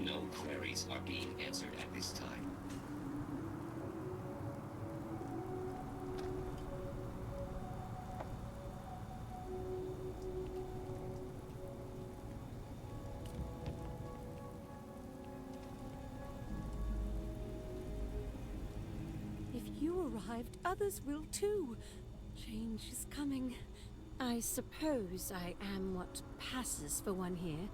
No queries are being answered at this time. If you arrived, others will too. Change is coming. I suppose I am what passes for one here.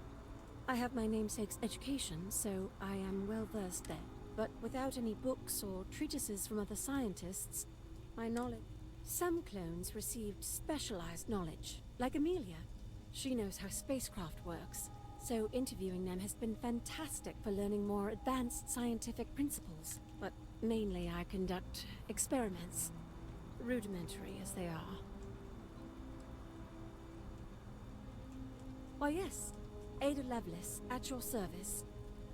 I have my namesake's education, so I am well versed there. But without any books or treatises from other scientists, my knowledge... Some clones received specialized knowledge, like Amelia. She knows how spacecraft works, so interviewing them has been fantastic for learning more advanced scientific principles. But mainly I conduct experiments, rudimentary as they are. Why yes, Ada Lovelace, at your service.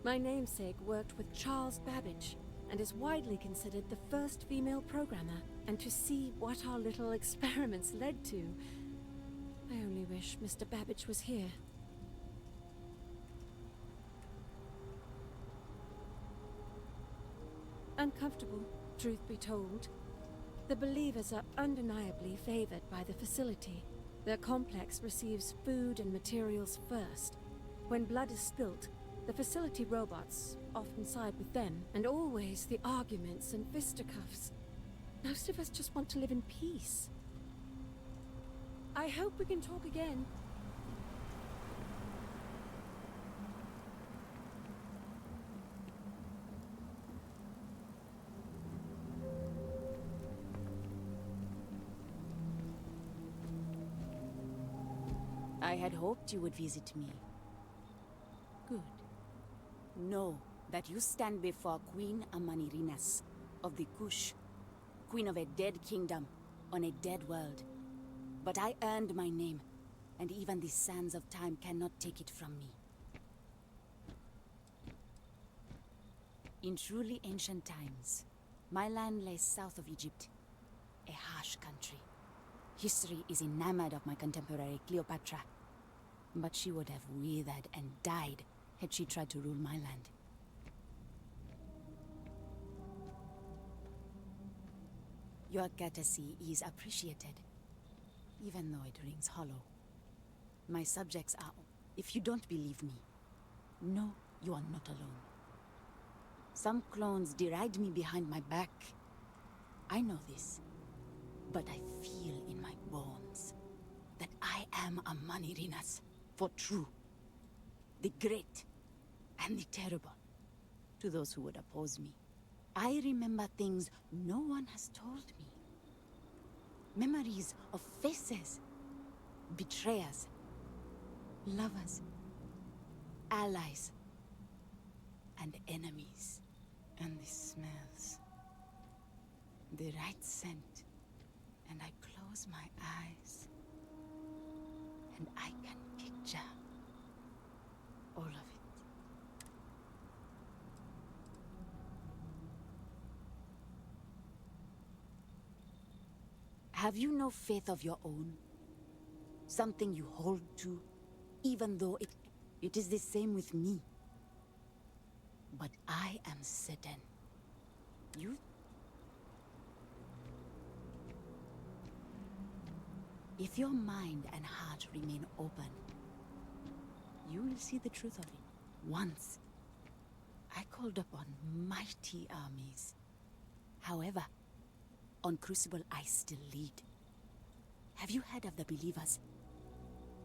My namesake worked with Charles Babbage, and is widely considered the first female programmer. And to see what our little experiments led to, I only wish Mr. Babbage was here. Uncomfortable, truth be told. The Believers are undeniably favored by the Facility. Their complex receives food and materials first. When blood is spilt, the Facility robots often side with them, and always the arguments and fisticuffs. Most of us just want to live in peace. I hope we can talk again. I had hoped you would visit me. Good. Know that you stand before Queen Amanirinas of the Kush, Queen of a dead kingdom on a dead world. But I earned my name, and even the sands of time cannot take it from me. In truly ancient times, my land lay south of Egypt, a harsh country. History is enamored of my contemporary Cleopatra, but she would have withered and died had she tried to rule my land. Your courtesy is appreciated, even though it rings hollow. My subjects are... If you don't believe me, know you are not alone. Some clones deride me behind my back. I know this, but I feel in my bones that I am a Manirinas for true. The great and the terrible. To those who would oppose me, I remember things no one has told me. Memories of faces, betrayers, lovers, allies, and enemies. And the smells. The right scent. And I close my eyes. And I can picture all of it. Have you no faith of your own? Something you hold to, even though it is the same with me. But I am certain. If your mind and heart remain open, you will see the truth of it. Once, I called upon mighty armies. However, on Crucible I still lead. Have you heard of the believers?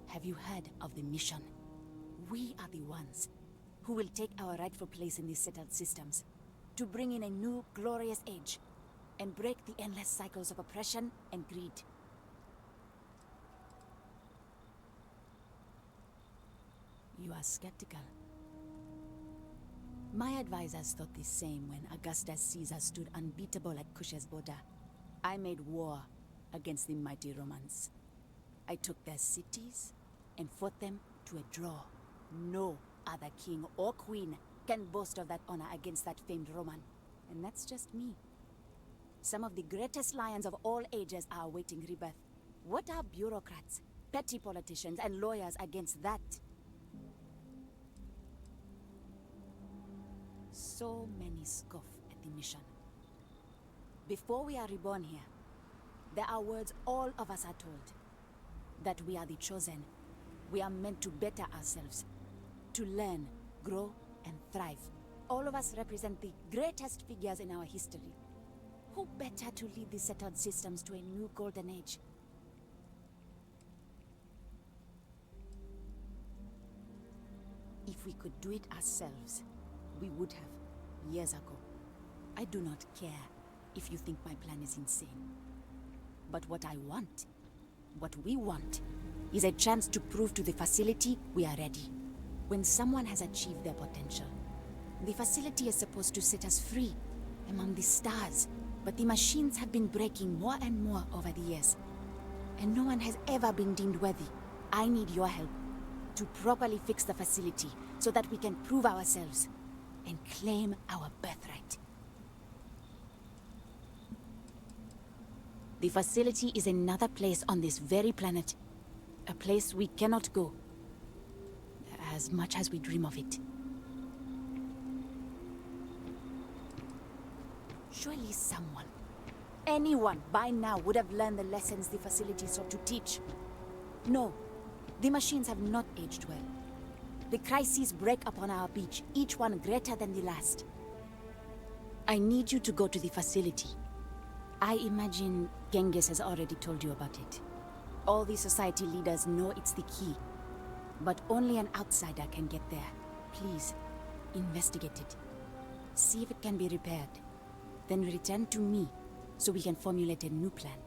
Have you heard of the mission? We are the ones who will take our rightful place in these settled systems, to bring in a new, glorious age, and break the endless cycles of oppression and greed. You are skeptical. My advisors thought the same when Augustus Caesar stood unbeatable at Kush's border. I made war against the mighty Romans. I took their cities and fought them to a draw. No other king or queen can boast of that honor against that famed Roman. And that's just me. Some of the greatest lions of all ages are awaiting rebirth. What are bureaucrats, petty politicians, and lawyers against that? So many scoff at the mission. Before we are reborn here, there are words all of us are told. That we are the chosen. We are meant to better ourselves. To learn, grow, and thrive. All of us represent the greatest figures in our history. Who better to lead the settled systems to a new golden age? If we could do it ourselves, we would have, years ago. I do not care if you think my plan is insane. But what I want, what we want, is a chance to prove to the facility we are ready. When someone has achieved their potential, the facility is supposed to set us free among the stars. But the machines have been breaking more and more over the years. And no one has ever been deemed worthy. I need your help to properly fix the facility so that we can prove ourselves and claim our birthright. The facility is another place on this very planet. A place we cannot go. As much as we dream of it. Surely someone, anyone by now would have learned the lessons the facility sought to teach. No, the machines have not aged well. The crises break upon our beach, each one greater than the last. I need you to go to the facility. I imagine Genghis has already told you about it. All the society leaders know it's the key. But only an outsider can get there. Please, investigate it. See if it can be repaired. Then return to me, so we can formulate a new plan.